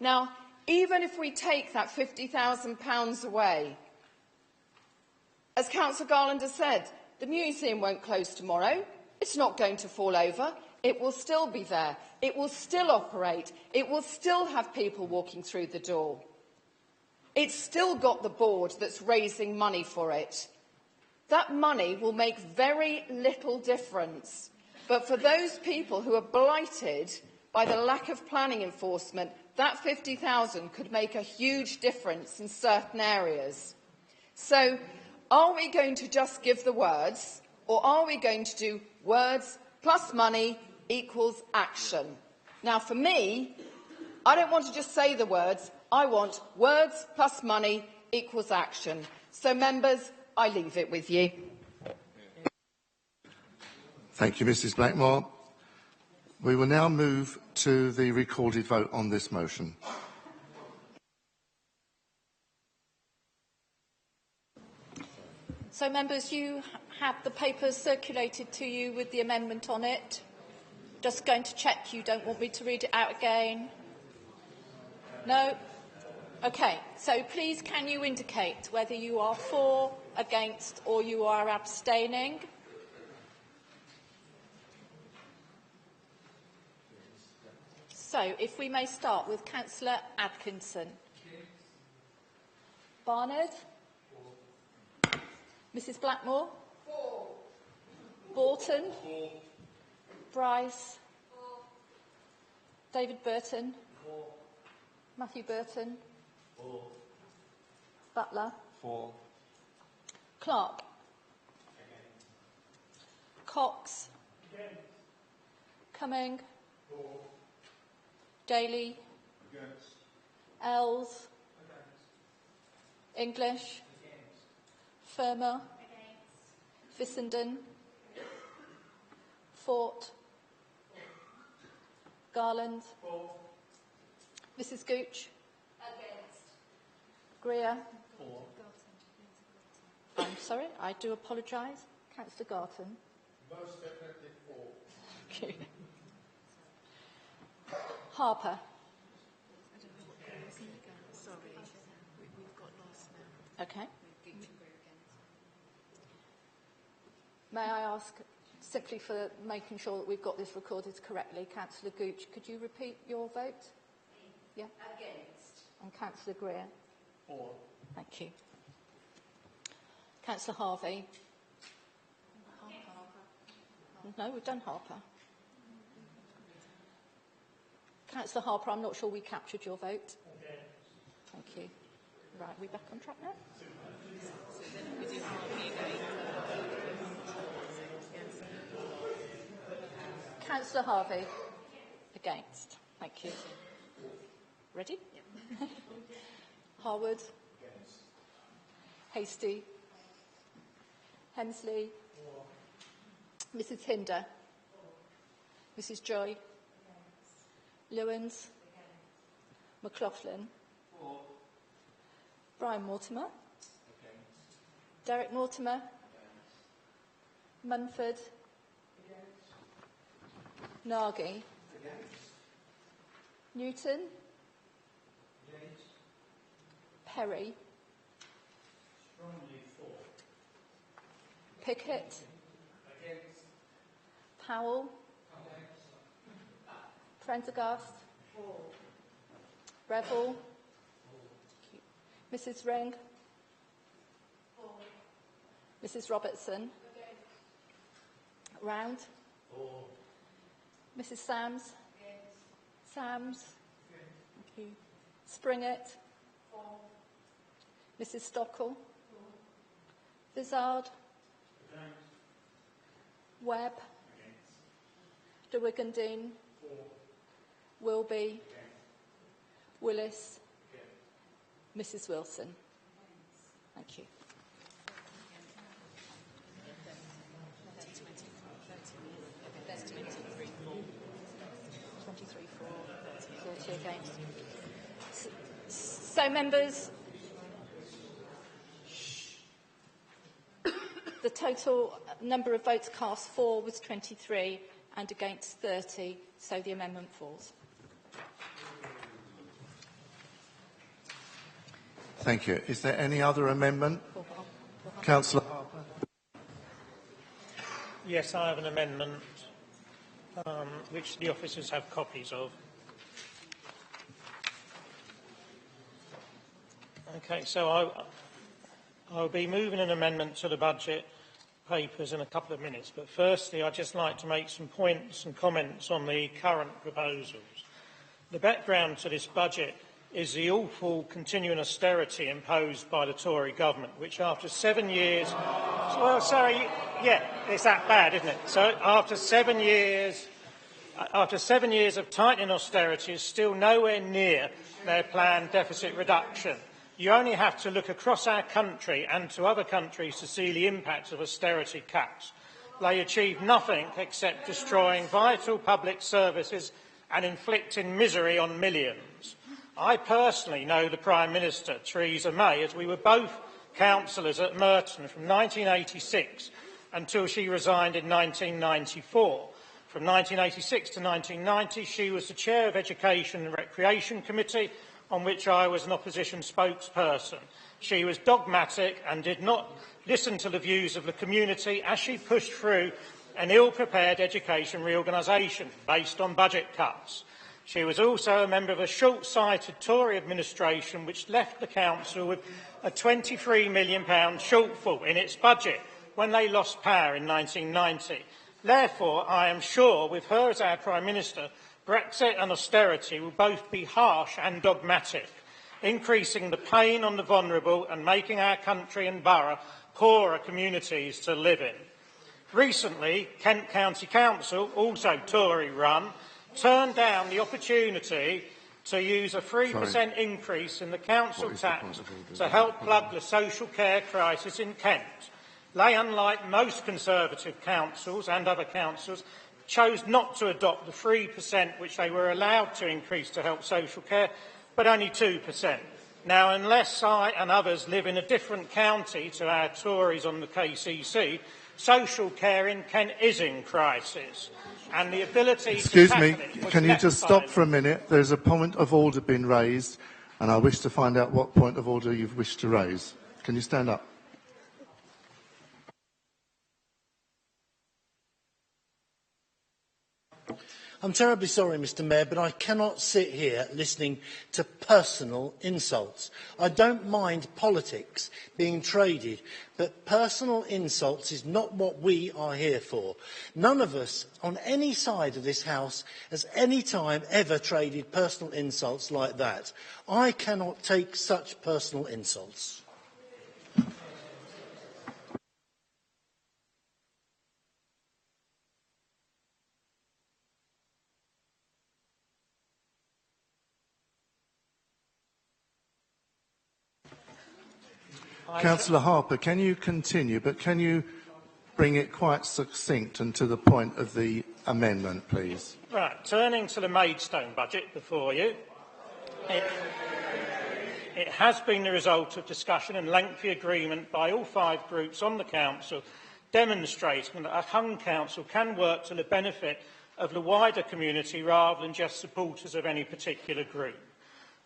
Now, even if we take that £50,000 away, as Councillor Garland has said, the museum won't close tomorrow. It's not going to fall over. It will still be there. It will still operate. It will still have people walking through the door. It's still got the board that's raising money for it. That money will make very little difference. But for those people who are blighted by the lack of planning enforcement, that £50,000 could make a huge difference in certain areas. So, are we going to just give the words, or are we going to do words plus money equals action. Now, for me, I don't want to just say the words. I want words plus money equals action. So, members, I leave it with you. Thank you, Mrs Blackmore. We will now move to the recorded vote on this motion. So, members, you have the papers circulated to you with the amendment on it. Just going to check you don't want me to read it out again. No? OK. So please can you indicate whether you are for, against or you are abstaining? So if we may start with Councillor Atkinson. Barnard? Mrs Blackmore? Borton? Bryce? David Burton? Matthew Burton? Butler? Clark? Cox? Cumming? Daly? Ells? English? Firmer? Fissenden? Fort? Garland? Mrs Gooch? Greer? I'm sorry, I do apologise. Councillor Garton? Most definitely for. Okay. Harper? Okay. May I ask, simply for making sure that we've got this recorded correctly, Councillor Gooch, could you repeat your vote? Yeah. Against. And Councillor Greer? For. Thank you. Councillor Harvey? No, we've done Harper. Councillor Harper, I'm not sure we captured your vote. Thank you. Right, are we back on track now? Councillor Harvey? Against. Thank you. Ready? Harwood? Hasty? Hemsley? Mrs Hinder? Mrs Joy? Lewins? McLaughlin? Brian Mortimer? Derek Mortimer? Munford? Nagy? Newton? Perry? Pickett? Powell? Prendergast? Revel? Mrs Ring? Mrs Robertson? Round? Mrs Sams? Sams? Thank you. Springett? Mrs Stockel? Vizard? Webb? De Wigandine? Wilby? Willis? Mrs Wilson? Thank you. Against. So, members, the total number of votes cast for was 23 and against 30, so the amendment falls. Thank you. Is there any other amendment? Councillor Harper. Yes, I have an amendment which the officers have copies of. Okay, so I'll be moving an amendment to the budget papers in a couple of minutes, but firstly I'd just like to make some points and comments on the current proposals. The background to this budget is the awful continuing austerity imposed by the Tory government, which after 7 years... Well, sorry, yeah, it's that bad, isn't it? So after 7 years after 7 years of tightening austerity, is still nowhere near their planned deficit reduction. You only have to look across our country and to other countries to see the impacts of austerity cuts. They achieve nothing except destroying vital public services and inflicting misery on millions. I personally know the Prime Minister, Theresa May, as we were both councillors at Merton from 1986 until she resigned in 1994. From 1986 to 1990, she was the chair of Education and Recreation Committee, on which I was an opposition spokesperson. She was dogmatic and did not listen to the views of the community as she pushed through an ill-prepared education reorganisation based on budget cuts. She was also a member of a short-sighted Tory administration which left the council with a £23 million shortfall in its budget when they lost power in 1990. Therefore, I am sure, with her as our Prime Minister, Brexit and austerity will both be harsh and dogmatic, increasing the pain on the vulnerable and making our country and borough poorer communities to live in. Recently, Kent County Council, also Tory-run, turned down the opportunity to use a 3% increase in the council tax to help plug the social care crisis in Kent. They, unlike most Conservative councils and other councils, chose not to adopt the 3% which they were allowed to increase to help social care, but only 2%. Now, unless I and others live in a different county to our Tories on the KCC, social care in Kent is in crisis. And the ability Excuse to me, tackle it was can you left just silent. stop for a minute? There's a point of order been raised, and I wish to find out what point of order you wish to raise. Can you stand up? I'm terribly sorry, Mr Mayor, but I cannot sit here listening to personal insults. I don't mind politics being traded, but personal insults is not what we are here for. None of us on any side of this House has any time ever traded personal insults like that. I cannot take such personal insults. Councillor Harper, can you continue, but can you bring it quite succinct and to the point of the amendment, please? Right, turning to the Maidstone budget before you. It has been the result of discussion and lengthy agreement by all 5 groups on the council, demonstrating that a hung council can work to the benefit of the wider community rather than just supporters of any particular group.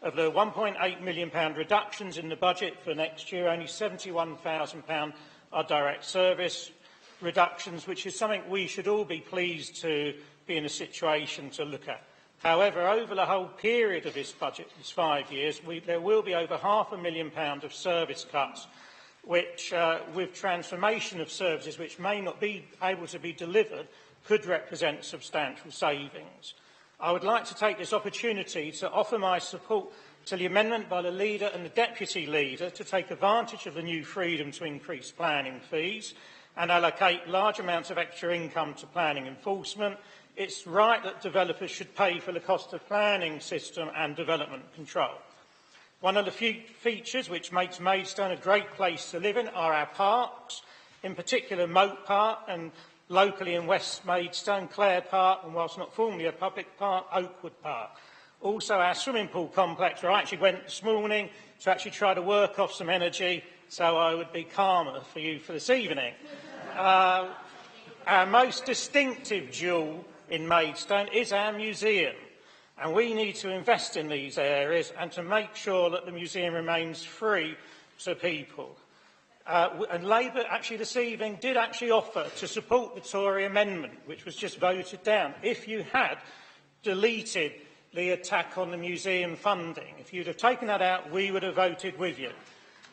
Of the £1.8 million reductions in the budget for next year, only £71,000 are direct service reductions, which is something we should all be pleased to be in a situation to look at. However, over the whole period of this budget, this 5 years, there will be over £500,000 of service cuts, which, with transformation of services which may not be able to be delivered, could represent substantial savings. I would like to take this opportunity to offer my support to the amendment by the Leader and the Deputy Leader to take advantage of the new freedom to increase planning fees and allocate large amounts of extra income to planning enforcement. It's right that developers should pay for the cost of planning system and development control. One of the few features which makes Maidstone a great place to live in are our parks, in particular Moat Park and locally in West Maidstone, Clare Park, and whilst not formally a public park, Oakwood Park. Also our swimming pool complex, where I actually went this morning to actually try to work off some energy so I would be calmer for you for this evening. Our most distinctive jewel in Maidstone is our museum, and we need to invest in these areas and to make sure that the museum remains free to people. And Labour actually this evening did actually offer to support the Tory amendment, which was just voted down. If you had deleted the attack on the museum funding, if you'd have taken that out, we would have voted with you.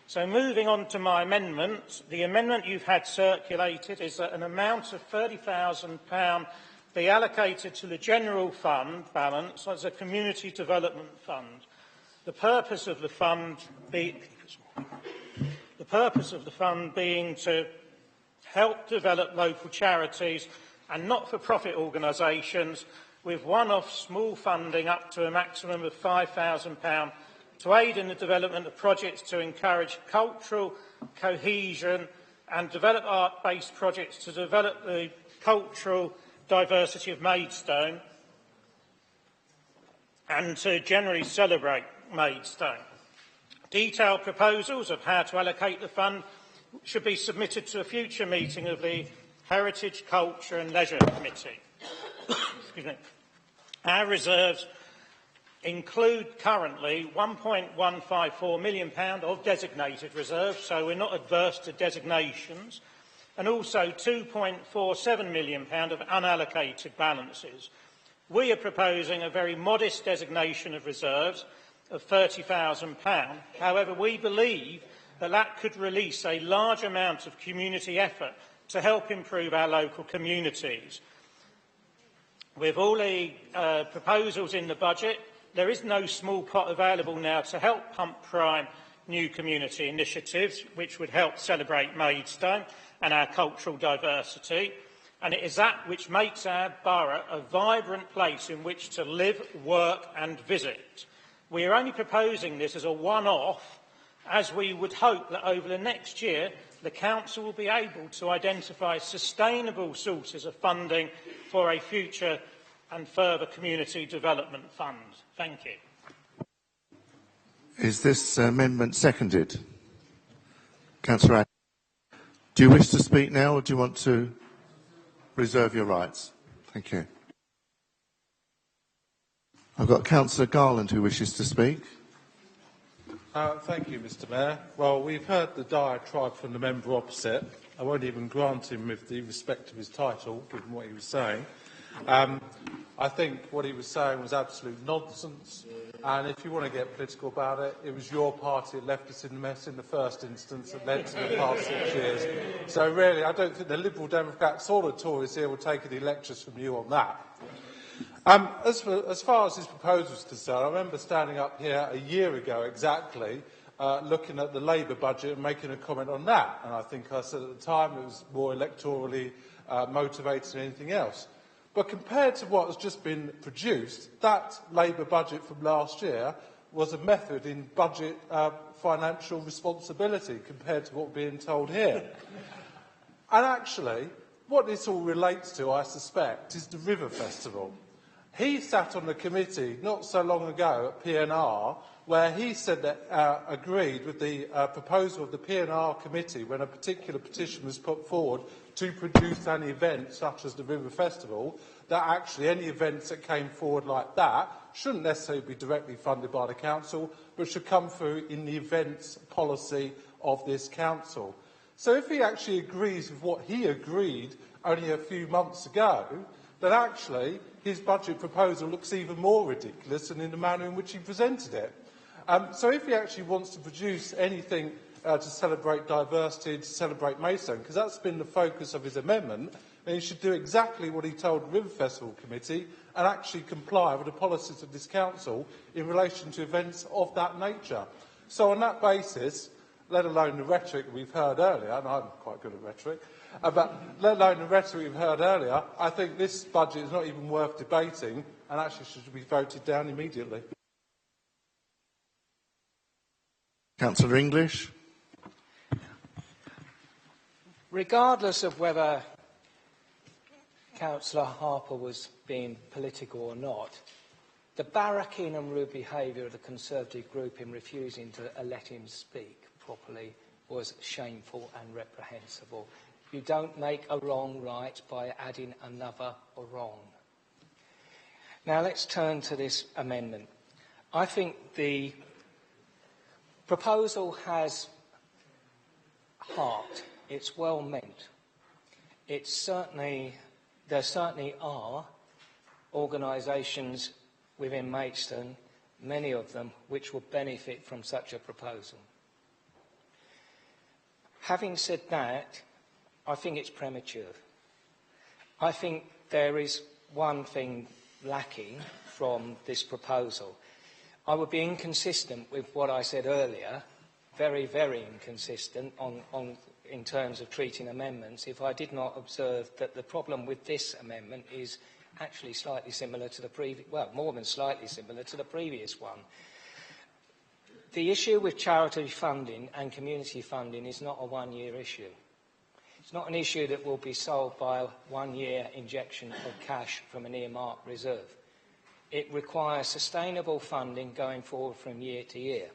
So moving on to my amendment, the amendment you've had circulated is that an amount of £30,000 be allocated to the general fund balance as a community development fund. The purpose of the fund being to help develop local charities and not-for-profit organisations with one-off small funding up to a maximum of £5,000 to aid in the development of projects to encourage cultural cohesion and develop art-based projects to develop the cultural diversity of Maidstone and to generally celebrate Maidstone. Detailed proposals of how to allocate the fund should be submitted to a future meeting of the Heritage, Culture and Leisure Committee. Excuse me. Our reserves include currently £1.154 million of designated reserves, so we're not adverse to designations, and also £2.47 million of unallocated balances. We are proposing a very modest designation of reserves of £30,000. However, we believe that that could release a large amount of community effort to help improve our local communities. With all the proposals in the budget, there is no small pot available now to help pump prime new community initiatives, which would help celebrate Maidstone and our cultural diversity. And it is that which makes our borough a vibrant place in which to live, work and visit. We are only proposing this as a one-off, as we would hope that over the next year the Council will be able to identify sustainable sources of funding for a future and further community development fund. Thank you. Is this amendment seconded? Councillor Adams, do you wish to speak now or do you want to reserve your rights? Thank you. I've got Councillor Garland who wishes to speak. Thank you, Mr Mayor. Well, we've heard the diatribe from the member opposite. I won't even grant him with the respect of his title, given what he was saying. I think what he was saying was absolute nonsense, and if you want to get political about it, it was your party that left us in the mess in the first instance that led to the past 6 years. So really, I don't think the Liberal Democrats or the Tories here will take any lectures from you on that. As far as this proposal is concerned, I remember standing up here a year ago exactly, looking at the Labour budget and making a comment on that, and I think I said at the time it was more electorally motivated than anything else. But compared to what has just been produced, that Labour budget from last year was a method in budget financial responsibility compared to what we're being told here. And actually, what this all relates to, I suspect, is the River Festival. He sat on the committee not so long ago at PNR where he said that agreed with the proposal of the PNR committee when a particular petition was put forward to produce an event such as the River Festival, that actually any events that came forward like that shouldn't necessarily be directly funded by the council, but should come through in the events policy of this council. So if he actually agrees with what he agreed only a few months ago, then actually his budget proposal looks even more ridiculous than in the manner in which he presented it. So if he actually wants to produce anything to celebrate diversity, to celebrate Maidstone, because that's been the focus of his amendment, then he should do exactly what he told the River Festival Committee and actually comply with the policies of this council in relation to events of that nature. So on that basis, let alone the rhetoric we've heard earlier, and I'm quite good at rhetoric, but let alone the rhetoric we've heard earlier, I think this budget is not even worth debating and actually should be voted down immediately. Councillor English. Regardless of whether Councillor Harper was being political or not, the barracking and rude behaviour of the Conservative group in refusing to let him speak properly was shameful and reprehensible. You don't make a wrong right by adding another wrong. Now let's turn to this amendment. I think the proposal has heart. It's well meant. There certainly are organisations within Maidstone, many of them, which will benefit from such a proposal. Having said that, I think it's premature. I think there is one thing lacking from this proposal. I would be inconsistent with what I said earlier, very, very inconsistent in terms of treating amendments if I did not observe that the problem with this amendment is actually slightly similar to the previous, well, more than slightly similar to the previous one. The issue with charity funding and community funding is not a one-year issue. It's not an issue that will be solved by a one-year injection of cash from an earmarked reserve. It requires sustainable funding going forward from year to year.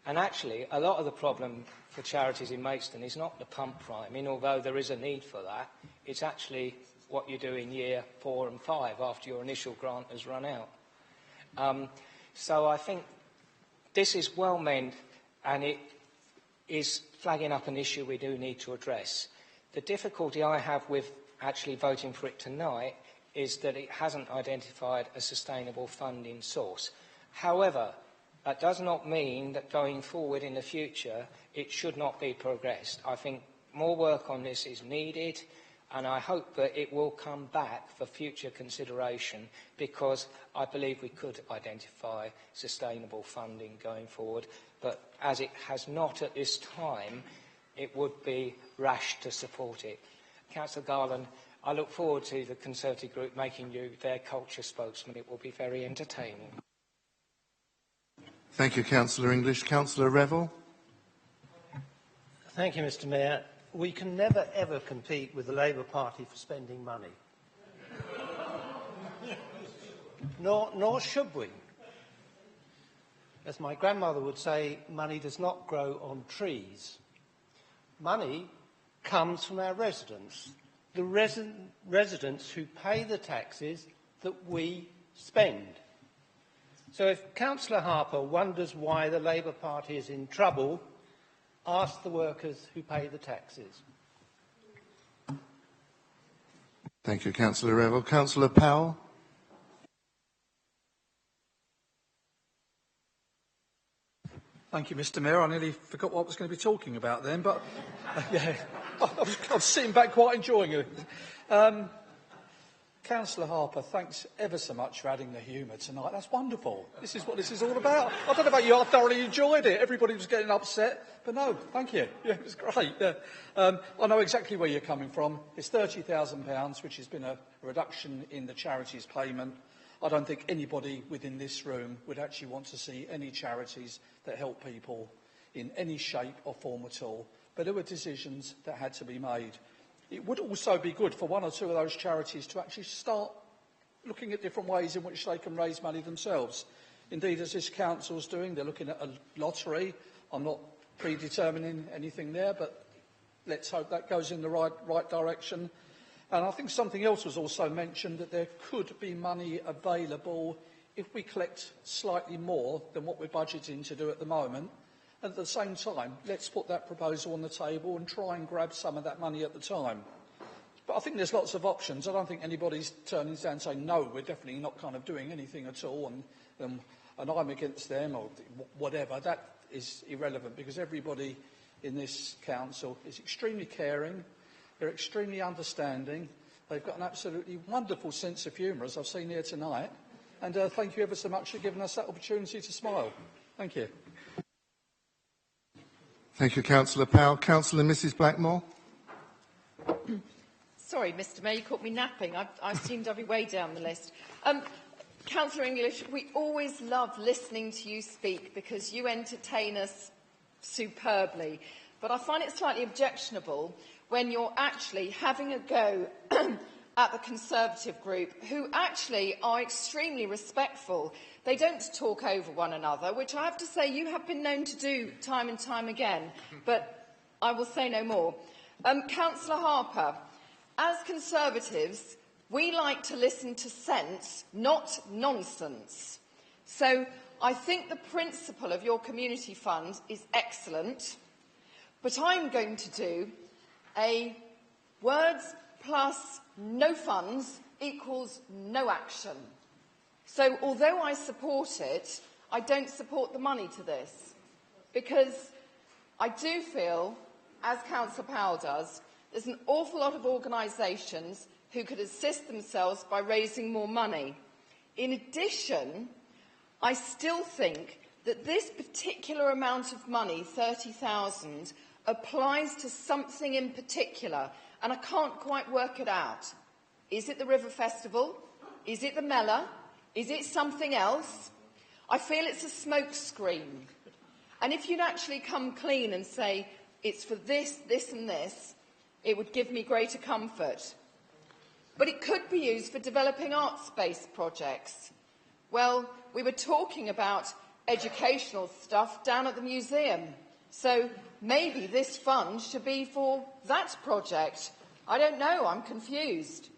And actually, a lot of the problem for charities in Maidstone is not the pump priming, although there is a need for that. It's actually what you do in year 4 and 5 after your initial grant has run out. So I think this is well meant, and it is flagging up an issue we do need to address. The difficulty I have with actually voting for it tonight is that it hasn't identified a sustainable funding source. However, that does not mean that going forward in the future it should not be progressed. I think more work on this is needed, and I hope that it will come back for future consideration, because I believe we could identify sustainable funding going forward. But as it has not at this time, it would be rash to support it. Councillor Garland, I look forward to the Conservative group making you their culture spokesman. It will be very entertaining. Thank you, Councillor English. Councillor Revel. Thank you, Mr. Mayor. We can never, ever compete with the Labour Party for spending money. Nor should we. As my grandmother would say, money does not grow on trees. Money comes from our residents, the residents who pay the taxes that we spend. So if Councillor Harper wonders why the Labour Party is in trouble, ask the workers who pay the taxes. Thank you, Councillor Revel. Councillor Powell. Thank you, Mr. Mayor. I nearly forgot what I was going to be talking about then, but yeah, I was sitting back quite enjoying it. Councillor Harper, thanks ever so much for adding the humour tonight. That's wonderful. This is what this is all about. I don't know about you, I thoroughly enjoyed it. Everybody was getting upset, but no, thank you. Yeah, it was great. Yeah. I know exactly where you're coming from. It's £30,000, which has been a reduction in the charities payment. I don't think anybody within this room would actually want to see any charities that help people in any shape or form at all. But there were decisions that had to be made. It would also be good for one or two of those charities to actually start looking at different ways in which they can raise money themselves. Indeed, as this council's doing, they're looking at a lottery. I'm not predetermining anything there, but let's hope that goes in the right direction. And I think something else was also mentioned, that there could be money available if we collect slightly more than what we're budgeting to do at the moment. And at the same time, let's put that proposal on the table and try and grab some of that money at the time. But I think there's lots of options. I don't think anybody's turning down and saying, no, we're definitely not kind of doing anything at all, and I'm against them or whatever. That is irrelevant, because everybody in this council is extremely caring, they're extremely understanding, they've got an absolutely wonderful sense of humour, as I've seen here tonight, and thank you ever so much for giving us that opportunity to smile. Thank you. Thank you, Councillor Powell. Councillor Mrs Blackmore. Sorry, Mr Mayor, you caught me napping. I seemed to be way down the list. Councillor English, we always love listening to you speak because you entertain us superbly. But I find it slightly objectionable when you're actually having a go at the Conservative group, who actually are extremely respectful. They don't talk over one another, which I have to say you have been known to do time and time again, but I will say no more. Councillor Harper, as Conservatives, we like to listen to sense, not nonsense. So I think the principle of your community fund is excellent, but I'm going to do a words plus no funds equals no action. So although I support it, I don't support the money to this, because I do feel, as Councillor Powell does, there's an awful lot of organisations who could assist themselves by raising more money. In addition, I still think that this particular amount of money, 30,000, applies to something in particular, and I can't quite work it out. Is it the River Festival? Is it the Mela? Is it something else? I feel it's a smokescreen. And if you'd actually come clean and say, it's for this, this and this, it would give me greater comfort. But it could be used for developing arts-based projects. Well, we were talking about educational stuff down at the museum. So maybe this fund should be for that project. I don't know, I'm confused.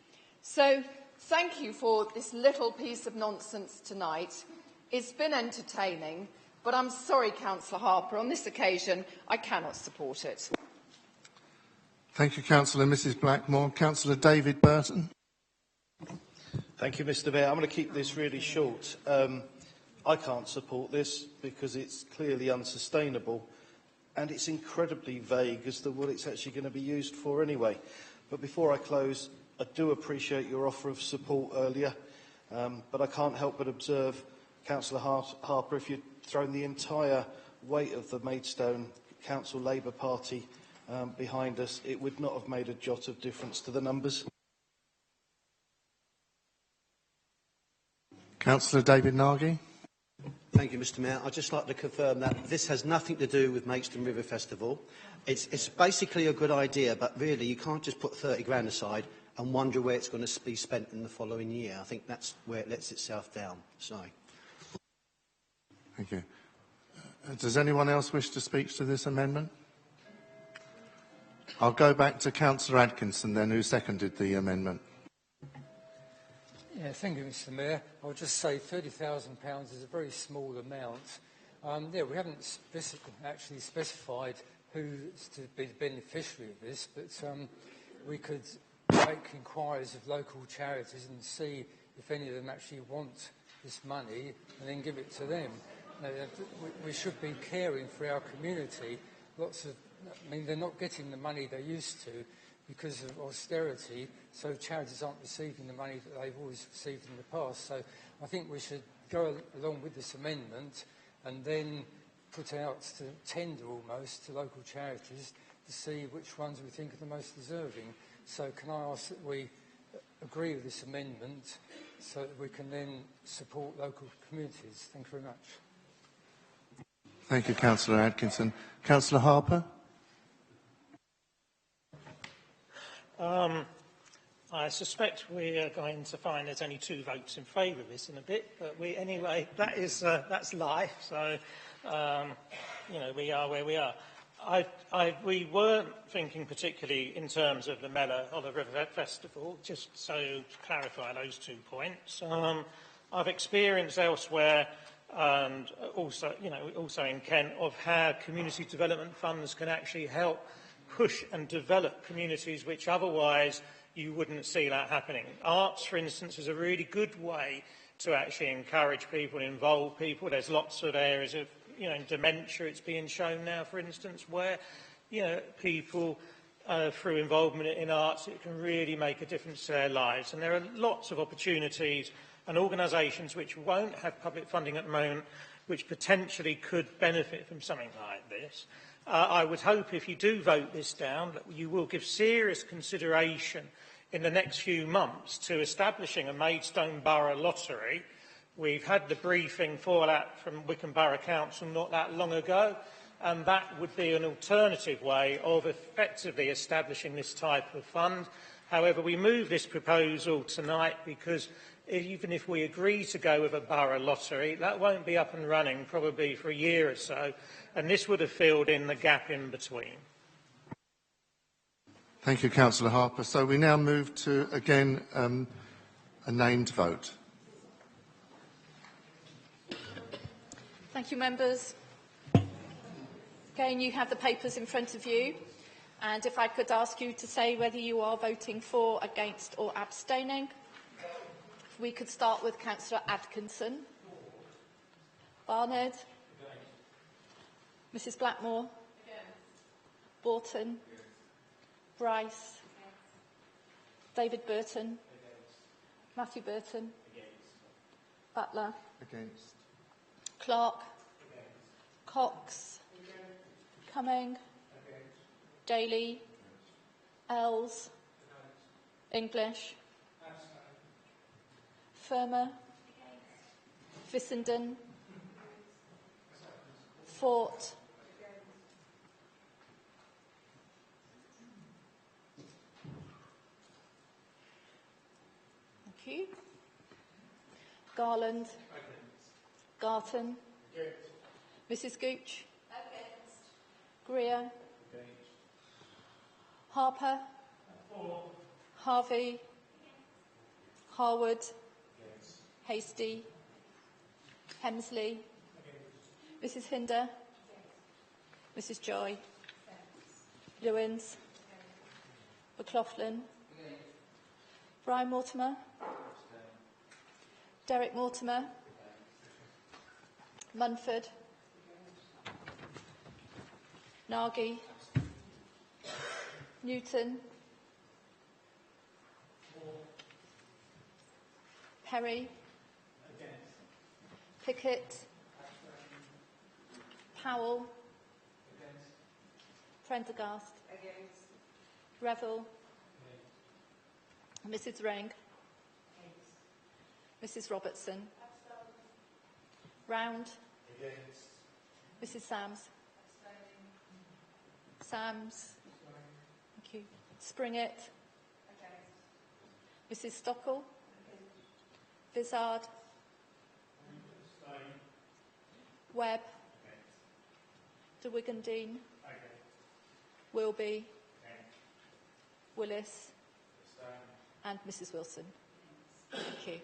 So thank you for this little piece of nonsense tonight. It's been entertaining, but I'm sorry, Councillor Harper, on this occasion I cannot support it. Thank you, Councillor. Mrs Blackmore. Councillor David Burton. Thank you, Mr Mayor. I'm going to keep this really short. I can't support this because it's clearly unsustainable and it's incredibly vague as to what it's actually going to be used for anyway. But before I close, I do appreciate your offer of support earlier, but I can't help but observe, Councillor Harper, if you'd thrown the entire weight of the Maidstone Council Labour Party behind us, it would not have made a jot of difference to the numbers. Councillor David Nagy. Thank you, Mr Mayor. I'd just like to confirm that this has nothing to do with Maidstone River Festival. It's basically a good idea, but really you can't just put 30 grand aside and wonder where it's going to be spent in the following year. I think that's where it lets itself down. Sorry. Thank you. Does anyone else wish to speak to this amendment? I'll go back to Councillor Atkinson then, who seconded the amendment. Yeah, thank you, Mr Mayor. I'll just say £30,000 is a very small amount. We haven't actually specified who's to be the beneficiary of this, but we could make inquiries of local charities and see if any of them actually want this money and then give it to them. We should be caring for our community. They're not getting the money they used to because of austerity, so charities aren't receiving the money that they've always received in the past. So I think we should go along with this amendment and then put out to tender almost to local charities to see which ones we think are the most deserving. So can I ask that we agree with this amendment so that we can then support local communities? Thank you very much. Thank you, Councillor Atkinson. Councillor Harper. I suspect we are going to find there's only 2 votes in favour of this in a bit, but anyway, that's life. So, we are where we are. We weren't thinking particularly in terms of the Mela or the River Festival, just so to clarify those 2 points. I've experienced elsewhere and also in Kent of how community development funds can actually help push and develop communities which otherwise you wouldn't see that happening. Arts, for instance, is a really good way to actually encourage people, involve people. There's lots of areas of, in dementia, it's being shown now, for instance, where, people, through involvement in arts, it can really make a difference to their lives. And there are lots of opportunities and organisations which won't have public funding at the moment, which potentially could benefit from something like this. I would hope if you do vote this down that you will give serious consideration in the next few months to establishing a Maidstone Borough Lottery. We've had the briefing for that from Wycombe Borough Council not that long ago, and that would be an alternative way of effectively establishing this type of fund. However, we move this proposal tonight because even if we agree to go with a borough lottery, that won't be up and running probably for a year or so, and this would have filled in the gap in between. Thank you, Councillor Harper. So we now move to, again, a named vote. Thank you, members. Again, you have the papers in front of you, and if I could ask you to say whether you are voting for, against or abstaining. If we could start with Councillor Atkinson. Barnard. Mrs Blackmore. Borton. Bryce. David Burton. Matthew Burton. Butler. Against. Clark. Cox. Cumming. Daly, Ells, English, Firmer, Fissenden, Fort, thank you, Garland, Garton, Mrs Gooch, Greer, Harper, Harvey, Harwood, Hasty, Hemsley, Mrs Hinder, Mrs Joy, Lewins, McLaughlin, Brian Mortimer, Derek Mortimer, Munford, Nagy, Newton, Perry, Pickett, Powell, Prendergast, Revel, Mrs Reng, Mrs Robertson, Round, Mrs Sams, Sams, thank you, Springett, Mrs Stockel, Vizard, Webb, De Wigan-Dean, Wilby, Willis, and Mrs Wilson. Thank you.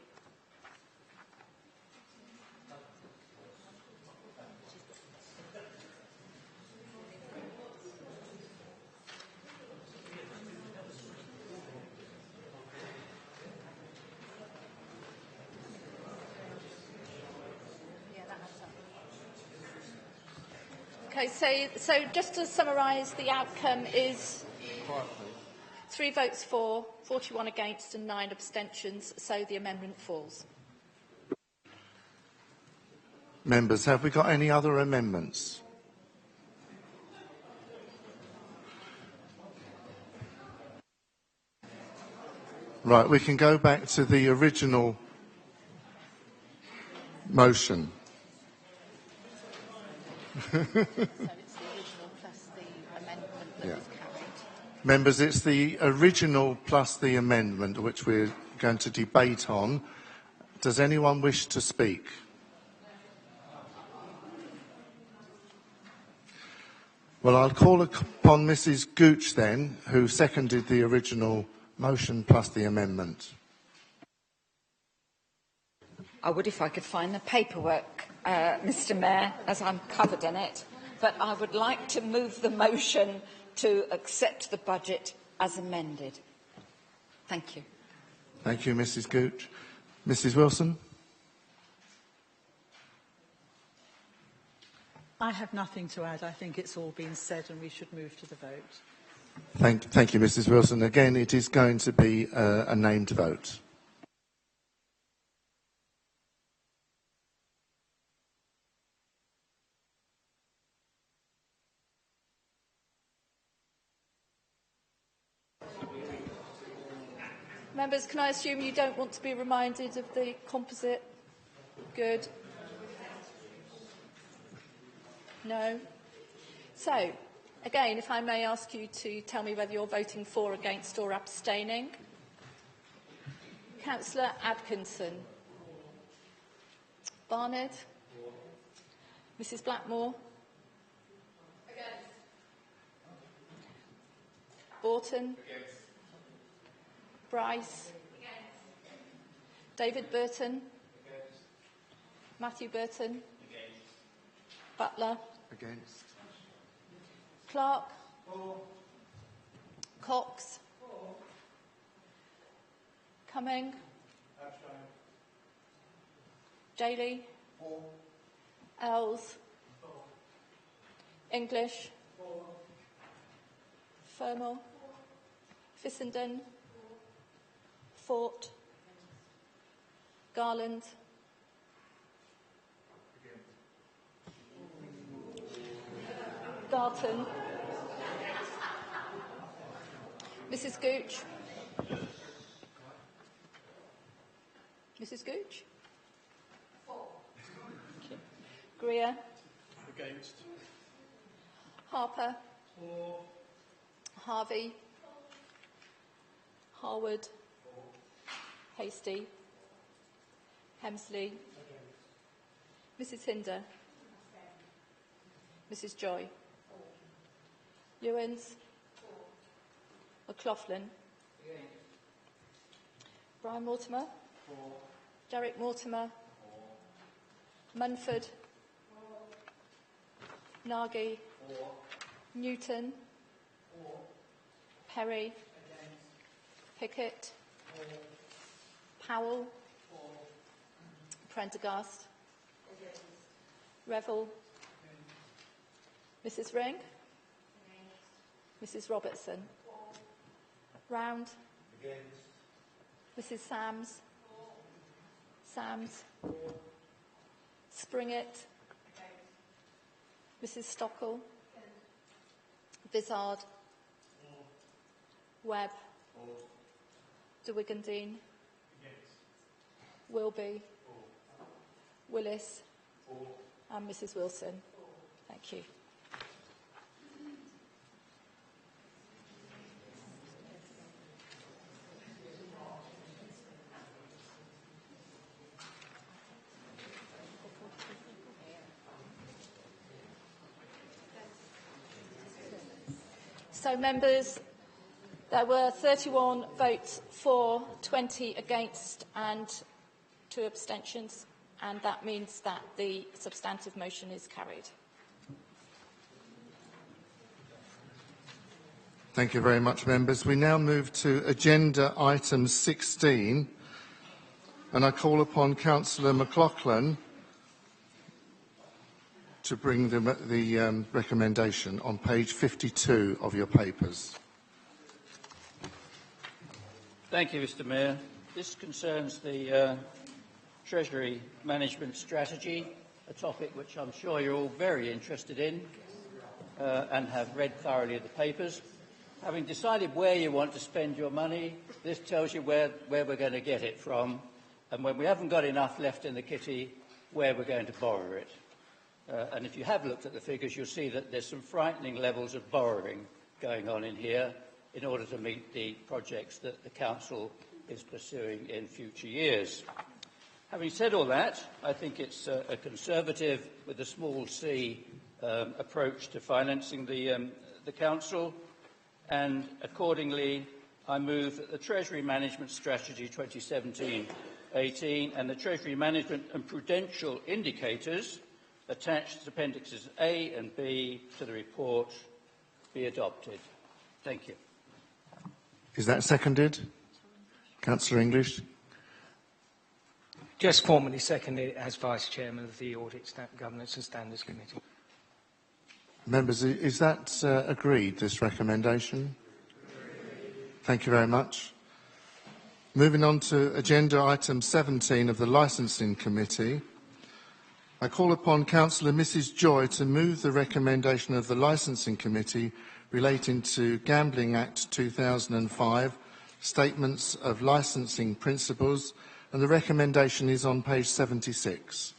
Okay, so just to summarise, the outcome is 3 votes for, 41 against and 9 abstentions, so the amendment falls. Members, have we got any other amendments? Right, we can go back to the original motion. So it's the original plus the amendment that was carried. Members, it's the original plus the amendment which we're going to debate on. Does anyone wish to speak? Well, I'll call upon Mrs Gooch then, who seconded the original motion plus the amendment. I would if I could find the paperwork, Mr Mayor, as I'm covered in it. But I would like to move the motion to accept the budget as amended. Thank you. Thank you, Mrs Gooch. Mrs Wilson? I have nothing to add. I think it's all been said and we should move to the vote. Thank you, Mrs Wilson. Again, it is going to be a named vote. Members, can I assume you don't want to be reminded of the composite? Good. No? So, again, if I may ask you to tell me whether you're voting for, against or abstaining. Councillor Atkinson. Barnard. Mrs Blackmore. Against. Borton. Against. Bryce. Against. David Burton. Against. Matthew Burton. Against. Butler. Against. Clark. For. Cox. For. Cumming. Abstain. Daly. For. Ells. For. English. For. Fermor. Fissenden. Fort. Garland. Garton. Mrs Gooch? Mrs Gooch? Okay. Greer? Against. Harper? Harvey? Harwood? Hasty? Hemsley? Mrs Hinder? Mrs Joy? Ewens? McLaughlin? Brian Mortimer? Derek Mortimer? Munford? Nagy? Newton? Perry? Pickett? Powell? Prendergast? Revel? Mrs Ring? Mrs Robertson? Round? Mrs Sams? Sams? Springett? Mrs Stockel? Vizard? Webb? De Wigandine? Wilby? Willis? And Mrs Wilson. Thank you. So, members, there were 31 votes for, 20 against and 2 abstentions, and that means that the substantive motion is carried. Thank you very much, members. We now move to agenda item 16, and I call upon Councillor McLaughlin to bring the recommendation on page 52 of your papers. Thank you, Mr Mayor. This concerns the Treasury Management Strategy, a topic which I'm sure you're all very interested in and have read thoroughly the papers. Having decided where you want to spend your money, this tells you where we're going to get it from, and when we haven't got enough left in the kitty, where we're going to borrow it. And if you have looked at the figures, you'll see that there's some frightening levels of borrowing going on in here in order to meet the projects that the Council is pursuing in future years. Having said all that, I think it's a conservative with a small c approach to financing the Council, and accordingly I move that the Treasury Management Strategy 2017-18 and the Treasury Management and Prudential Indicators attached as Appendixes A and B to the report be adopted. Thank you. Is that seconded? Councillor English? Just formally seconded as Vice Chairman of the Audit, Governance and Standards Committee. Members, is that agreed, this recommendation? Thank you very much. Moving on to agenda item 17 of the Licensing Committee, I call upon Councillor Mrs Joy to move the recommendation of the Licensing Committee relating to Gambling Act 2005, Statements of Licensing Principles, and the recommendation is on page 76.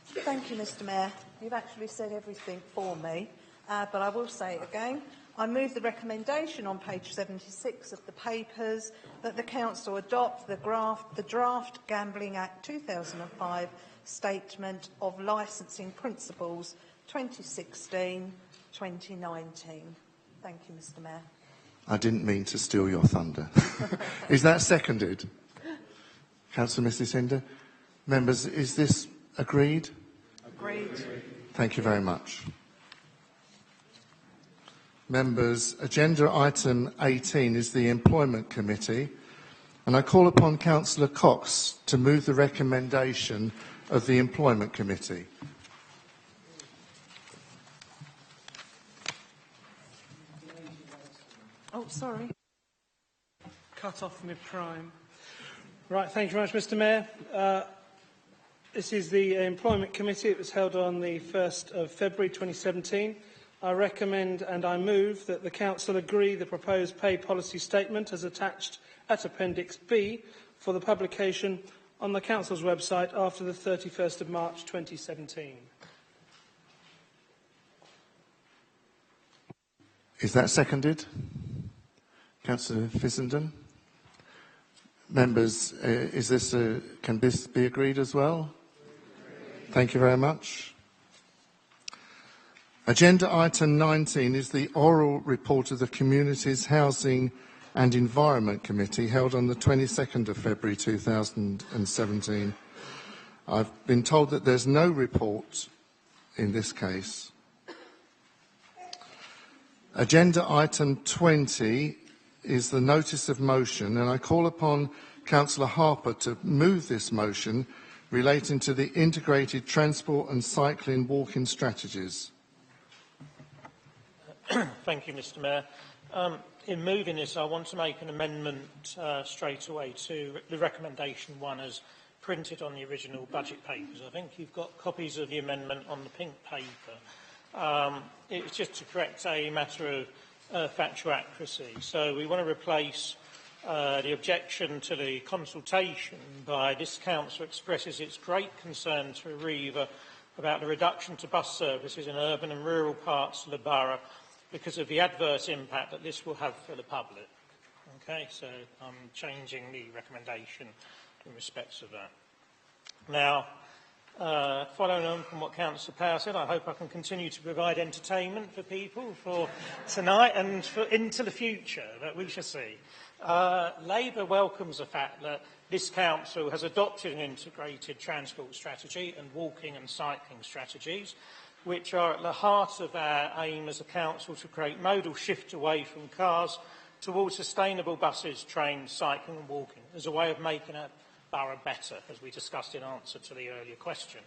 Thank you, Mr Mayor. You've actually said everything for me, but I will say it again. I move the recommendation on page 76 of the papers that the Council adopt the draft Gambling Act 2005 Statement of Licensing Principles 2016-2019. Thank you, Mr Mayor. I didn't mean to steal your thunder. Is that seconded? Councillor Mrs Hinder? Members, is this agreed? Agreed. Thank you very much. Members, agenda item 18 is the Employment Committee, and I call upon Councillor Cox to move the recommendation of the Employment Committee. Oh, sorry. Cut off mid-prime. Right, thank you very much, Mr Mayor. This is the Employment Committee. It was held on the 1st of February 2017. I recommend and I move that the Council agree the proposed pay policy statement as attached at Appendix B for the publication on the Council's website after the 31st of March 2017. Is that seconded? Councillor Fissenden? Members, can this be agreed as well? Thank you very much. Agenda item 19 is the oral report of the Communities, Housing and Environment Committee held on the 22nd of February 2017. I've been told that there's no report in this case. Agenda item 20 is the notice of motion, and I call upon Councillor Harper to move this motion relating to the integrated transport and cycling walking strategies. Thank you, Mr. Mayor. In moving this, I want to make an amendment straight away to the recommendation 1 as printed on the original budget papers. I think you've got copies of the amendment on the pink paper. It's just to correct a matter of factual accuracy. So we want to replace the objection to the consultation by this council expresses its great concern to Arriva about the reduction to bus services in urban and rural parts of the borough because of the adverse impact that this will have for the public. Okay, so I'm changing the recommendation in respect of that. Now, following on from what Councillor Power said, I hope I can continue to provide entertainment for people for tonight and for into the future, but we shall see. Labour welcomes the fact that this council has adopted an integrated transport strategy and walking and cycling strategies, which are at the heart of our aim as a council to create modal shift away from cars towards sustainable buses, trains, cycling and walking as a way of making our borough better, as we discussed in answer to the earlier question.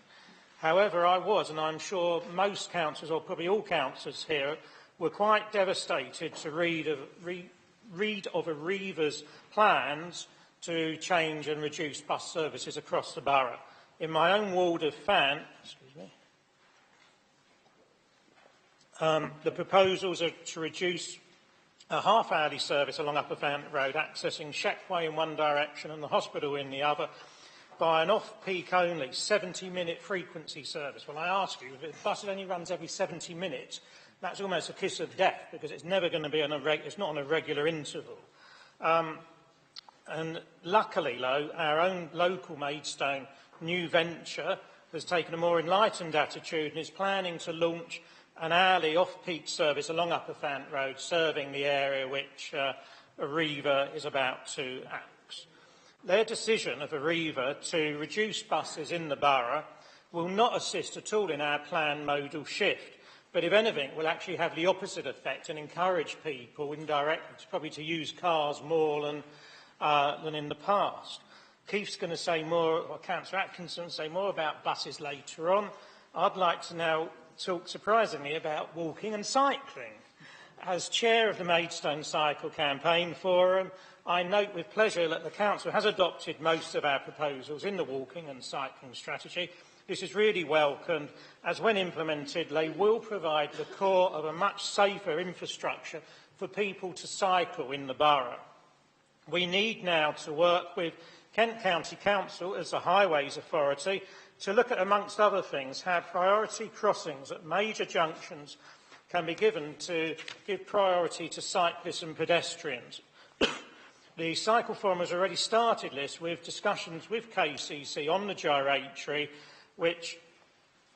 However, I was, and I'm sure most councillors, or probably all councillors here, were quite devastated to read of Arriva's plans to change and reduce bus services across the borough. In my own ward of Fant, the proposals are to reduce a half-hourly service along Upper Fant Road, accessing Sheckway in one direction and the hospital in the other, by an off-peak only 70-minute frequency service. Well, I ask you, if the bus only runs every 70 minutes, that's almost a kiss of death because it's never going to be it's not on a regular interval. And luckily, though, our own local Maidstone new venture has taken a more enlightened attitude and is planning to launch an hourly off-peak service along Upper Fant Road, serving the area which Arriva is about to axe. Their decision of Arriva to reduce buses in the borough will not assist at all in our planned modal shift, but if anything, will actually have the opposite effect and encourage people indirectly probably to use cars more than in the past. Keith's going to say more, or Councillor Atkinson will say more about buses later on. I'd like to now talk surprisingly about walking and cycling. As chair of the Maidstone Cycle Campaign Forum, I note with pleasure that the Council has adopted most of our proposals in the walking and cycling strategy. This is really welcomed, as when implemented, they will provide the core of a much safer infrastructure for people to cycle in the borough. We need now to work with Kent County Council as the Highways Authority to look at, amongst other things, how priority crossings at major junctions can be given to give priority to cyclists and pedestrians. The Cycle Forum has already started this with discussions with KCC on the gyratory, which,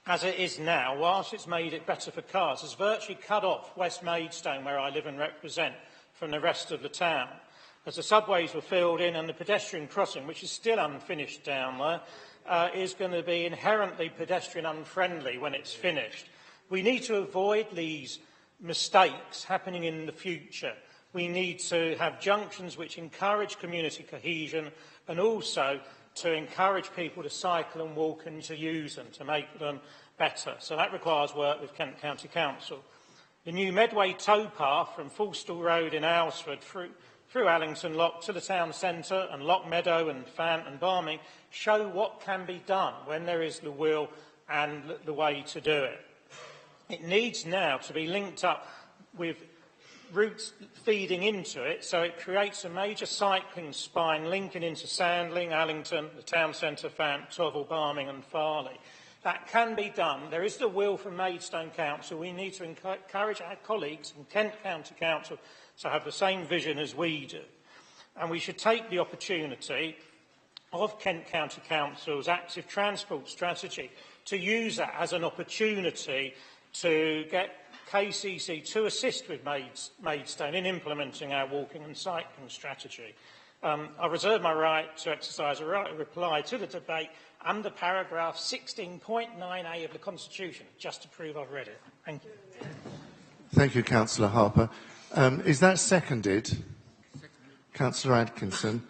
as it is now, whilst it's made it better for cars, has virtually cut off West Maidstone, where I live and represent, from the rest of the town. As the subways were filled in and the pedestrian crossing, which is still unfinished down there, is going to be inherently pedestrian unfriendly when it's finished. We need to avoid these mistakes happening in the future. We need to have junctions which encourage community cohesion and also to encourage people to cycle and walk and to use them, to make them better. So that requires work with Kent County Council. The new Medway towpath from Falstall Road in Aylesford through Allington Lock to the town centre and Lock Meadow and Fant and Barming show what can be done when there is the will and the way to do it. It needs now to be linked up with routes feeding into it, so it creates a major cycling spine linking into Sandling, Allington, the town centre, Fant, Tovel, Barming and Farley. That can be done. There is the will from Maidstone Council. We need to encourage our colleagues in Kent County Council to have the same vision as we do. And we should take the opportunity of Kent County Council's active transport strategy to use that as an opportunity to get KCC to assist with Maidstone in implementing our walking and cycling strategy. I reserve my right to exercise a right of reply to the debate under paragraph 16.9a of the Constitution, just to prove I've read it. Thank you. Thank you, Councillor Harper. Is that seconded? Councillor Atkinson.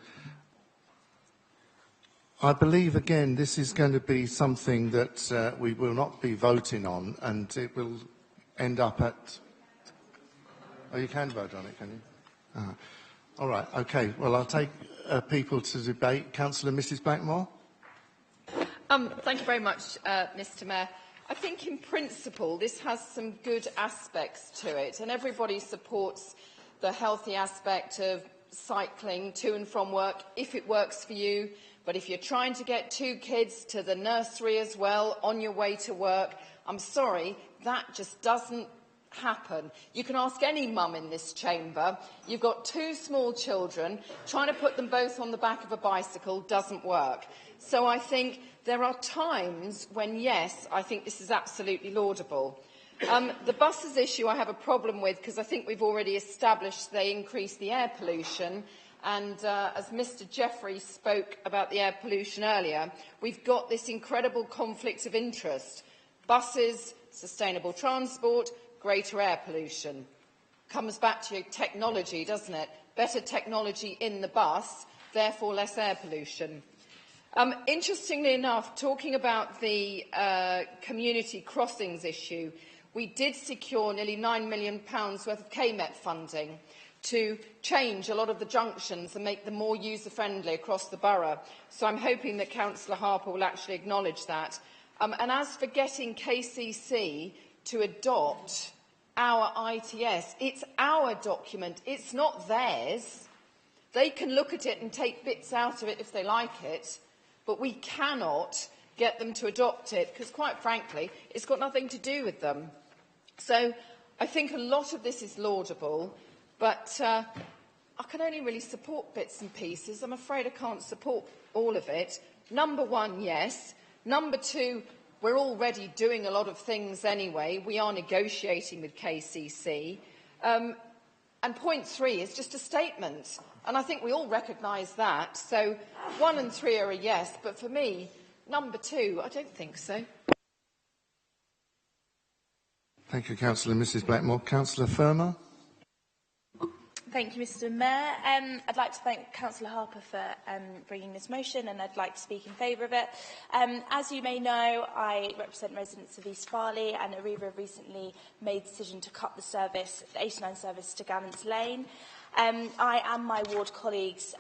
I believe, again, this is going to be something that we will not be voting on, and it will end up at... Oh, you can vote on it, can you? All right, OK. Well, I'll take people to debate. Councillor Mrs Blackmore. Thank you very much, Mr Mayor. I think in principle this has some good aspects to it, and everybody supports the healthy aspect of cycling to and from work if it works for you. But if you're trying to get 2 kids to the nursery as well on your way to work, I'm sorry, that just doesn't happen. You can ask any mum in this chamber. You've got 2 small children. Trying to put them both on the back of a bicycle doesn't work. So I think there are times when, yes, I think this is absolutely laudable. The buses issue I have a problem with because I think we've already established they increase the air pollution. And as Mr Jeffrey spoke about the air pollution earlier, we've got this incredible conflict of interest. Buses, sustainable transport, greater air pollution. Comes back to technology, doesn't it? Better technology in the bus, therefore less air pollution. Interestingly enough, talking about the community crossings issue, we did secure nearly £9 million worth of KMET funding to change a lot of the junctions and make them more user-friendly across the borough. So I'm hoping that Councillor Harper will actually acknowledge that. And as for getting KCC to adopt our ITS, it's our document, it's not theirs. They can look at it and take bits out of it if they like it, but we cannot get them to adopt it because, quite frankly, it's got nothing to do with them. So I think a lot of this is laudable, but I can only really support bits and pieces. I'm afraid I can't support all of it. Number 1, yes. Number 2, we're already doing a lot of things anyway. We are negotiating with KCC. And point 3 is just a statement. And I think we all recognise that. So 1 and 3 are a yes. But for me, number 2, I don't think so. Thank you, Councillor Mrs Blackmore. Councillor Firma. Thank you, Mr Mayor. I'd like to thank Councillor Harper for bringing this motion, and I'd like to speak in favour of it. As you may know, I represent residents of East Farley, and Arriva recently made the decision to cut the service, the 89 service to Gallants Lane. I and my ward colleagues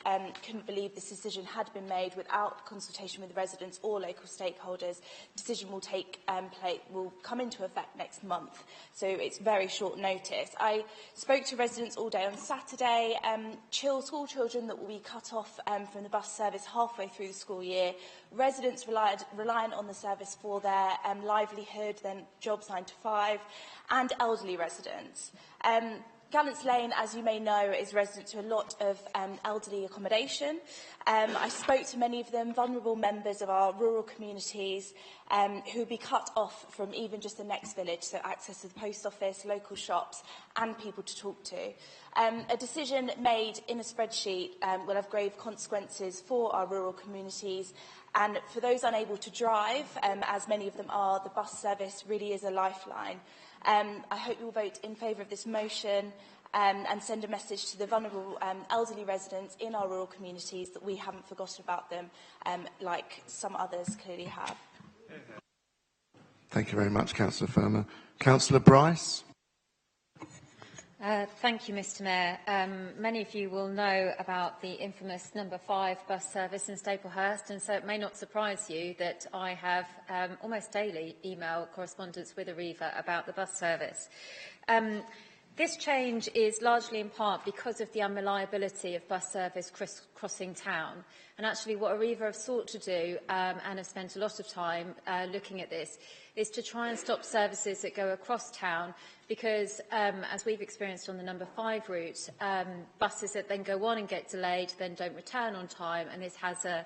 couldn't believe this decision had been made without consultation with residents or local stakeholders. The decision will come into effect next month, so it's very short notice. I spoke to residents all day on Saturday. School children that will be cut off from the bus service halfway through the school year. Residents reliant on the service for their livelihood, their jobs 9 to 5, and elderly residents. Gallants Lane, as you may know, is resident to a lot of elderly accommodation. I spoke to many of them, vulnerable members of our rural communities, who would be cut off from even just the next village, so access to the post office, local shops, and people to talk to. A decision made in a spreadsheet will have grave consequences for our rural communities, and for those unable to drive, as many of them are, the bus service really is a lifeline. I hope you will vote in favour of this motion and send a message to the vulnerable elderly residents in our rural communities that we haven't forgotten about them, like some others clearly have. Thank you very much, Councillor Firma. Councillor Bryce. Thank you, Mr Mayor. Many of you will know about the infamous number 5 bus service in Staplehurst, and so it may not surprise you that I have almost daily email correspondence with Arriva about the bus service. This change is largely in part because of the unreliability of bus service crossing town. And actually what Arriva have sought to do, and have spent a lot of time looking at this, is to try and stop services that go across town because, as we've experienced on the number 5 route, buses that then go on and get delayed then don't return on time, and this has a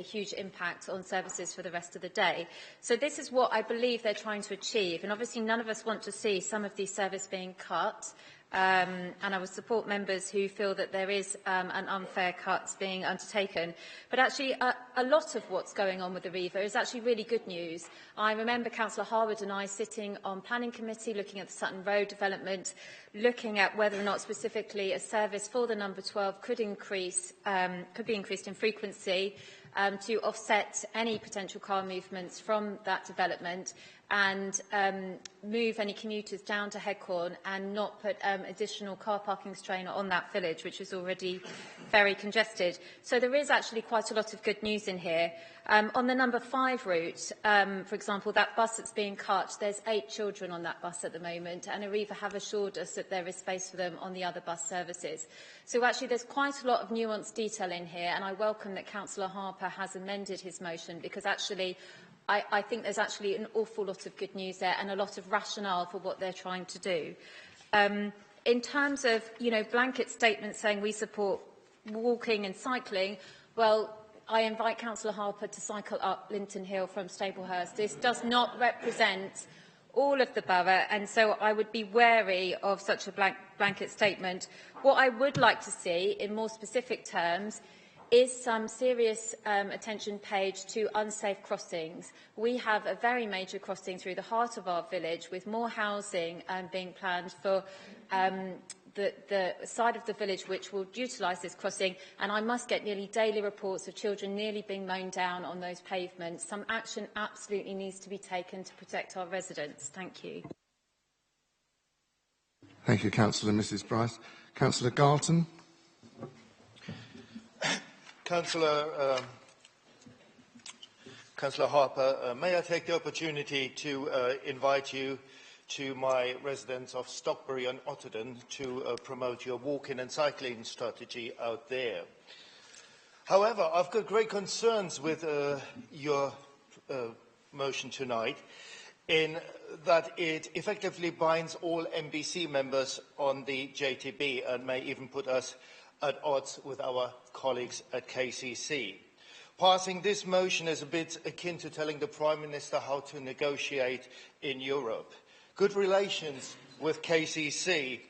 huge impact on services for the rest of the day. So this is what I believe they're trying to achieve, and obviously none of us want to see some of these services being cut. And I would support members who feel that there is an unfair cut being undertaken. But actually, a lot of what's going on with Arriva is actually really good news. I remember Councillor Harwood and I sitting on Planning Committee looking at the Sutton Road development, looking at whether or not specifically a service for the number 12 could be increased in frequency to offset any potential car movements from that development and move any commuters down to Headcorn and not put additional car parking strain on that village, which is already very congested. So there is actually quite a lot of good news in here. On the number 5 route, for example, that bus that's being cut, there's 8 children on that bus at the moment, and Arriva have assured us that there is space for them on the other bus services. So actually there's quite a lot of nuanced detail in here, and I welcome that Councillor Harper has amended his motion, because actually I think there's actually an awful lot of good news there and a lot of rationale for what they're trying to do. In terms of, blanket statements saying we support walking and cycling, well, I invite Councillor Harper to cycle up Linton Hill from Staplehurst. This does not represent all of the borough, and so I would be wary of such a blanket statement. What I would like to see, in more specific terms, is some serious attention paid to unsafe crossings. We have a very major crossing through the heart of our village with more housing being planned for the side of the village which will utilise this crossing, and I must get nearly daily reports of children nearly being mown down on those pavements. Some action absolutely needs to be taken to protect our residents. Thank you. Thank you, Councillor Mrs Bryce. Councillor Garton. Councillor Harper, may I take the opportunity to invite you to my residents of Stockbury and Otterden to promote your walking and cycling strategy out there. However, I've got great concerns with your motion tonight, in that it effectively binds all MBC members on the JTB and may even put us at odds with our colleagues at KCC. Passing this motion is a bit akin to telling the Prime Minister how to negotiate in Europe. Good relations with KCC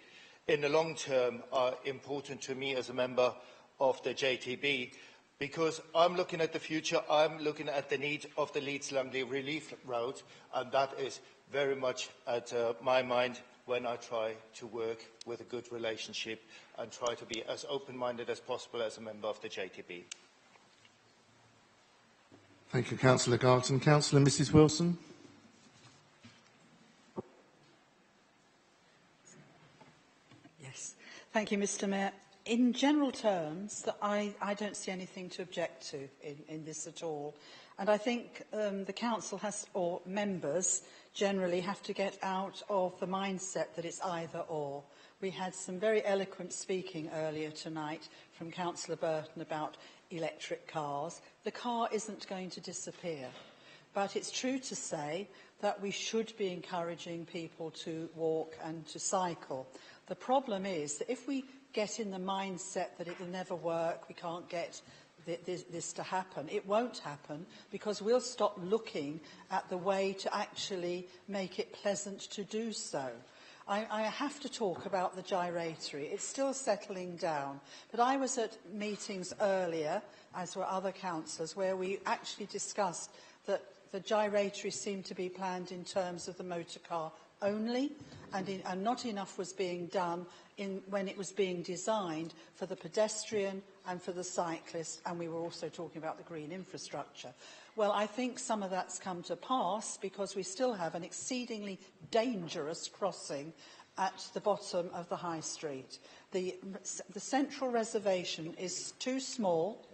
in the long term are important to me as a member of the JTB, because I'm looking at the future, I'm looking at the need of the Leeds-Langley Relief Road, and that is very much at my mind when I try to work with a good relationship and try to be as open-minded as possible as a member of the JTB. Thank you, Councillor Garton. Councillor Mrs Wilson. Yes. Thank you, Mr Mayor. In general terms, I don't see anything to object to in this at all. And I think the Council has, or members generally, have to get out of the mindset that it's either or. We had some very eloquent speaking earlier tonight from Councillor Burton about electric cars. The car isn't going to disappear. But it's true to say that we should be encouraging people to walk and to cycle. The problem is that if we get in the mindset that it will never work, we can't get this to happen, it won't happen, because we'll stop looking at the way to actually make it pleasant to do so. I have to talk about the gyratory. It's still settling down. But I was at meetings earlier, as were other councillors, where we actually discussed that the gyratory seemed to be planned in terms of the motor car only, and not enough was being done when it was being designed for the pedestrian and for the cyclist, and we were also talking about the green infrastructure. Well, I think some of that's come to pass, because we still have an exceedingly dangerous crossing at the bottom of the High Street. The central reservation is too small.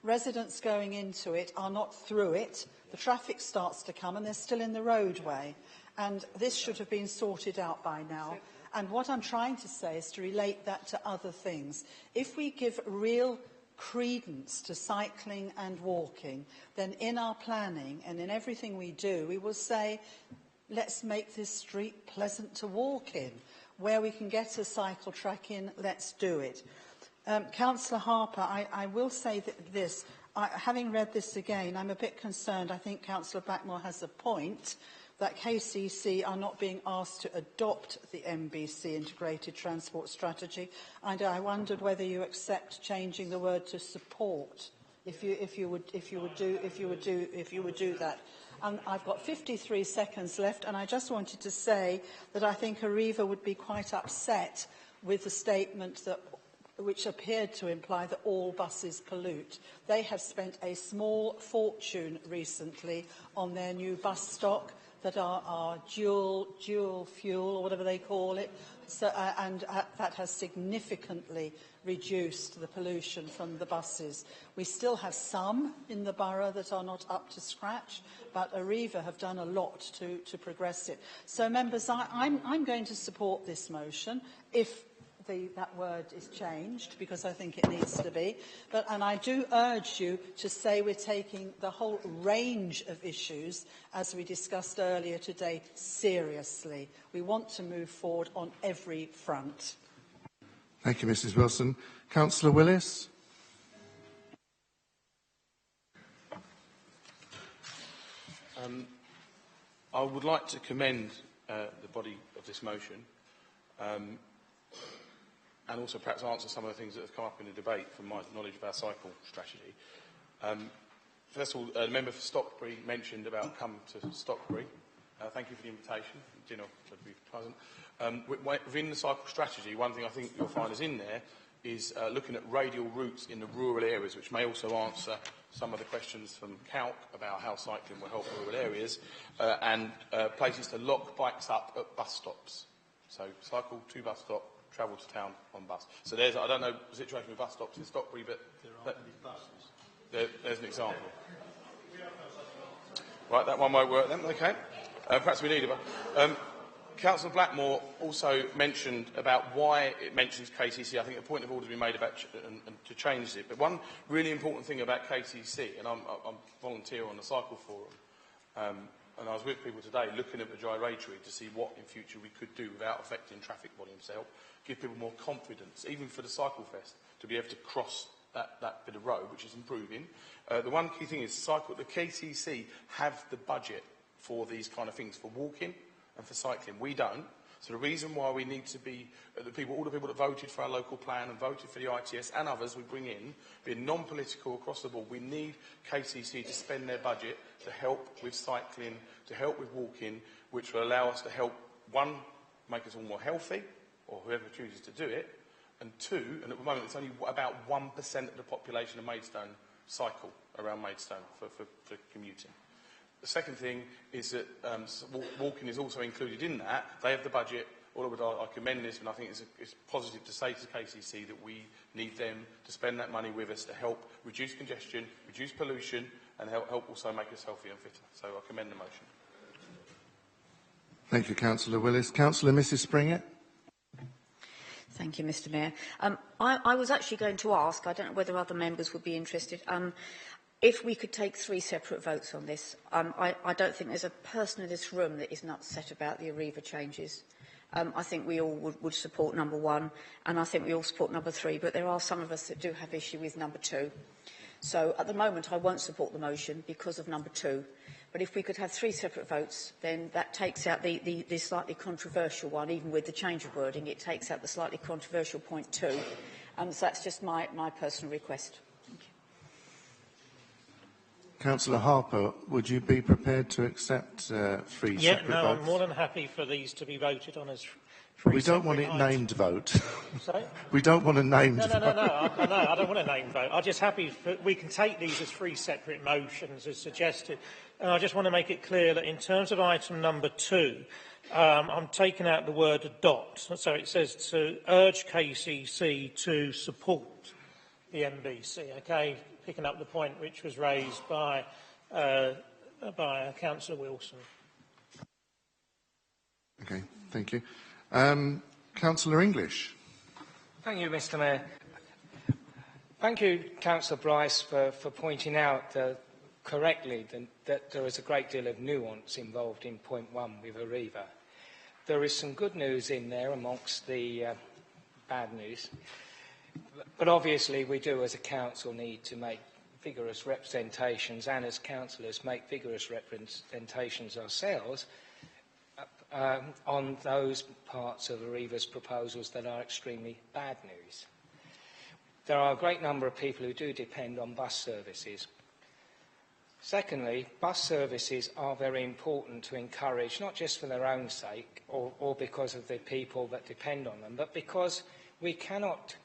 Residents going into it are not through it. The traffic starts to come and they're still in the roadway. And this should have been sorted out by now. And what I'm trying to say is to relate that to other things. If we give real credence to cycling and walking, then in our planning and in everything we do, we will say, let's make this street pleasant to walk in. Where we can get a cycle track in, let's do it. Councillor Harper, I will say this. Having read this again, I'm a bit concerned. I think Councillor Blackmore has a point that KCC are not being asked to adopt the MBC Integrated Transport Strategy, and I wondered whether you accept changing the word to support, if you would do that. And I've got 53 seconds left, and I just wanted to say that I think Arriva would be quite upset with the statement which appeared to imply that all buses pollute. They have spent a small fortune recently on their new bus stock that are dual fuel, or whatever they call it, that has significantly reduced the pollution from the buses. We still have some in the borough that are not up to scratch, but Arriva have done a lot to progress it. So, members, I'm going to support this motion if that word is changed, because I think it needs to be. And I do urge you to say we're taking the whole range of issues, as we discussed earlier today, seriously. We want to move forward on every front. Thank you, Mrs Wilson. Councillor Willis. I would like to commend the body of this motion and also perhaps answer some of the things that have come up in the debate from my knowledge of our cycle strategy. First of all, the member for Stockbury mentioned about come to Stockbury. Thank you for the invitation. Dinner would be pleasant. Within the cycle strategy, one thing I think you'll find is in there is looking at radial routes in the rural areas, which may also answer some of the questions from Calc about how cycling will help rural areas, and places to lock bikes up at bus stops. So cycle to bus stop, travel to town on bus. So there's, I don't know the situation with bus stops in Stockbury, but there's an example. Right, that one won't work then, okay. Perhaps we need a Councillor Blackmore also mentioned about why it mentions KCC. I think a point of order has been made about to change it. But one really important thing about KCC, and I'm volunteer on the Cycle Forum, and I was with people today looking at the gyratory to see what in future we could do without affecting traffic volumes to help give people more confidence, even for the Cycle Fest, to be able to cross that bit of road, which is improving. The one key thing is the KCC have the budget for these kind of things, for walking and for cycling. We don't. So the reason why we need to be, all the people that voted for our local plan and voted for the ITS and others we bring in, being non-political across the board, we need KCC to spend their budget to help with cycling, to help with walking, which will allow us to help, one, make us all more healthy, or whoever chooses to do it, and two, and at the moment it's only about 1% of the population of Maidstone cycle around Maidstone for commuting. The second thing is that walking is also included in that. They have the budget. I commend this, and I think it's positive to say to KCC that we need them to spend that money with us to help reduce congestion, reduce pollution, and help also make us healthier and fitter. So I commend the motion. Thank you, Councillor Willis. Councillor Mrs Springett. Thank you, Mr Mayor. I was actually going to ask, I don't know whether other members would be interested, if we could take 3 separate votes on this. I don't think there's a person in this room that isn't upset about the Arriva changes. I think we all would support number 1, and I think we all support number 3, but there are some of us that do have issue with number 2. So at the moment I won't support the motion because of number 2. But if we could have 3 separate votes, then that takes out the slightly controversial one, even with the change of wording, it takes out the slightly controversial point 2. So that's just my personal request. Councillor Harper, would you be prepared to accept 3 separate votes? I'm more than happy for these to be voted on as We don't want it named vote. Sorry? We don't want a named No, vote. I don't want a name vote. I'm just happy we can take these as three separate motions as suggested. And I just want to make it clear that in terms of item number 2, I'm taking out the word adopt. So it says to urge KCC to support the MBC. Okay, picking up the point which was raised by Councillor Wilson. Okay, thank you. Councillor English. Thank you, Mr Mayor. Thank you, Councillor Bryce, for pointing out correctly that there is a great deal of nuance involved in point 1 with Arriva. There is some good news in there amongst the bad news, but obviously we do as a council need to make vigorous representations, and as councillors make vigorous representations ourselves on those parts of Arriva's proposals that are extremely bad news. There are a great number of people who do depend on bus services. Secondly, bus services are very important to encourage, not just for their own sake or because of the people that depend on them, but because we cannot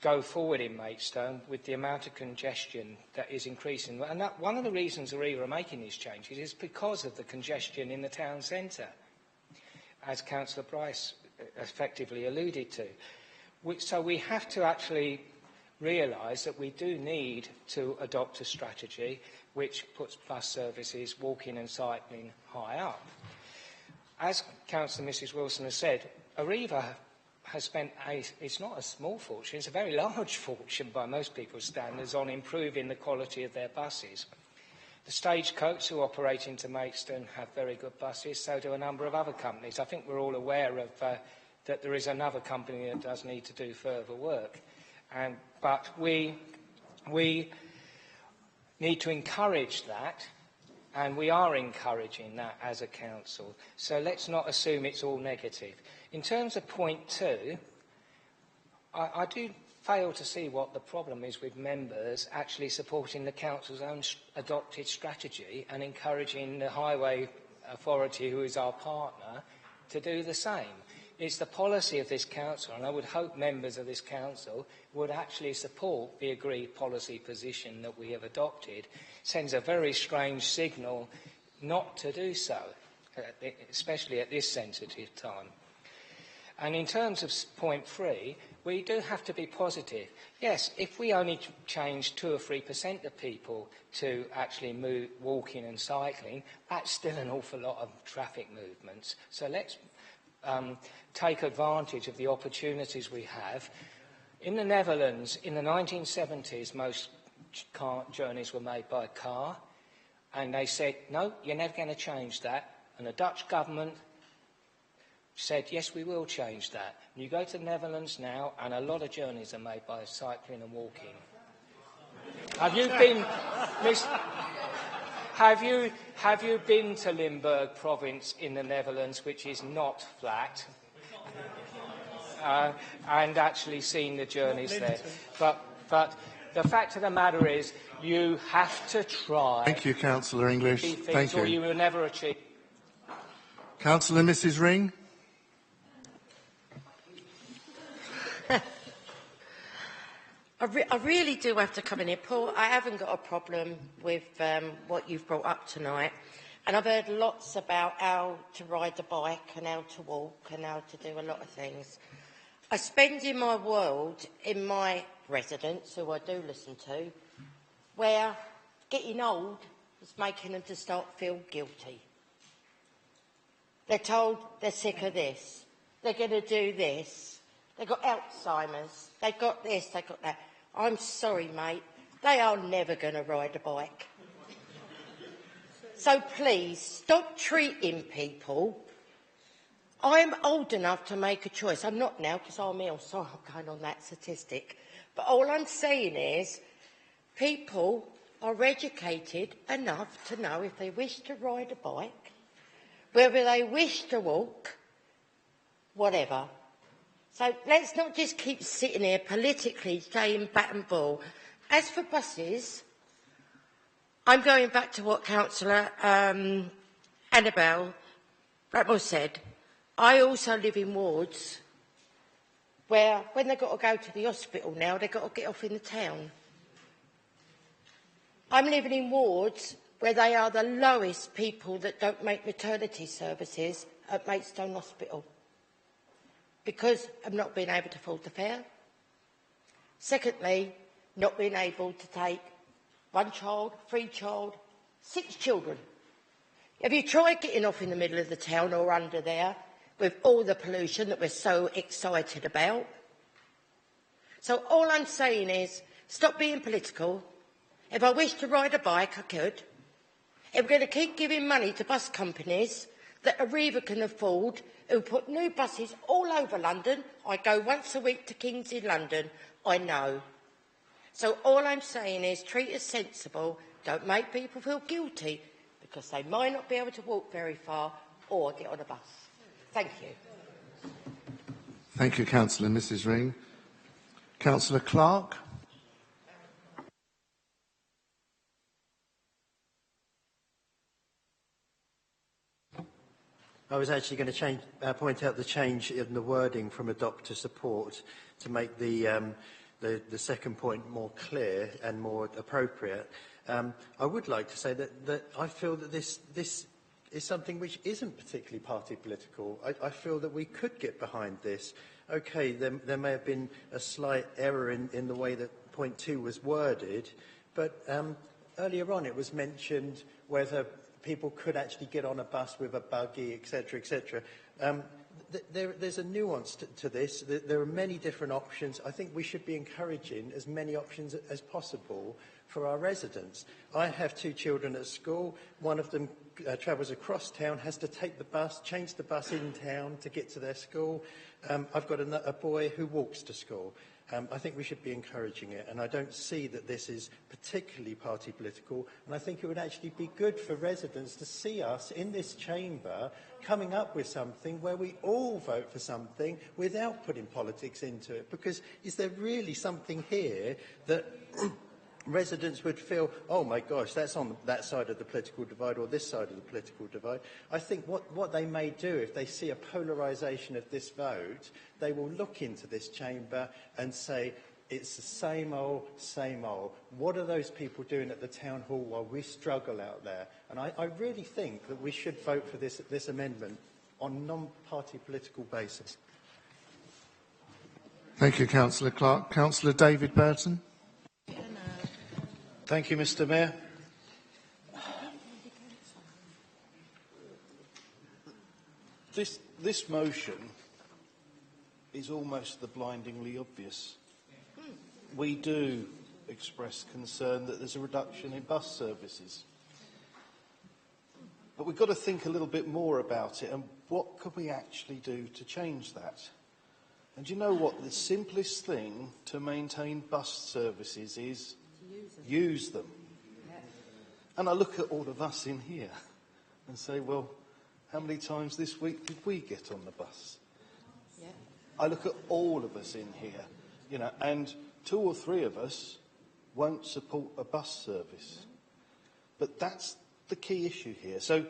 go forward in Maidstone with the amount of congestion that is increasing. And one of the reasons Arriva are making these changes is because of the congestion in the town centre, as Councillor Bryce effectively alluded to. So we have to actually realise that we do need to adopt a strategy which puts bus services, walking and cycling high up. As Councillor Mrs Wilson has said, Arriva has spent it's not a small fortune, it's a very large fortune by most people's standards on improving the quality of their buses. The Stagecoach, who operate into Maidstone, have very good buses, so do a number of other companies. I think we're all aware of that there is another company that does need to do further work. But we need to encourage that, and we are encouraging that as a council. So let's not assume it's all negative. In terms of point 2, I do fail to see what the problem is with members actually supporting the council's own adopted strategy and encouraging the Highway Authority, who is our partner, to do the same. It's the policy of this council, and I would hope members of this council would actually support the agreed policy position that we have adopted. It sends a very strange signal not to do so, especially at this sensitive time. And in terms of point 3, we do have to be positive. Yes, if we only change 2 or 3% of people to actually move walking and cycling, that's still an awful lot of traffic movements. So let's take advantage of the opportunities we have. In the Netherlands, in the 1970s, most car journeys were made by car, and they said, no, you're never going to change that. And the Dutch government said, yes, we will change that. And you go to the Netherlands now, and a lot of journeys are made by cycling and walking. Have you been, have you been to Limburg province in the Netherlands, which is not flat, and actually seen the journeys there? But the fact of the matter is, you have to try. Thank you, Councillor English. Thank you. Or you will never achieve. Councillor Mrs Ring. I really do have to come in here. Paul, I haven't got a problem with what you've brought up tonight. And I've heard lots about how to ride a bike and how to walk and how to do a lot of things. I spend in my world, in my residence, who I do listen to, where getting old is making them to start feel guilty. They're told they're sick of this. They're going to do this. They've got Alzheimer's. They've got this, they've got that. I'm sorry, mate. They are never going to ride a bike. So please, stop treating people. I'm old enough to make a choice. I'm not now because I'm ill, so I'm going on that statistic. But all I'm saying is people are educated enough to know if they wish to ride a bike, whether they wish to walk, whatever. So let's not just keep sitting here politically saying bat and ball. As for buses, I'm going back to what Councillor Annabel Bratmore said. I also live in wards where, when they've got to go to the hospital now, they've got to get off in the town. I'm living in wards where they are the lowest people that don't make maternity services at Maidstone Hospital because of not being able to afford the fare. Secondly, not being able to take 1 child, 3 child, 6 children. Have you tried getting off in the middle of the town or under there with all the pollution that we're so excited about? So all I'm saying is, stop being political. If I wish to ride a bike, I could. If we're going to keep giving money to bus companies that Arriva can afford, who put new buses all over London, I go once a week to Kings in London, I know. So all I'm saying is treat us sensible, don't make people feel guilty because they might not be able to walk very far or get on a bus. Thank you. Thank you, Councillor. Mrs Ring. Councillor Clark. I was actually going to point out the change in the wording from adopt to support to make the second point more clear and more appropriate. I would like to say that I feel that this is something which isn't particularly party political. I feel that we could get behind this. OK, there may have been a slight error in the way that point 2 was worded, but earlier on it was mentioned whether people could actually get on a bus with a buggy, etc., etc. There's a nuance to this. There are many different options. I think we should be encouraging as many options as possible for our residents. I have 2 children at school. One of them travels across town, has to take the bus, change the bus in town to get to their school. I've got a boy who walks to school. I think we should be encouraging it, and I don't see that this is particularly party political, and I think it would actually be good for residents to see us in this chamber coming up with something where we all vote for something without putting politics into it, because is there really something here that residents would feel, oh my gosh, that's on that side of the political divide or this side of the political divide? I think what they may do if they see a polarisation of this vote, they will look into this chamber and say, it's the same old, same old. What are those people doing at the town hall while we struggle out there? And I really think that we should vote for this amendment on a non-party political basis. Thank you, Councillor Clark. Councillor David Burton. Thank you, Mr Mayor. This motion is almost the blindingly obvious. We do express concern that there's a reduction in bus services. But we've got to think a little bit more about it and what can we actually do to change that? And you know what? The simplest thing to maintain bus services is use them. And I look at all of us in here and say, well, how many times this week did we get on the bus? Yeah. I look at all of us in here, and 2 or 3 of us won't support a bus service. But that's the key issue here. So,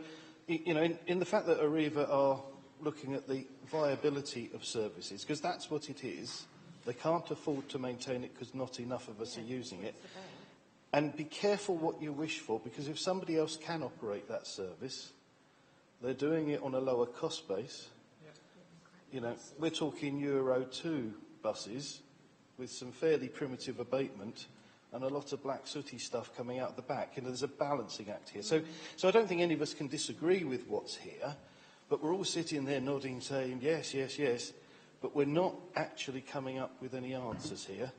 in the fact that Arriva are looking at the viability of services, because that's what it is, they can't afford to maintain it because not enough of us are using it. And be careful what you wish for, because if somebody else can operate that service, they're doing it on a lower cost base. We're talking Euro 2 buses with some fairly primitive abatement and a lot of black sooty stuff coming out the back. There's a balancing act here. So I don't think any of us can disagree with what's here, but we're all sitting there nodding, saying yes, yes, yes, but we're not actually coming up with any answers here.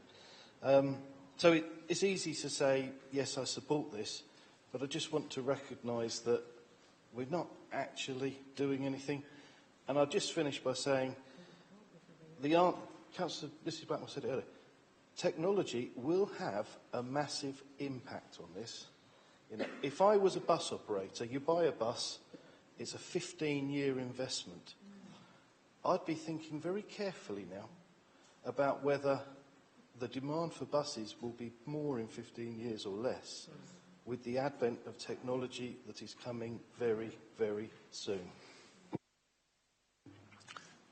So it's easy to say, yes, I support this, but I just want to recognise that we're not actually doing anything. And I'll just finish by saying, Councillor Mrs Blackmore said it earlier, technology will have a massive impact on this. If I was a bus operator, you buy a bus, it's a 15-year investment. I'd be thinking very carefully now about whether the demand for buses will be more in 15 years or less with the advent of technology that is coming very, very soon.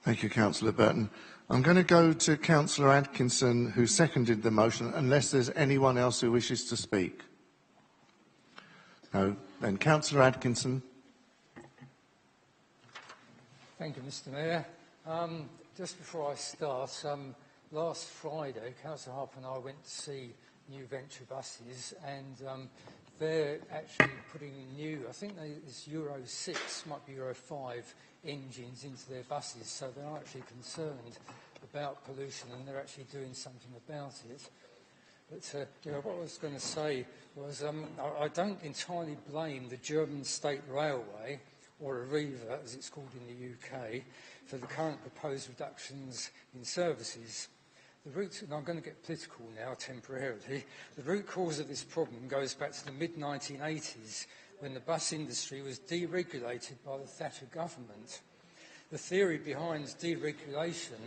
Thank you, Councillor Burton. I'm going to go to Councillor Atkinson, who seconded the motion, unless there's anyone else who wishes to speak. No. Then Councillor Atkinson. Thank you, Mr Mayor. Just before I start, last Friday, Councillor Harper and I went to see New Venture buses, and they're actually putting new, I think it's Euro 6, might be Euro 5 engines into their buses, so they're actually concerned about pollution and they're actually doing something about it. But what I was going to say was I don't entirely blame the German State Railway, or Arriva as it's called in the UK, for the current proposed reductions in services. The root, and I'm going to get political now temporarily, the root cause of this problem goes back to the mid-1980s when the bus industry was deregulated by the Thatcher government. The theory behind deregulation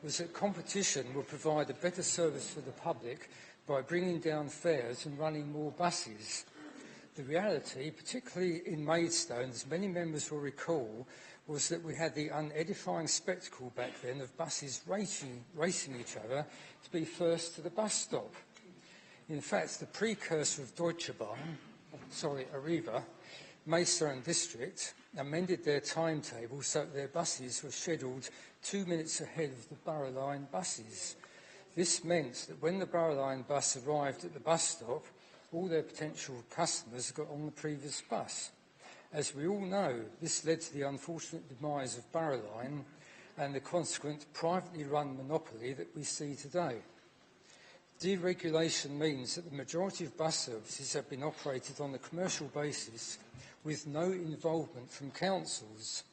was that competition would provide a better service for the public by bringing down fares and running more buses. The reality, particularly in Maidstone, as many members will recall, was that we had the unedifying spectacle back then of buses racing each other to be first to the bus stop. In fact, the precursor of Deutsche Bahn, Arriva, Maidstone District, amended their timetable so that their buses were scheduled 2 minutes ahead of the Borough Line buses. This meant that when the Borough Line bus arrived at the bus stop, all their potential customers got on the previous bus. As we all know, this led to the unfortunate demise of Borough Line and the consequent privately run monopoly that we see today. Deregulation means that the majority of bus services have been operated on a commercial basis with no involvement from councils.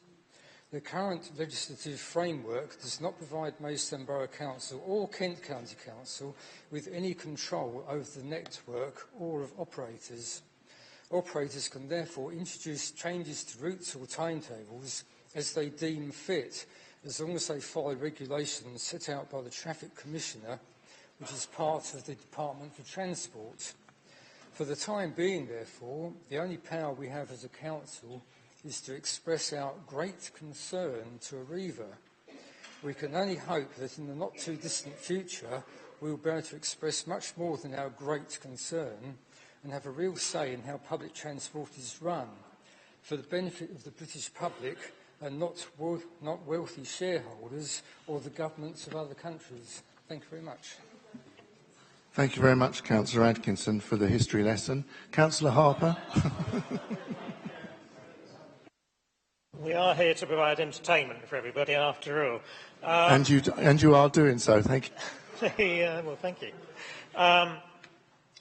The current legislative framework does not provide Maidstone Borough Council or Kent County Council with any control over the network or of operators. Operators can therefore introduce changes to routes or timetables as they deem fit, as long as they follow regulations set out by the Traffic Commissioner, which is part of the Department for Transport. For the time being, therefore, the only power we have as a council is to express our great concern to Arriva. We can only hope that in the not-too-distant future we will be able to express much more than our great concern and have a real say in how public transport is run, for the benefit of the British public and not wealthy shareholders or the governments of other countries. Thank you very much. Thank you very much, Councillor Atkinson, for the history lesson. Councillor Harper. We are here to provide entertainment for everybody, after all. And you are doing so. Thank you. Well, thank you.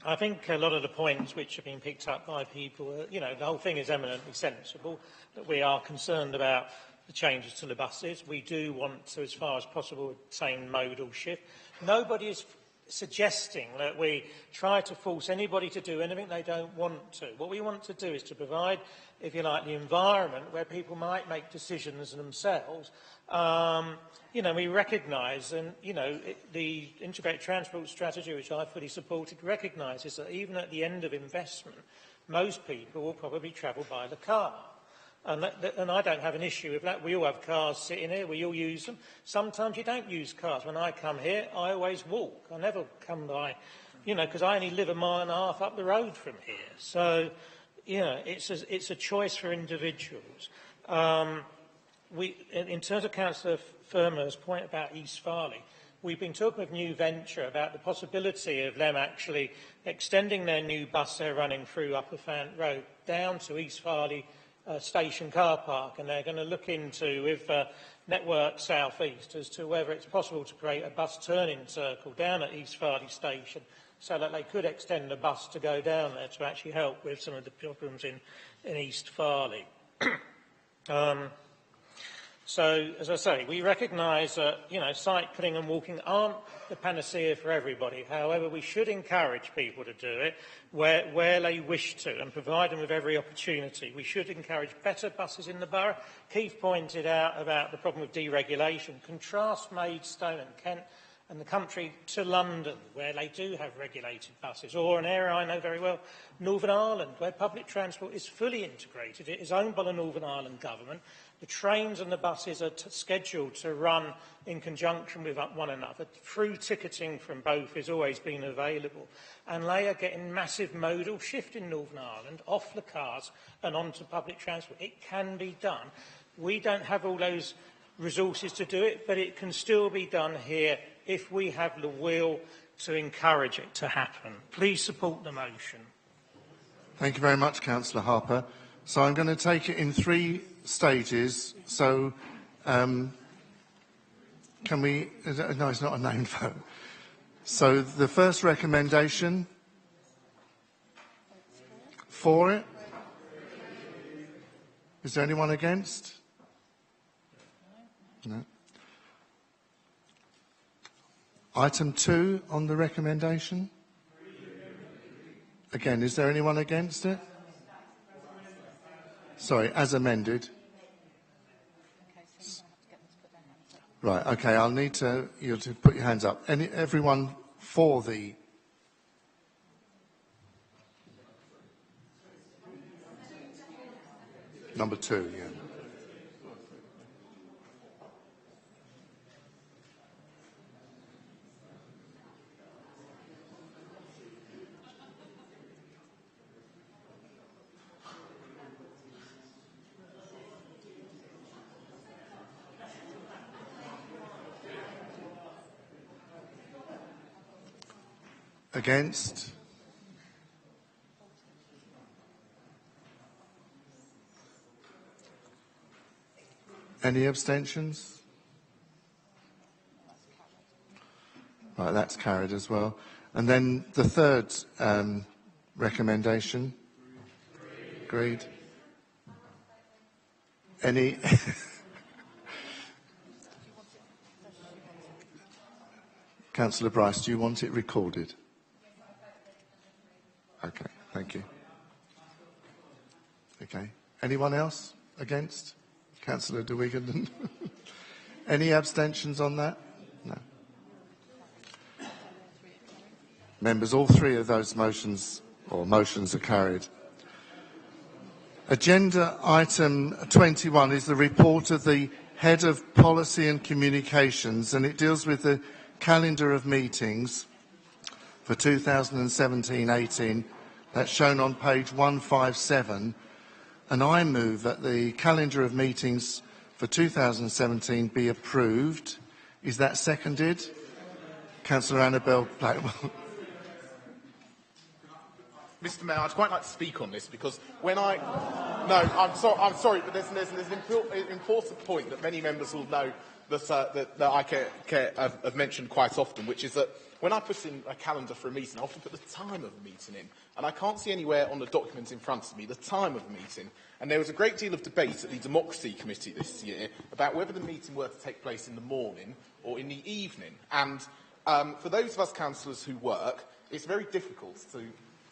I think a lot of the points which have been picked up by people, the whole thing is eminently sensible, that we are concerned about the changes to the buses. We do want to, as far as possible, attain modal shift. Nobody is suggesting that we try to force anybody to do anything they don't want to. What we want to do is to provide, if you like, the environment where people might make decisions themselves. We recognise, and, the integrated transport strategy, which I fully supported, recognises that even at the end of investment, most people will probably travel by the car. And I don't have an issue with that. We all have cars sitting here. We all use them. Sometimes you don't use cars. When I come here, I always walk. I never come by, because I only live 1.5 miles up the road from here. So, it's a choice for individuals. In terms of Councillor Firmer's point about East Farley, we've been talking with New Venture about the possibility of them actually extending their new bus they're running through Upper Fant Road down to East Farley station car park, and they're going to look into with Network South East as to whether it's possible to create a bus turning circle down at East Farley station so that they could extend the bus to go down there to actually help with some of the problems in East Farley. So, as I say, we recognise that, cycling and walking aren't the panacea for everybody. However, we should encourage people to do it where they wish to and provide them with every opportunity. We should encourage better buses in the borough. Keith pointed out about the problem of deregulation. Contrast Maidstone and Kent and the country to London, where they do have regulated buses, or an area I know very well, Northern Ireland, where public transport is fully integrated. It is owned by the Northern Ireland government. The trains and the buses are scheduled to run in conjunction with one another. Through ticketing from both has always been available. And they are getting massive modal shift in Northern Ireland off the cars and onto public transport. It can be done. We don't have all those resources to do it, but it can still be done here if we have the will to encourage it to happen. Please support the motion. Thank you very much, Councillor Harper. So I'm going to take it in 3 stages. So can we... No, it's not a named vote. So the first recommendation, for it? Is there anyone against? No. Item 2 on the recommendation. Again, is there anyone against it? Sorry, as amended. Right, okay, I'll need you to put your hands up. Everyone for the... Number 2, yeah. Against? Any abstentions? Right, that's carried as well. And then the third recommendation. Agreed. Any? Councillor Bryce, do you want it recorded? Okay, thank you. Okay. Anyone else against? Councillor de Wigan? Any abstentions on that? No. Members, all 3 of those motions are carried. Agenda item 21 is the report of the Head of Policy and Communications, and it deals with the calendar of meetings for 2017-18. That's shown on page 157. And I move that the calendar of meetings for 2017 be approved. Is that seconded? Councillor Annabel Blackwell. Mr. Mayor, I'd quite like to speak on this because when I... No, I'm sorry, but there's an important point that many members will know that I have mentioned quite often, which is that when I put in a calendar for a meeting, I often put the time of the meeting in. And I can't see anywhere on the document in front of me the time of the meeting. And there was a great deal of debate at the Democracy Committee this year about whether the meeting were to take place in the morning or in the evening. And for those of us councillors who work, it's very difficult to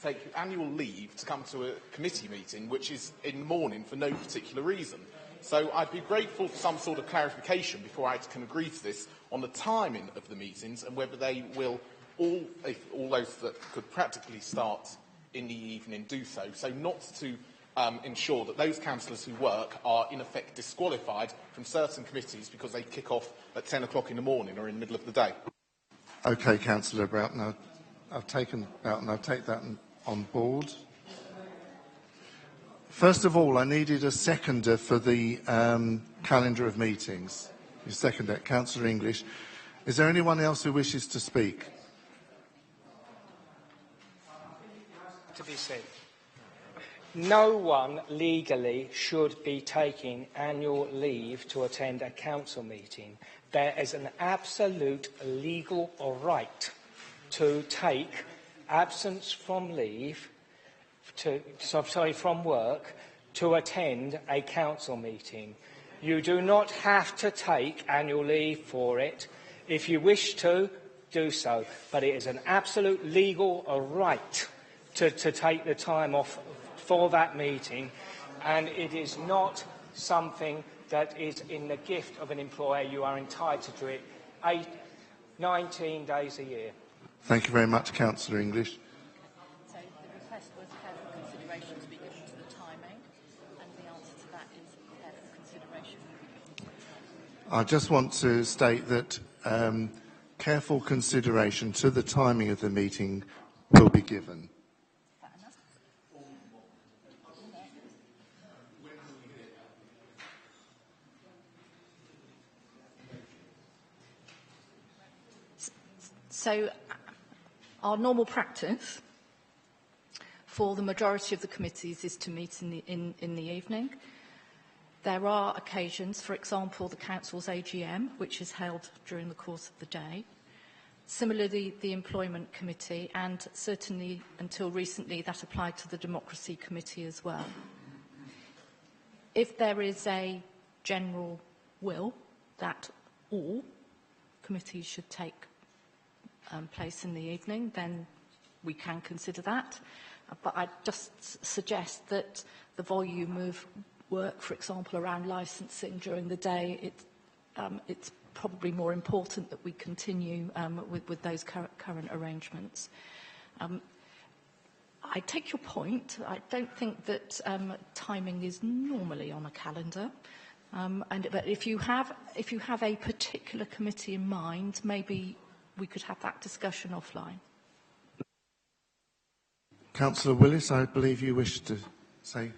take annual leave to come to a committee meeting which is in the morning for no particular reason. So I'd be grateful for some sort of clarification before I can agree to this on the timing of the meetings and whether they will all those that could practically start in the evening do so. So not to ensure that those councillors who work are in effect disqualified from certain committees because they kick off at 10 o'clock in the morning or in the middle of the day. Okay, Councillor Broughton, I've taken Broughton, I'll take that on board. First of all, I needed a seconder for the calendar of meetings. You second it, Councillor English. Is there anyone else who wishes to speak? To be said. No one legally should be taking annual leave to attend a council meeting. There is an absolute legal right to take absence from leave, from work, to attend a council meeting. You do not have to take annual leave for it. If you wish to, do so. But it is an absolute legal right to take the time off for that meeting, and it is not something that is in the gift of an employer. You are entitled to it. 19 days a year. Thank you very much, Councillor English. So the request was careful consideration to be given to the timing, and the answer to that is careful consideration will be given to the timing. I just want to state that careful consideration to the timing of the meeting will be given. So our normal practice for the majority of the committees is to meet in the evening. There are occasions, for example, the Council's AGM, which is held during the course of the day. Similarly, the Employment Committee, and certainly until recently that applied to the Democracy Committee as well. If there is a general will that all committees should take place in the evening, then we can consider that. But I'd just suggest that the volume of work, for example, around licensing during the day, it's probably more important that we continue with those current arrangements. I take your point. I don't think that timing is normally on a calendar. But if you have a particular committee in mind, maybe we could have that discussion offline. Councillor Willis, I believe you wish to say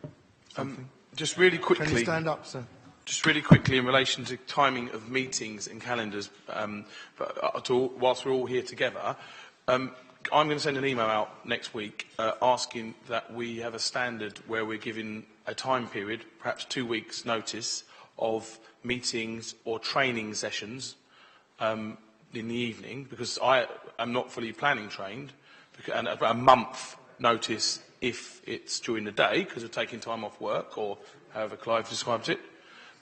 something. Just really quickly. Can you stand up, sir? Just really quickly in relation to timing of meetings and calendars, whilst we're all here together, I'm going to send an email out next week asking that we have a standard where we're giving a time period, perhaps 2 weeks' notice, of meetings or training sessions in the evening, because I am not fully planning trained, and a month notice if it's during the day because of taking time off work or however Clive describes it.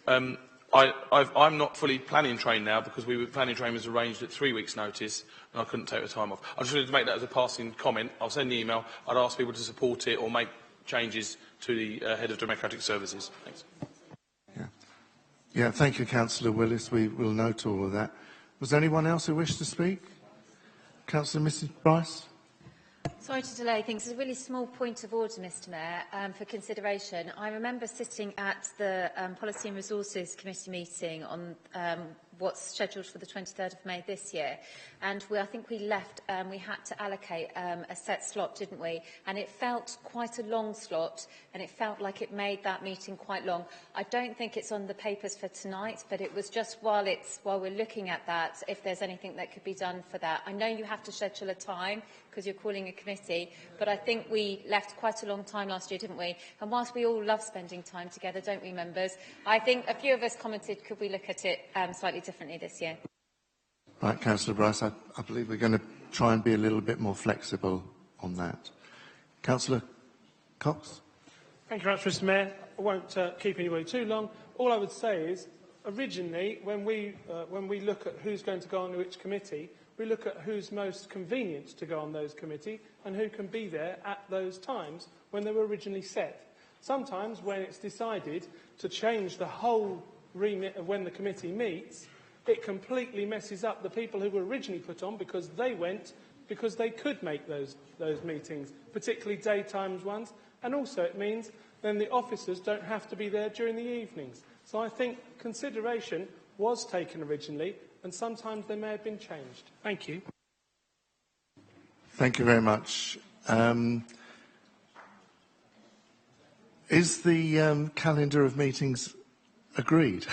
I'm not fully planning trained now because planning train was arranged at 3 weeks' notice and I couldn't take the time off. I just wanted to make that as a passing comment. I'll send the email. I'd ask people to support it or make changes to the Head of Democratic Services. Thanks. Yeah, thank you, Councillor Willis. We will note all of that. Was there anyone else who wished to speak? Councillor Mrs Price? Sorry to delay things. It's a really small point of order, Mr Mayor, for consideration. I remember sitting at the Policy and Resources Committee meeting on what's scheduled for the 23rd of May this year. And I think we left, we had to allocate a set slot, didn't we? And it felt quite a long slot, and it felt like it made that meeting quite long. I don't think it's on the papers for tonight, but it was just while we're looking at that, if there's anything that could be done for that. I know you have to schedule a time because you're calling a committee, but I think we left quite a long time last year, didn't we? And whilst we all love spending time together, don't we, members? I think a few of us commented, could we look at it slightly differently this year? Right, Councillor Bryce, I believe we're going to try and be a little bit more flexible on that. Councillor Cox? Thank you very much, Mr Mayor. I won't keep anybody too long. All I would say is, originally, when we look at who's going to go on which committee, we look at who's most convenient to go on those committees and who can be there at those times when they were originally set. Sometimes when it's decided to change the whole remit of when the committee meets, it completely messes up the people who were originally put on because they went because they could make those meetings, particularly daytime ones, and also it means then the officers don't have to be there during the evenings. So I think consideration was taken originally, and sometimes they may have been changed. Thank you. Thank you very much. Is the calendar of meetings agreed?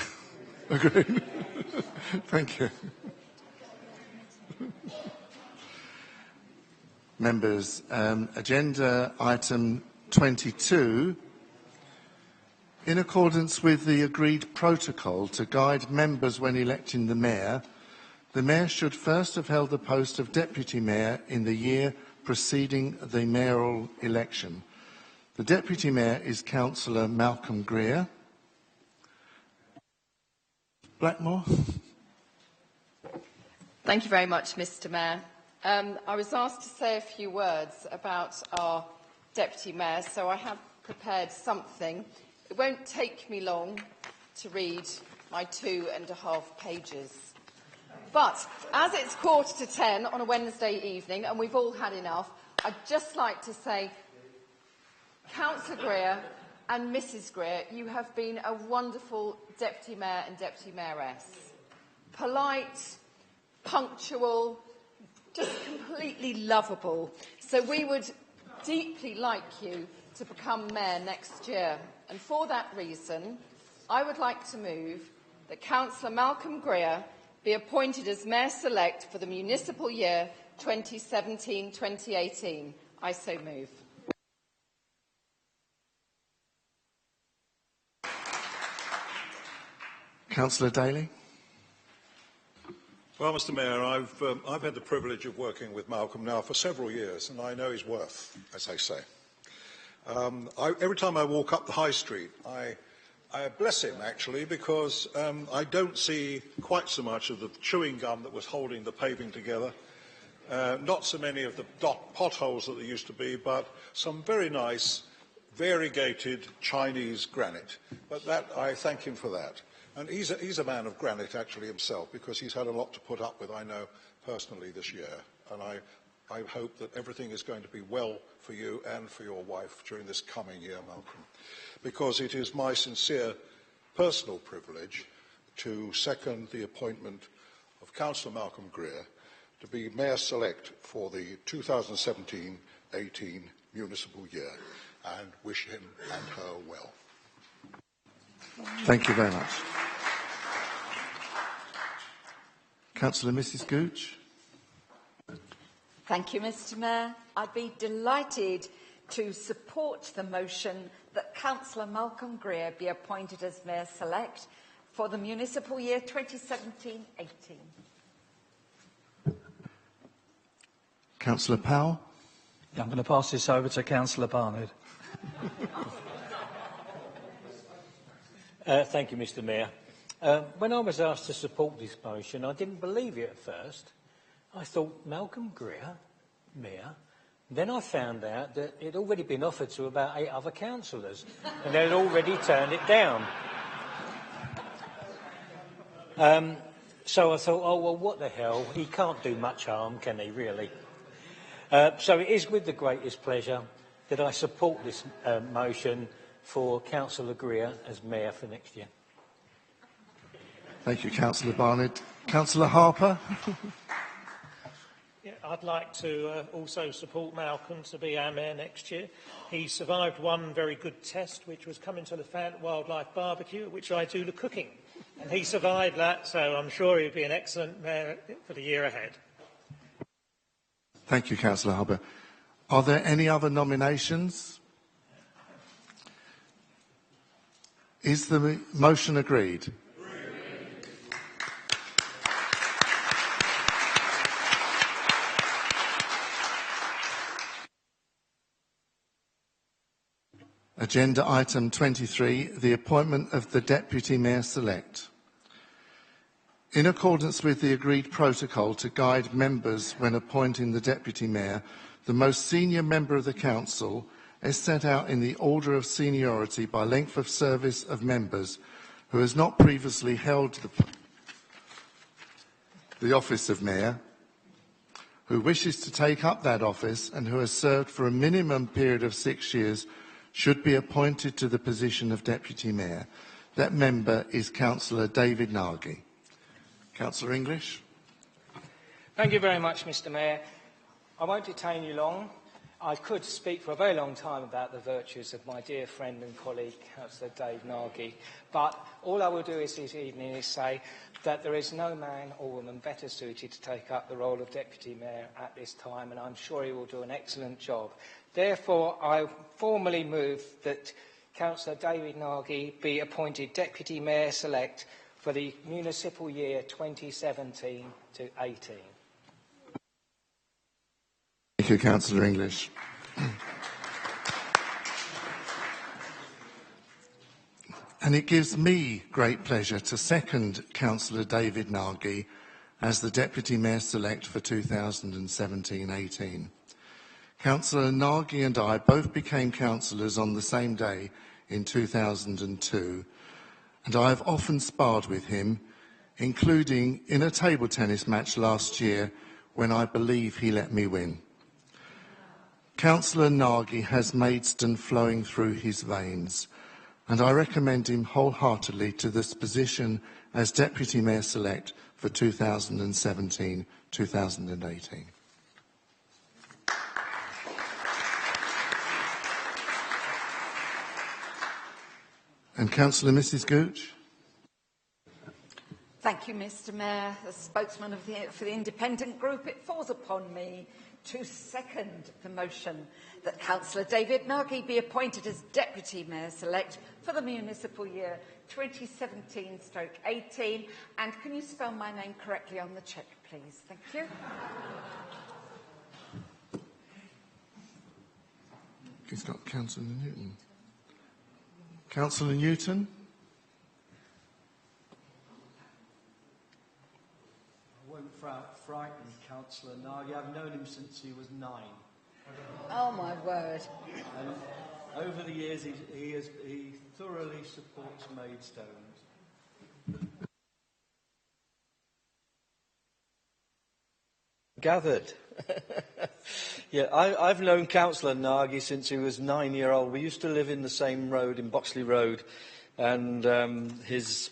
Agreed. Thank you. Members, agenda item 22. In accordance with the agreed protocol to guide members when electing the Mayor should first have held the post of Deputy Mayor in the year preceding the mayoral election. The Deputy Mayor is Councillor Malcolm Greer. Blackmore? Thank you very much, Mr Mayor. I was asked to say a few words about our Deputy Mayor, so I have prepared something. It won't take me long to read my 2.5 pages. But as it's 10:15 on a Wednesday evening and we've all had enough, I'd just like to say, Councillor Greer and Mrs Greer, you have been a wonderful Deputy Mayor and Deputy Mayoress. Polite, punctual, just completely lovable. So we would deeply like you to become Mayor next year. And for that reason, I would like to move that Councillor Malcolm Greer be appointed as Mayor-Select for the municipal year 2017-2018. I so move. Councillor Daly. Well, Mr Mayor, I've had the privilege of working with Malcolm now for several years, and I know his worth, as they say. Every time I walk up the high street, I bless him, actually, because I don't see quite so much of the chewing gum that was holding the paving together, not so many of the potholes that there used to be, but some very nice, variegated Chinese granite. But I thank him for that. And he's a man of granite, actually, himself, because he's had a lot to put up with, I know, personally this year. And I hope that everything is going to be well for you and for your wife during this coming year, Malcolm, because it is my sincere personal privilege to second the appointment of Councillor Malcolm Greer to be Mayor-Select for the 2017-18 municipal year, and wish him and her well. Thank you very much. Councillor Mrs Gooch. Thank you, Mr Mayor. I'd be delighted to support the motion that Councillor Malcolm Greer be appointed as Mayor-Select for the municipal year 2017-18. Councillor Powell. I'm going to pass this over to Councillor Barnard. Thank you, Mr Mayor. When I was asked to support this motion, I didn't believe it at first. I thought, Malcolm Greer, Mayor? Then I found out that it had already been offered to about 8 other councillors, and they'd already turned it down. So I thought, oh, well, what the hell? He can't do much harm, can he, really? So it is with the greatest pleasure that I support this motion for Councillor Greer as Mayor for next year. Thank you, Councillor Barnard. Councillor Harper. Yeah, I'd like to also support Malcolm to be our Mayor next year. He survived one very good test, which was coming to the Fant Wildlife Barbecue, at which I do the cooking. And he survived that, so I'm sure he'll be an excellent Mayor for the year ahead. Thank you, Councillor Harper. Are there any other nominations? Is the motion agreed? Agenda item 23, the appointment of the Deputy Mayor-Select. In accordance with the agreed protocol to guide members when appointing the Deputy Mayor, the most senior member of the Council is set out in the order of seniority by length of service of members who has not previously held the office of Mayor, who wishes to take up that office and who has served for a minimum period of 6 years should be appointed to the position of Deputy Mayor. That member is Councillor David Nagy. Councillor English. Thank you very much, Mr Mayor. I won't detain you long. I could speak for a very long time about the virtues of my dear friend and colleague, Councillor Dave Nagy, but all I will do this evening is say that there is no man or woman better suited to take up the role of Deputy Mayor at this time, and I'm sure he will do an excellent job. Therefore, I formally move that Councillor David Nagy be appointed Deputy Mayor-Select for the municipal year 2017-18. Thank you, Councillor English. And it gives me great pleasure to second Councillor David Nagy as the Deputy Mayor-Select for 2017-18. Councillor Nagy and I both became councillors on the same day in 2002, and I have often sparred with him including in a table tennis match last year when I believe he let me win. Councillor Nagy has Maidstone flowing through his veins, and I recommend him wholeheartedly to this position as Deputy Mayor Select for 2017-2018. And Councillor Mrs Gooch. Thank you, Mr Mayor. As spokesman for the Independent Group, it falls upon me to second the motion that Councillor David Nagy be appointed as Deputy Mayor Select for the municipal year 2017-18. And can you spell my name correctly on the cheque, please? Thank you. He's got Councillor Newton. Councillor Newton. I won't frighten Councillor Nagy. I've known him since he was 9. Oh, my word. And over the years, he thoroughly supports Maidstones. Gathered. Yeah, I've known Councillor Nagy since he was 9-year-old. We used to live in the same road, in Boxley Road, and his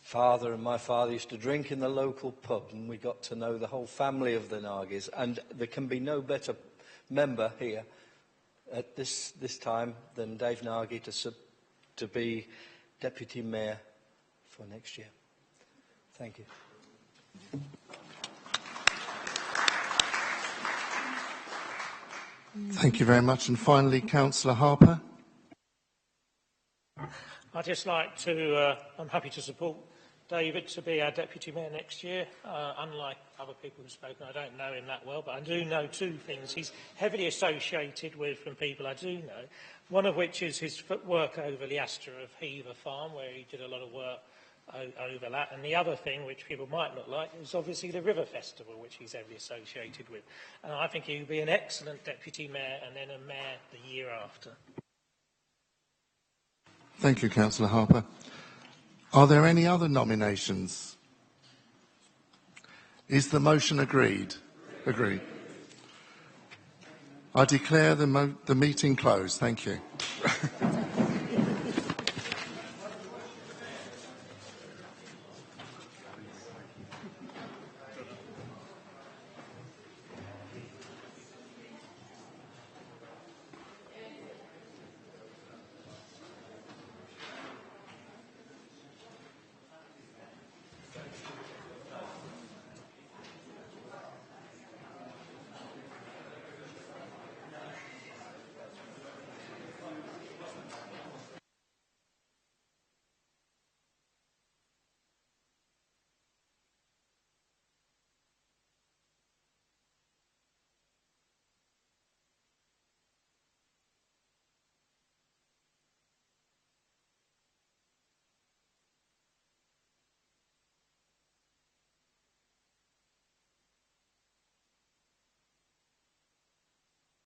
father and my father used to drink in the local pub, and we got to know the whole family of the Nagys. And there can be no better member here at this time than Dave Nagy to be Deputy Mayor for next year. Thank you. Thank you very much. And finally, Councillor Harper. I'd just like to, I'm happy to support David to be our Deputy Mayor next year. Unlike other people who've spoken, I don't know him that well, but I do know two things he's heavily associated with from people I do know, one of which is his work over the Astor of Hever Farm, where he did a lot of work over that. And the other thing, which people might not like, is obviously the River Festival, which he's heavily associated with. And I think he would be an excellent Deputy Mayor and then a Mayor the year after. Thank you, Councillor Harper. Are there any other nominations? Is the motion agreed? Agreed. I declare the meeting closed. Thank you.